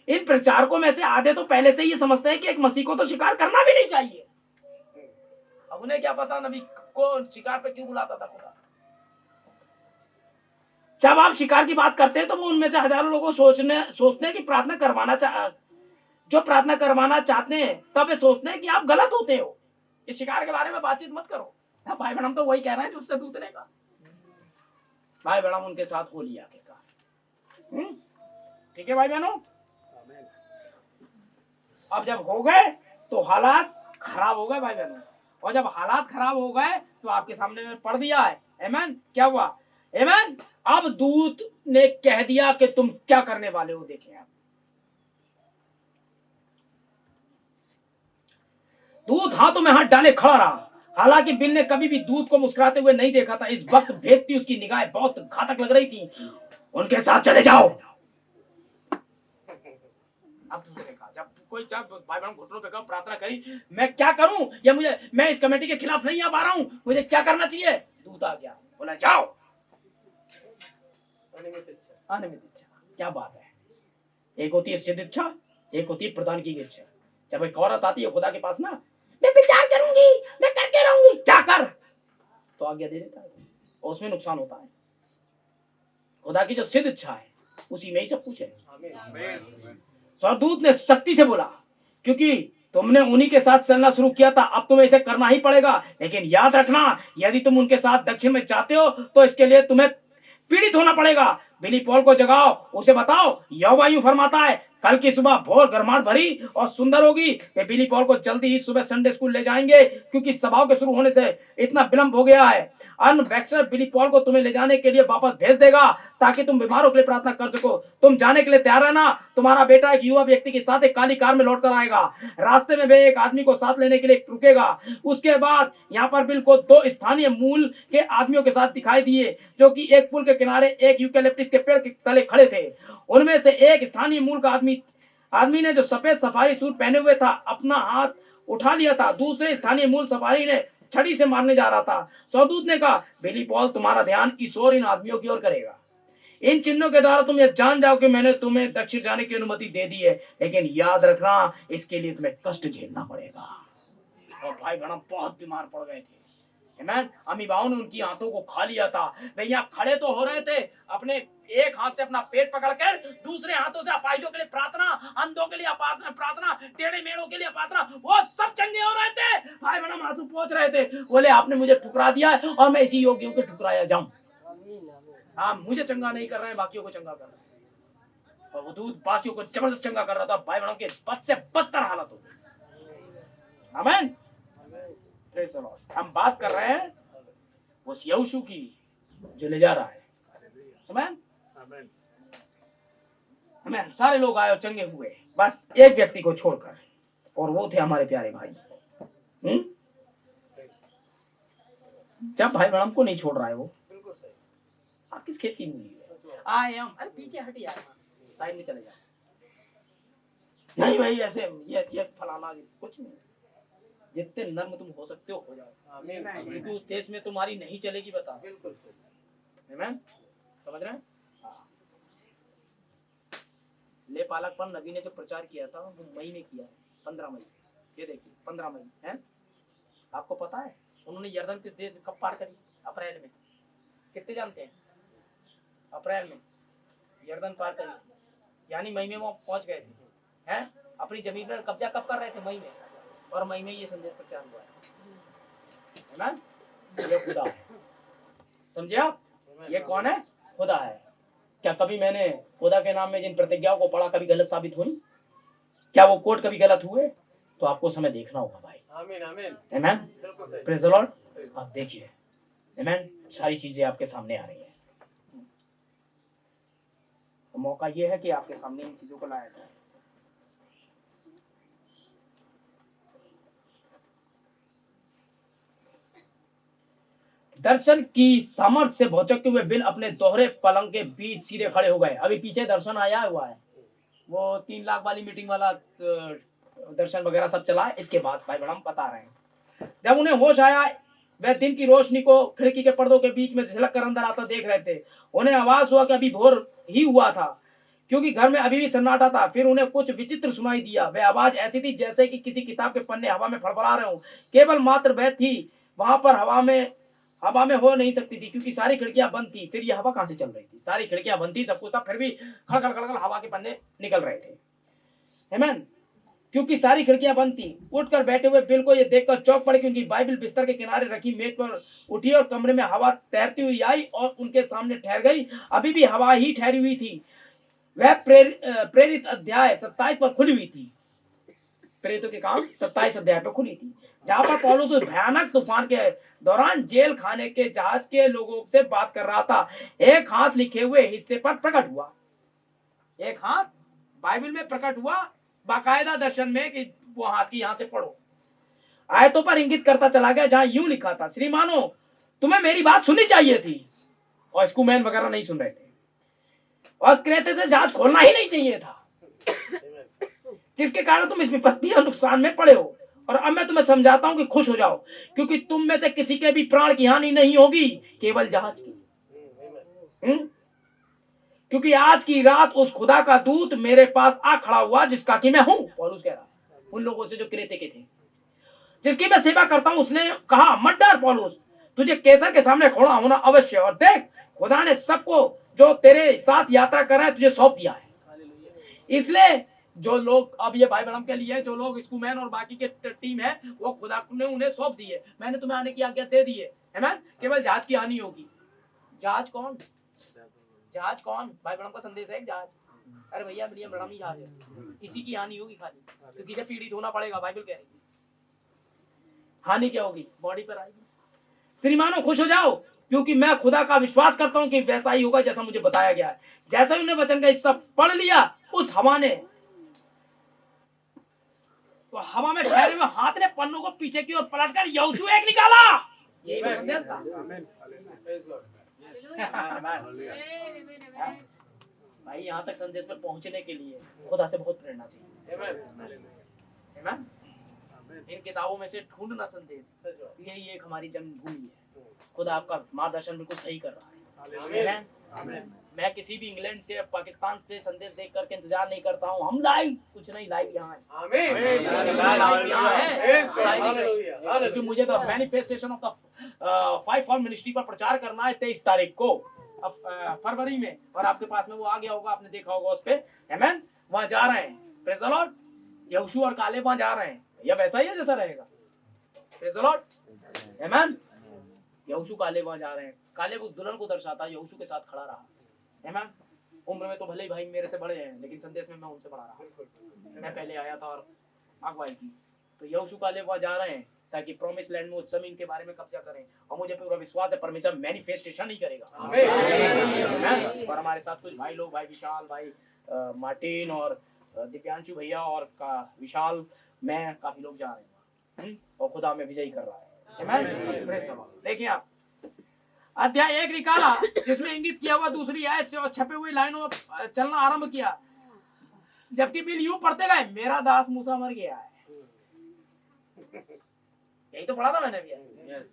S3: इन प्रचारकों में से आधे तो पहले से ये समझते हैं कि एक मसीह को तो शिकार करना भी नहीं चाहिए। अब उन्हें क्या पता नबी को शिकार पे क्यों बुलाता था खुदा। जब आप शिकार की बात करते हैं तो वो उनमें से हजारों लोगों सोचते हैं कि जो प्रार्थना करवाना चाहते हैं, तब वे सोचते हैं कि आप गलत होते हो। इस शिकार के बारे में बातचीत मत करो। भाई बहन, हम तो वही कह रहे हैं जो उससे दूसरे का। भाई बहन, उनके साथ हो लिया आखिरकार। ठीक है भाई बहनों, अब जब हो गए तो हालात खराब हो गए भाई बहनों, और जब हालात खराब हो गए तो आपके सामने में पढ़ दिया है। आमीन। क्या हुआ? आमीन। अब दूत ने कह दिया कि तुम क्या करने वाले हो। देखें आप, दूत हाथों में हाथ डाले खड़ा रहा। हालांकि बिल ने कभी भी दूत को मुस्कुराते हुए नहीं देखा था। इस वक्त भेदती उसकी निगाहें बहुत घातक लग रही थी। उनके साथ चले जाओ। अब दूसरे ने कहा, जब कोई चाहे भाई बहन घुटनों पे कहो प्रार्थना करी, मैं क्या करूं, या मैं इस कमेटी के खिलाफ नहीं आ पा रहा हूं, मुझे क्या करना चाहिए? दूत आ गया, बोला जाओ। अनियमित इच्छा, क्या बात है। एक होती है सिद्ध इच्छा, एक होती है प्रदान की इच्छा। जब एक औरत आती है खुदा के पास ना, मैं विचार करूंगी, मैं करके रहूंगी, क्या कर, तो आज्ञा दे देता है, और उसमें नुकसान होता है। खुदा की जो सिद्ध इच्छा है उसी में ही सब कुछ है। स्वर्गदूत ने सख्ती से बोला, क्योंकि तुमने उन्हीं के साथ चलना शुरू किया था, अब तुम्हें इसे करना ही पड़ेगा। लेकिन याद रखना, यदि तुम उनके साथ दक्षिण में जाते हो तो इसके लिए तुम्हें पीड़ित होना पड़ेगा। बिली पॉल को जगाओ, उसे बताओ यहोवा यूं फरमाता है, कल की सुबह भोर गर्माहट भरी और सुंदर होगी। वे बिली पॉल को जल्दी ही सुबह संडे स्कूल ले जाएंगे, क्योंकि सभाओं के शुरू होने से इतना विलंब हो गया है। अर्न बैक्स्टर बिली पॉल को तुम्हें ले जाने के लिए वापस भेज देगा, ताकि तुम बीमारों के लिए प्रार्थना कर सको। तुम जाने के लिए तैयार रहना। तुम्हारा बेटा एक युवा व्यक्ति के साथ एक काली कार में लौट कर आएगा। रास्ते में वे एक आदमी को साथ लेने के लिए रुकेगा। उसके बाद यहाँ पर बिल को 2 स्थानीय मूल के आदमियों के साथ दिखाई दिए, जो कि एक पुल के किनारे एक यूकेलिप्टस के पेड़ के तले खड़े थे। उनमें से एक स्थानीय मूल का आदमी ने जो सफेद सफारी सूट पहने हुए था, अपना हाथ उठा लिया था। दूसरे स्थानीय मूल सफारी ने छड़ी से मारने जा रहा था। स्वर्गदूत ने कहा, बिली पॉल, तुम्हारा ध्यान इस ओर इन आदमियों की ओर करेगा। इन चिन्हों के द्वारा तुम यह जान जाओ कि मैंने तुम्हें दक्षिण जाने की अनुमति दे दी है, लेकिन याद रखना, इसके लिए तुम्हें कष्ट झेलना पड़ेगा। और भाई बहन बहुत बीमार पड़ गए थे। अम्मी बाबू ने उनकी हाथों को खा लिया था। वे यहाँ खड़े तो हो रहे थे, अपने एक हाथ से अपना पेट पकड़कर दूसरे हाथों से अपाहिजों के लिए प्रार्थना, अंधों के लिए प्रार्थना, टेढ़े मेढ़ों के लिए प्रार्थना, वो सब चंगे हो रहे थे। भाई बहन आंसू पहुंच रहे थे। बोले आपने मुझे ठुकरा दिया है और मैं इसी योग्य को ठुकराया जाऊं। हाँ, मुझे चंगा नहीं कर रहे हैं, बाकियों को चंगा कर रहे हैं। और वो दूध बाकियों को जबरदस्त चंगा कर रहा था। भाई बहनों के बद से बदतर हालत हो गई। आमीन। हम बात कर रहे हैं उस यहोशू की जो ले जा रहा है। आमीन। आमीन। सारे लोग आए और चंगे हुए, बस एक व्यक्ति को छोड़कर, और वो थे हमारे प्यारे भाई। जब भाई बहन को नहीं छोड़ रहा है वो, बिल्कुल सही। आप किस खेती में है? आई एम, अरे पीछे हट यार, साइड में चले जा। नहीं भाई ऐसे ये फलाना कुछ नहीं। जितने नर्म तुम हो सकते हो जाओ, क्योंकि उस देश में तुम्हारी नहीं चलेगी। बता, बिल्कुल सही। आमीन। समझ रहे हैं? ले पालकपन नबी ने जो प्रचार किया था वो मई में किया है, 15 मई। ये देखिए 15 मई है। आपको पता है उन्होंने यर्दन किस देश कब पार करी? अप्रैल में। कितने जानते हैं? अप्रैल में यर्दन पार करी, यानी मई में वो पहुंच गए थे। हैं? अपनी जमीन पर कब्जा कब कर रहे थे? मई में। और मई में ये संदेश प्रचार हुआ है ना। ये खुदा है, समझे आप? ये कौन है? खुदा है। क्या कभी मैंने खुदा के नाम में जिन प्रतिज्ञाओं को पढ़ा कभी गलत साबित हुई? क्या वो कोट कभी गलत हुए? तो आपको समय देखना होगा भाई। आमीन आमीन आमीन। Praise the Lord. आप देखिए, आमीन। सारी चीजें आपके सामने आ रही हैं। तो मौका ये है कि आपके सामने इन चीजों को लाया जाए। दर्शन की सामर्थ्य से भौचकते हुए बिल अपने दोहरे पलंग के बीच सीधे खड़े हो गए। अभी पीछे दर्शन आया हुआ है, वो 3 लाख वाली मीटिंग वाला दर्शन वगैरह सब चला है। इसके बाद भाई बड़ा हम बता रहे हैं, जब उन्हें होश आया, वह दिन की रोशनी को खिड़की के पर्दों के बीच में झलक कर अंदर आता देख रहे थे। उन्हें आवाज हुआ कि अभी भोर ही हुआ था, क्योंकि घर में अभी भी सन्नाटा था। फिर उन्हें कुछ विचित्र सुनाई दिया। वह आवाज ऐसी थी जैसे कि किसी किताब के पन्ने हवा में फड़फड़ा रहे हों। केवल मात्र वह थी, वहां पर हवा में हो नहीं सकती थी, क्योंकि सारी खिड़कियां बंद थी। फिर ये हवा कहां से चल रही थी? सारी खिड़कियां बंद थी, सब कुछ था, फिर भी खड़खड़ खड़खड़ हवा के पन्ने निकल रहे थे। आमीन। क्योंकि सारी खिड़कियां बंद थी। उठकर बैठे हुए बिल को ये देखकर चौंक पड़े, क्योंकि बाइबल बिस्तर के किनारे रखी मेज पर उठी और कमरे में हवा तैरती हुई आई और उनके सामने ठहर गई। अभी भी हवा ही ठहरी हुई थी। वह प्रेरित अध्याय 27 पर खुली हुई थी। प्रेरितों के काम 27 अध्याय पर खुली थी, जहां पर पौलुस उस भयानक तूफान के दौरान जेल खाने के जहाज के लोगों से बात कर रहा था। एक हाथ लिखे हुए हिस्से पर प्रकट हुआ। एक हाथ बाइबल में प्रकट हुआ बाकायदा दर्शन में, कि वो हाथ की यहां से पढ़ो। आयतों पर इंगित करता चला गया, जहां यूं लिखा था, श्रीमानो तुम्हें मेरी बात सुननी चाहिए थी। और स्कूमैन वगैरह नहीं सुन रहे थे, और क्रेते से जहाज खोलना ही नहीं चाहिए था। जिसके कारण तुम इस विपत्ति और नुकसान में पड़े हो। और अब मैं तुम्हें समझाता हूं कि खुश हो जाओ, क्योंकि तुम में से किसी के भी प्राण की हानि नहीं होगी, केवल जहाज की। क्योंकि आज की रात उस खुदा का दूत मेरे पास आ खड़ा हुआ जिसका कि मैं हूं। पौलुस कह रहा उन लोगों से जो क्रेते के थे, जिसकी मैं सेवा करता हूं। उसने कहा, मत डर पौलुस, तुझे कैसर के सामने खड़ा होना अवश्य। और देख, खुदा ने सबको जो तेरे साथ यात्रा कर रहे हैं तुझे सौंप दिया है। इसलिए जो लोग अब ये भाई बहन के लिए, जो लोग स्कूमैन और बाकी के टीम है, वो खुदा ने उन्हें सौंप दी है। मैंने तुम्हें आने की आज्ञा दे दी है। आमीन। केवल जहाज की हानि होगी। जहाज कौन? जहाज कौन? भाई बहन का संदेश है जहाज। अरे भैया विलियम ब्रैनम ही जहाज है। इसी की हानि होगी खाली, क्योंकि इसे पीड़ित होना पड़ेगा। बाइबल कह रही है हानि क्या होगी? बॉडी पर आएगी। श्रीमानों खुश हो जाओ, क्योंकि मैं खुदा का विश्वास करता हूं कि वैसा ही होगा जैसा मुझे बताया गया है। जैसा ही उन्हें वचन का हिस्सा पढ़ लिया, उस हवा ने, तो हवा में ठहरे हुए हाथ ने पन्नों को पीछे की ओर पलटकर यहोशू एक निकाला। यही तो संदेश था। भाई यहाँ तक संदेश में पहुंचने के लिए खुदा से बहुत प्रेरणा चाहिए। आमीन। इन किताबों में से ढूंढना संदेश, यही एक हमारी जन्मभूमि है। खुदा आपका मार्गदर्शन बिल्कुल सही कर रहा है। मैं किसी भी इंग्लैंड से, पाकिस्तान से संदेश देख करके इंतजार नहीं करता हूँ। हम लाइव कुछ नहीं, लाइव यहाँ है। क्योंकि मुझे तो manifestation of the 5 for ministry पर प्रचार करना है 23 तारीख को फरवरी में, और आपके पास में वो आ गया होगा, आपने देखा होगा उस पे। आमीन। वहां जा रहे हैं। Praise the Lord. यहोशू और कालेब वहां जा रहे हैं। या वैसा ही है जैसा रहेगा। Praise the Lord. आमीन। यहोशू कालेब वहां जा रहे हैं। कालेब उस दुल्हन को दर्शाता है, यहोशू के साथ खड़ा रहा। आमीन। उम्र में तो भले ही भाई मेरे से बड़े हैं, लेकिन संदेश में मैं उनसे बड़ा रहा। मैं पहले आया था और अगुवाई की। तो यहोशू कालेब वहां जा रहे हैं ताकि प्रॉमिस लैंड में उस जमीन के बारे में कब्जा करें। और मुझे पूरा विश्वास है परमेश्वर मैनिफेस्टेशन ही करेगा। आमीन। और हमारे साथ कुछ भाई लोग, भाई विशाल, भाई मार्टिन और दिव्यांशु भैया और विशाल, मैं, काफी लोग जा रहे हैं। और खुदा में विजयी कर रहा है। देखिए आप अध्याय 1 निकाला, जिसमें इंगित किया हुआ दूसरी आयत से और छपे हुए लाइनों में चलना आरंभ किया। जबकि बिल यूं पढ़ते गए, मेरा दास मूसा मर गया है। यही तो पढ़ा था मैंने भी।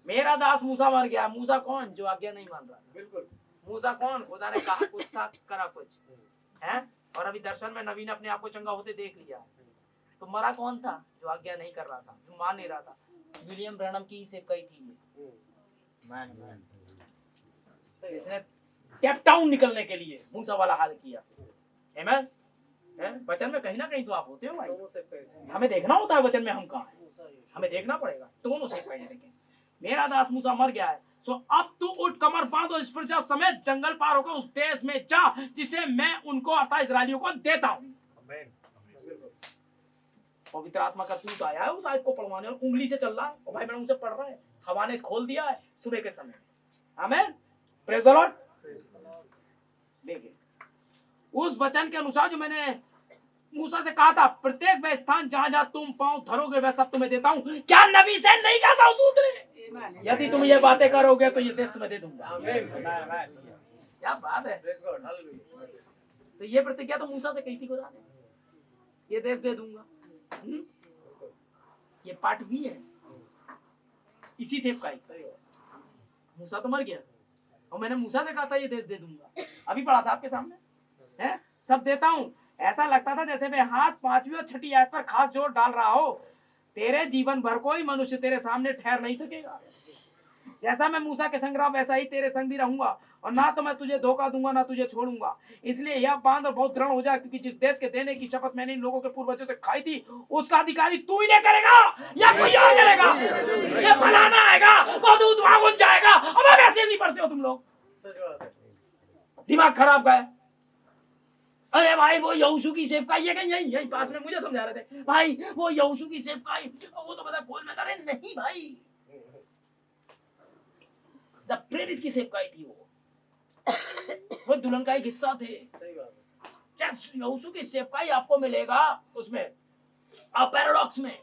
S3: मेरा दास मूसा मर गया। मूसा कौन? जो आज्ञा नहीं मान रहा। बिल्कुल। मूसा कौन? खुदा ने कहा कुछ था, करा कुछ है। और अभी दर्शन में नवीन अपने आप को चंगा होते देख लिया। तो मरा कौन था? जो आज्ञा नहीं कर रहा था, जो मान नहीं रहा था। विलियम ब्रैनम की सेवकाई थी ये। इसने केप टाउन निकलने के लिए मूसा वाला हाल किया। आमीन। वचन में कहीं ना कहीं तो आप होते हो भाई। हमें देखना होता है वचन में हम कहाँ हैं। हमें देखना पड़ेगा। दोनों सेवकाई देखें। मेरा दास मूसा मर गया है, सो अब तू उठ, कमर बांध और इस प्रजा समेत जंगल पार होकर उस देश में जा जिसे मैं उनको अर्थात इस्राएलियों को देता हूँ। पवित्र आत्मा का दूत आया है उस आयत को पढ़वाने, और उंगली से चल रहा है। और भाई बहन उनसे पढ़ रहा है। हवा ने खोल दिया है सुबह के समय। आमीन। Praise the Lord. देखिए उस वचन के अनुसार जो मैंने मूसा से कहा था, प्रत्येक वह स्थान जहां जहां तुम पांव धरोगे वह सब तुम्हें देता हूं। क्या नबी से नहीं कहा था उस दूत ने? यदि तुम ये बातें करोगे तो ये देश तुम्हें दे दूंगा। क्या बात है। तो ये प्रतिज्ञा तो मूसा से कही थी खुदा ने, ये देश दे दूंगा। ये पार्ट भी है इसी सेवकाई। मूसा तो मर गया और मैंने मूसा से कहा था ये देश दे दूंगा। अभी पढ़ा था आपके सामने है, सब देता हूं। ऐसा लगता था जैसे वे हाथ 5वीं और 6ठी आयत पर खास जोर डाल रहा हो। तेरे जीवन भर कोई मनुष्य तेरे सामने ठहर नहीं सकेगा। जैसा मैं मूसा के संग रहा वैसा ही तेरे संग भी रहूंगा, और ना तो मैं तुझे धोखा दूंगा ना तुझे छोड़ूंगा। इसलिए यह बांध और बहुत दृढ़ हो जा, क्योंकि जिस देश के देने की शपथ मैंने इन लोगों के पूर्वजों से खाई थी उसका अधिकारी तू ही नहीं करेगा या कोई और करेगा। ये फलाना आएगा, वो दूध वहां घुस जाएगा। अब ऐसे नहीं पढ़ते हो तुम लोग, दिमाग खराब का है। अरे भाई वो यहोशू की सेवकाई है, यही पास में मुझे समझा रहे थे भाई, वो यहोशू की सेवकाई, वो तो पता खोल में करे नहीं भाई, जब प्रेरित की सेवकाई थी वो दुल्हन का एक हिस्सा थे। जब यहोशू की सेवकाई आपको मिलेगा उसमें पैराडॉक्स में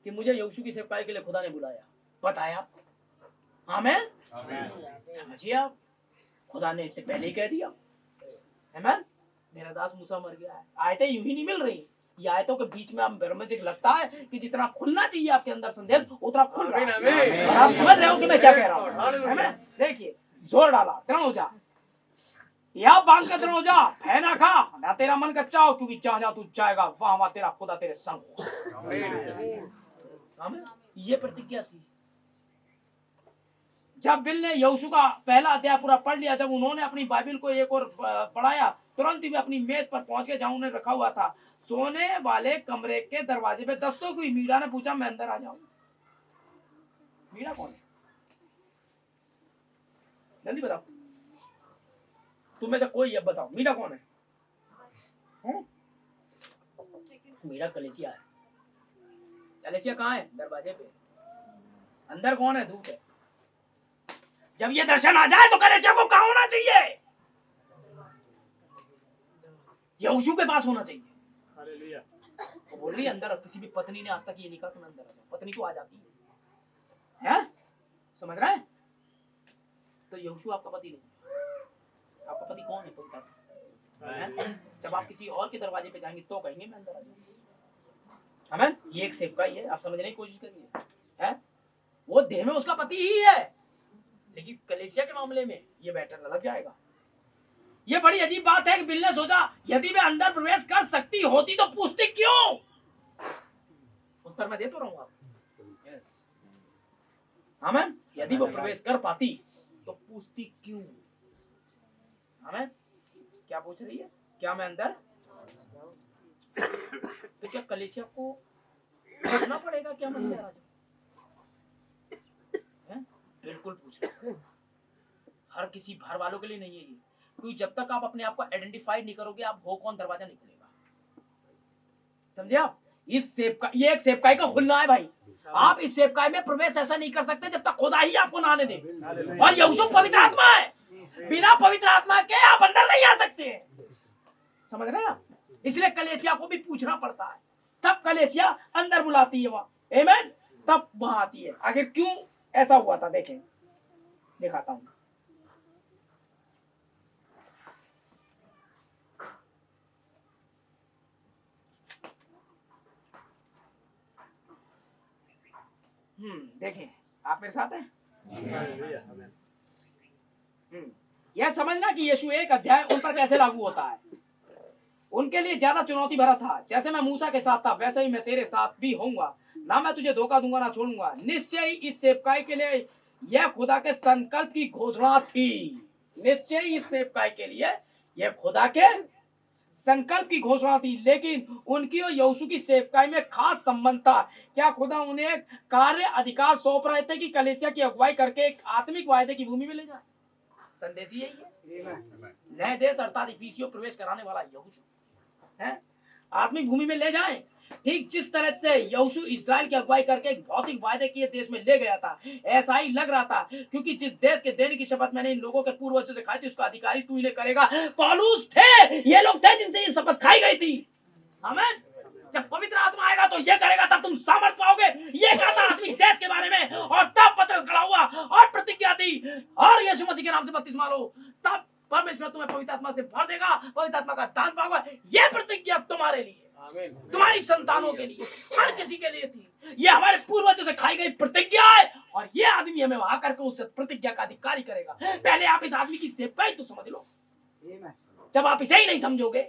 S3: कि मुझे यहोशू की सेवकाई के लिए खुदा ने बुलाया, बताया। आमीन। समझिए आप, खुदा ने इससे पहले ही कह दिया। आमीन। मेरा दास मूसा मर गया है। आयतें यूं ही नहीं मिल रही, ये आयतों के बीच में हम मुझे लगता है कि जितना खुलना चाहिए आपके अंदर संदेश उतना खुल रहा है। और आप समझ रहे हो कि मैं क्या कह रहा हूँ? आमीन। देखिए, जोर डाला, दृढ़ हो जा, या बांध कर दृढ़ हो जा, भय ना खा, ना तेरा मन कच्चा हो, क्योंकि जहां जहां तू जाएगा वहां वहां तेरा खुदा तेरे संग होगा। आमीन। ये प्रतिज्ञा थी। जब बिल ने यहोशू का पहला अध्याय पूरा पढ़ लिया, जब उन्होंने अपनी बाइबल को एक और पढ़ाया, तुरंत ही वे अपनी मेज पर पहुंच गए जहां उन्हें रखा हुआ था। सोने वाले कमरे के दरवाजे पे दस्तक हुई। मीरा ने पूछा, मैं अंदर आ जाऊं? मीरा कौन है? जल्दी बताओ, तुम में से कोई अब बताओ, मीरा कौन है? मीरा कलेसिया है। कलेसिया कहाँ है? दरवाजे पे। अंदर कौन है? दूत है। जब ये दर्शन आ जाए तो कलेसिया को कहाँ होना चाहिए? यहोशू के पास होना चाहिए।
S4: हालेलुया।
S3: वो बोल रही है अंदर, किसी भी पत्नी ने आज तक ये नहीं कहा कि मैं अंदर आ जाऊं। पत्नी तो आ जाती है? समझ रहे हैं? तो यहोशू आपका पति नहीं। आपका पति कौन है? पवित्र आत्मा। जब आप किसी और के दरवाजे पे जाएंगे तो कहेंगे मैं अंदर आ जाऊंगा। आमीन। ये एक सेवकाई है, आप समझने की कोशिश करिए। है वो देह में उसका पति ही है, लेकिन कलीसिया के मामले में ये बैटर अलग जाएगा। ये बड़ी अजीब बात है कि बिल ने सोचा यदि मैं अंदर प्रवेश कर सकती होती तो पूछती क्यों? उत्तर मैं दे तो रहा हूं आपको। यस, आमीन। यदि वो प्रवेश कर पाती तो पूछती क्यों? आमीन। क्या पूछ रही है? क्या मैं अंदर? तो क्या कलीसिया को पूछना पड़ेगा क्या मैं अंदर आ जाऊं? बिल्कुल पूछना। हर किसी भर वालों के लिए नहीं है ये, क्योंकि जब तक आप अपने आप को आइडेंटिफाइड नहीं करोगे, आप हो कौन, दरवाजा नहीं खुलेगा। समझे आप? इस सेवका, ये एक सेवकाई का खुलना है भाई। आप इस सेवकाई में प्रवेश ऐसा नहीं कर सकते जब तक खुदा ही आपको ना आने दे। और यहोशू पवित्र आत्मा है, बिना पवित्र आत्मा के आप अंदर नहीं आ सकते। समझ रहे हैं आप? इसलिए कलेसिया को भी पूछना पड़ता है, तब कलेसिया अंदर बुलाती है वहां। आमीन। तब वहां आती है। आखिर क्यों ऐसा हुआ था देखें, दिखाता हूं। देखें, आप मेरे साथ हैं?
S4: हालेलुया।
S3: यह समझना कि यीशु एक अध्याय उन पर कैसे लागू होता है, उनके लिए ज्यादा चुनौती भरा था। जैसे मैं मूसा के साथ था वैसे ही मैं तेरे साथ भी होऊंगा, ना मैं तुझे धोखा दूंगा ना छोड़ूंगा। निश्चय ही इस सेवकाई के लिए यह खुदा के संकल्प की घोषणा थी। निश्चय ही इस सेवकाई के लिए यह खुदा के संकल्प की घोषणा थी, लेकिन उनकी और यहोशू की सेवकाई में खास संबंध था। क्या खुदा उन्हें एक कार्य अधिकार सौंप रहे थे कि कलीसिया की अगुवाई करके एक आत्मिक वायदे की भूमि में ले जाए? संदेश यही है। नए देश अर्थात इफिसियों प्रवेश कराने वाला यहोशू है, आत्मिक भूमि में ले जाएं। ठीक जिस तरह से यहोशू इस्राएल की अगुवाई करके एक भौतिक वायदे किए देश में ले गया था, ऐसा ही लग रहा था, क्योंकि जिस देश के देने की शपथ मैंने इन लोगों के पूर्वजों से खाई थी उसका अधिकारी तू इन्हें करेगा। पौलुस थे, ये लोग थे जिनसे ये शपथ खाई गई थी। आमीन। जब पवित्र आत्मा आएगा तो ये करेगा, तब तुम सामर्थ पाओगे। ये कहा था आत्मिक देश के बारे में, और तब पतरस खड़ा हुआ और प्रतिज्ञा दी और यीशु मसीह के नाम से बपतिस्मा लो, तब परमेश्वर तुम्हें पवित्र आत्मा से भर देगा, पवित्र आत्मा का दान पाओगे। ये प्रतिज्ञा तुम्हारे लिए, तुम्हारी संतानों के लिए, हर किसी के लिए थी। ये हमारे पूर्वजों से खाई गई प्रतिज्ञा है, और ये आदमी हमें वहां करके उस प्रतिज्ञा का अधिकारी करेगा। पहले आप इस आदमी की सेवकाई तो समझ लो। जब आप इसे ही नहीं समझोगे,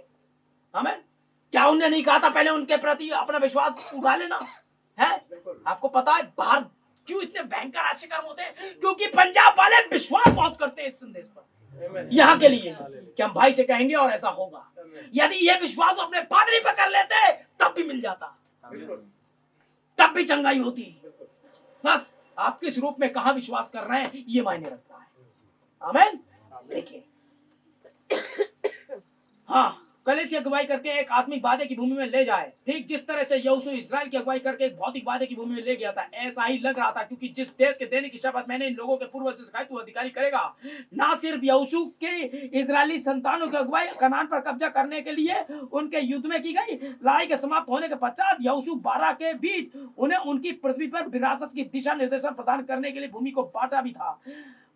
S3: हमें क्या उन्होंने नहीं कहा था पहले उनके प्रति अपना विश्वास उगा लेना है? आपको पता है बाहर क्यों इतने भयंकर आश्चर्य होते हैं? क्योंकि पंजाब वाले विश्वास बहुत करते हैं इस संदेश पर, यहाँ के लिए कि हम भाई से कहेंगे और ऐसा होगा। यदि ये विश्वास अपने पादरी पे कर लेते तब भी मिल जाता, तब भी चंगाई होती। बस आप किस रूप में कहां विश्वास कर रहे हैं ये मायने रखता है। आमीन। देखिए, हाँ, कलीसिया अगुवाई करके एक आत्मिक वादे की भूमि में ले जाए। ठीक जिस तरह से यहोशू इस्राएल की अगुवाई करके एक भौतिक वादे की भूमि में ले गया था, ऐसा ही लग रहा था, क्योंकि जिस देश के देने की शपथ मैंने इन लोगों के पूर्वजों से खाई तू अधिकारी करेगा। ना सिर्फ यहोशू के इजरायली संतानों की अगुवाई कनान पर कब्जा करने के लिए उनके युद्ध में की गई, लड़ाई के समाप्त होने के पश्चात यहोशू 12 के बीच उन्हें उनकी पृथ्वी पर विरासत की दिशा निर्देशन प्रदान करने के लिए भूमि को बांटा भी था।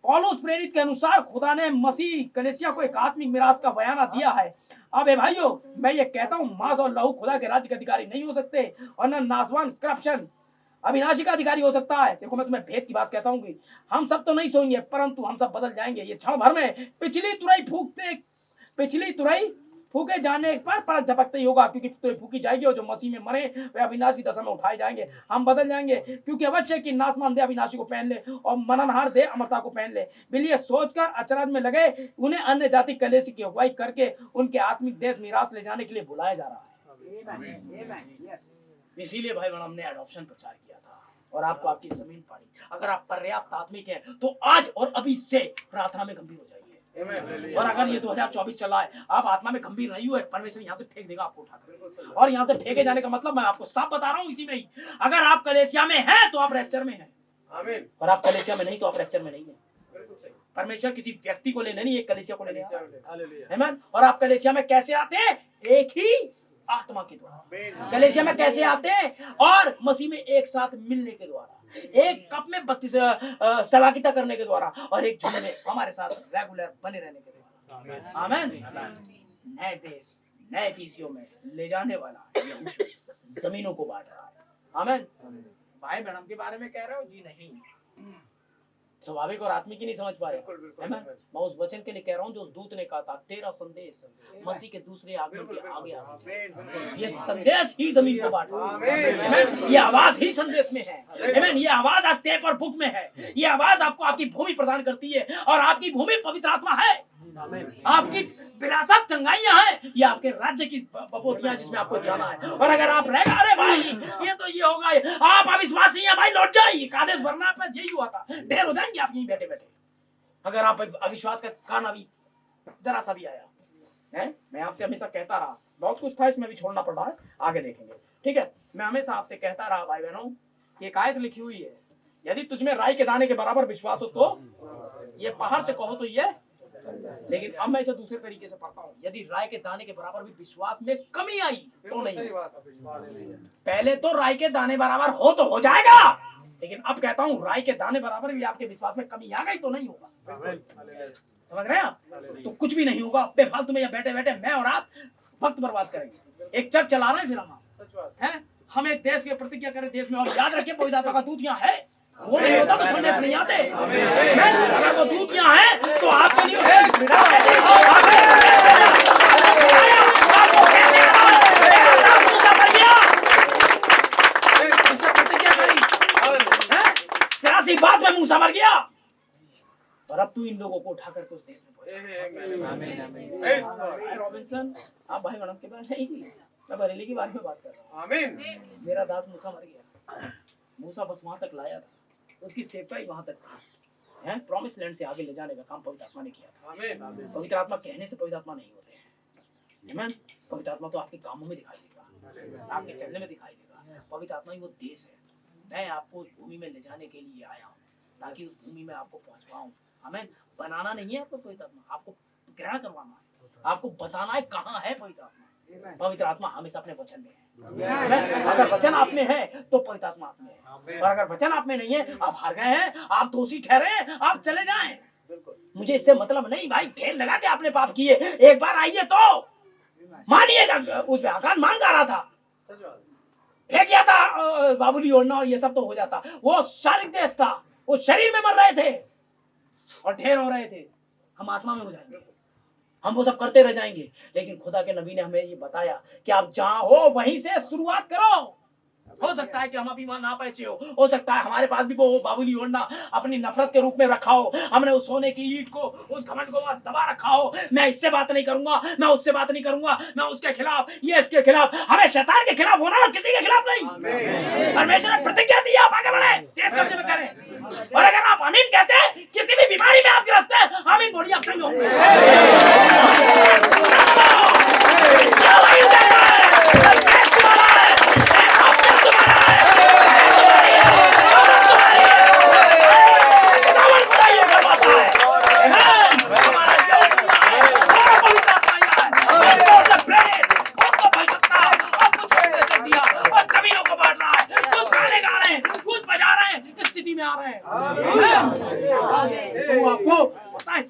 S3: पौलुस प्रेरित के अनुसार खुदा ने मसीह कलीसिया को एक आत्मिक मिरास का बयाना दिया है। अबे भाइयों, मैं ये कहता हूँ मांस और लहू खुदा के राज्य के अधिकारी नहीं हो सकते, और न नासवान करप्शन अविनाशी का अधिकारी हो सकता है। देखो मैं तुम्हें भेद की बात कहता हूँ कि हम सब तो नहीं सोएंगे, परंतु हम सब बदल जाएंगे। ये क्षण भर में पिछली तुरई फूके जाने पर परत झपकते ही होगा, क्योंकि तुरई फूकी जाएगी और जो मसीह में मरे वे अविनाशी दशा में उठाए जाएंगे। हम बदल जाएंगे, क्योंकि अवश्य कि नासमान दे अविनाशी को पहन ले और मननहार दे अमरता को पहन ले। बिलिए सोचकर अचरज में लगे उन्हें अन्य जाति कलेसी की अगुवाई करके उनके आत्मिक देश मिरास ले जाने के लिए बुलाया जा रहा है।
S5: Amen. Yes.
S3: इसीलिए भाई बहन हमने एडॉप्शन प्रचार किया था और आपको आपकी जमीन पाड़ी। अगर आप पर्याप्त आत्मिक हैं तो आज और अभी से प्रार्थना में गंभीर हो जाइए। और अगर ये 2024 चला है, आप आत्मा में गंभीर नहीं हुए, परमेश्वर यहाँ से फेंक देगा आपको उठाकर। और यहाँ से फेंके जाने का मतलब मैं आपको साफ बता रहा हूँ इसी में ही, अगर आप कलेसिया में हैं तो आप रैप्चर में हैं, और आप कलेसिया में नहीं तो आप रैप्चर में नहीं है। परमेश्वर किसी व्यक्ति को लेने नहीं, एक कलेसिया को लेने आता है। आमीन। और आप कलेसिया में कैसे आते हैं? एक ही आत्मा के द्वारा। कलेसिया में कैसे आते हैं? और मसीह में एक साथ मिलने के द्वारा, एक कप में 32 सलाकिता करने के द्वारा, और एक झुंड में हमारे साथ रेगुलर बने रहने के द्वारा। आमीन। नए देश नए फीसियों में ले जाने वाला यहोशू जमीनों को बांट रहा है। आमीन। भाई बहन के बारे में कह रहे हो? जी नहीं, स्वाभाविक और आत्मिक ही नहीं समझ पाए। मैं उस वचन के लिए कह रहा हूँ जो उस दूत ने कहा था, तेरा संदेश मसीह के दूसरे आगमन के आगे ये संदेश ही जमीन को बांटा। ये आवाज ही संदेश में है। ये आवाज आप टेप और बुक में है। ये आवाज आपको आपकी भूमि प्रदान करती है, और आपकी भूमि पवित्र आत्मा है। आपकी विरासत चंगाइयां हैं, ये आपके राज्य की बपोतियां जिसमें आपको जाना है। और अगर आप रह गए, अरे भाई ये तो ये होगा, आप अविश्वासी हैं भाई, लौट जाइए। कादेश भरना पर यही हुआ था, ढेर हो जाएंगे आप यहीं बैठे बैठे। अगर आप अविश्वास का कान अभी जरा सा भी आया है, मैं आपसे हमेशा कहता रहा, बहुत कुछ था इसमें भी छोड़ना पड़ रहा है, आगे देखेंगे। ठीक है, मैं हमेशा आपसे कहता रहा भाई बहनों कि एक आयत लिखी हुई है, यदि तुझमें राई के दाने के बराबर विश्वास हो तो ये पहाड़ से कहो तो ये, लेकिन अब मैं इसे दूसरे तरीके से पढ़ता हूँ, यदि राय के दाने के बराबर भी विश्वास में कमी आई तो नहीं। पहले तो राय के दाने बराबर हो तो हो जाएगा, लेकिन अब कहता हूँ राय के दाने बराबर भी आपके विश्वास में कमी आ गई तो नहीं होगा। समझ रहे हैं आप? तो कुछ भी नहीं होगा, बेफालतू में या बैठे बैठे मैं और आप वक्त बर्बाद करेंगे। एक चर्च चला रहे हैं फिर हम एक देश के प्रतिज्ञा करें देश में, और याद रखिए पवित्र आत्मा का दूत यहाँ है, वो नहीं होता तो संदेश नहीं आते। अगर वो दूत यहाँ है तो आपके लिए बात में मूसा मर गया, और अब तू इन लोगों को उठा करके उस देश में पहुंचा। रॉबिन्सन, आप भाई मैडम के पास नहीं थी, मैं बरेली के बारे में बात कर रहा हूँ। मेरा दास मूसा मर गया, मूसा बस वहां तक लाया था, उसकी सेवकाई वहां तक थी, हैं? प्रॉमिस लैंड से आगे ले जाने का काम पवित्र आत्मा ने किया था। पवित्र आत्मा कहने से पवित्र आत्मा नहीं होते हैं। आमीन। पवित्र आत्मा तो आपके कामों में दिखाई देगा, आपके चलने में दिखाई देगा। पवित्र आत्मा ही वो देश है। मैं आपको उस भूमि में ले जाने के लिए आया हूँ, ताकि उस भूमि में आपको पहुंचवाऊं। हमें बनाना नहीं है आपको पवित्र आत्मा, आपको ग्रहण करवाना है, आपको बताना है कहाँ है पवित्र आत्मा। पवित्र आत्मा हमेशा अपने वचन में है। अगर वचन आप में है तो पवित्र आत्मा आप में है, और अगर वचन आप में नहीं है, आप हार गए हैं, आप दोषी ठहरे हैं, आप चले जाएं। मुझे इससे मतलब नहीं भाई, ढेर लगा के आपने पाप किए, एक बार आइए तो मानिएगा। उसमें आकान मान गा रहा था, फेंक गया था बाबुली ओढ़ना और ये सब तो हो जाता। वो शारीरिक देश था, वो शरीर में मर रहे थे और ढेर हो रहे थे। हम आत्मा में हो जाएंगे, हम वो सब करते रह जाएंगे। लेकिन खुदा के नबी ने हमें ये बताया कि आप जहां हो वहीं से शुरुआत करो। हो सकता है कि हम अभी वहां ना पहुंचे हो सकता है हमारे पास भी वो बाबुली ओढ़ना अपनी नफरत के रूप में रखा हो, हमने उस सोने की ईंट को, उस घमंड को वहां दबा रखा हो। मैं इससे बात नहीं करूंगा, मैं उससे बात नहीं करूंगा, मैं उसके खिलाफ, ये इसके खिलाफ। हमें शैतान के खिलाफ होना और किसी के खिलाफ नहीं। परमेश्वर ने प्रतिज्ञा दी, आप आगे बढ़े, देश कब्जे में करें। और अगर आप आमीन कहते हैं, किसी भी बीमारी में आप ग्रस्त हैं, आमीन बोलिए, आप संग होंगे। आपको पता है।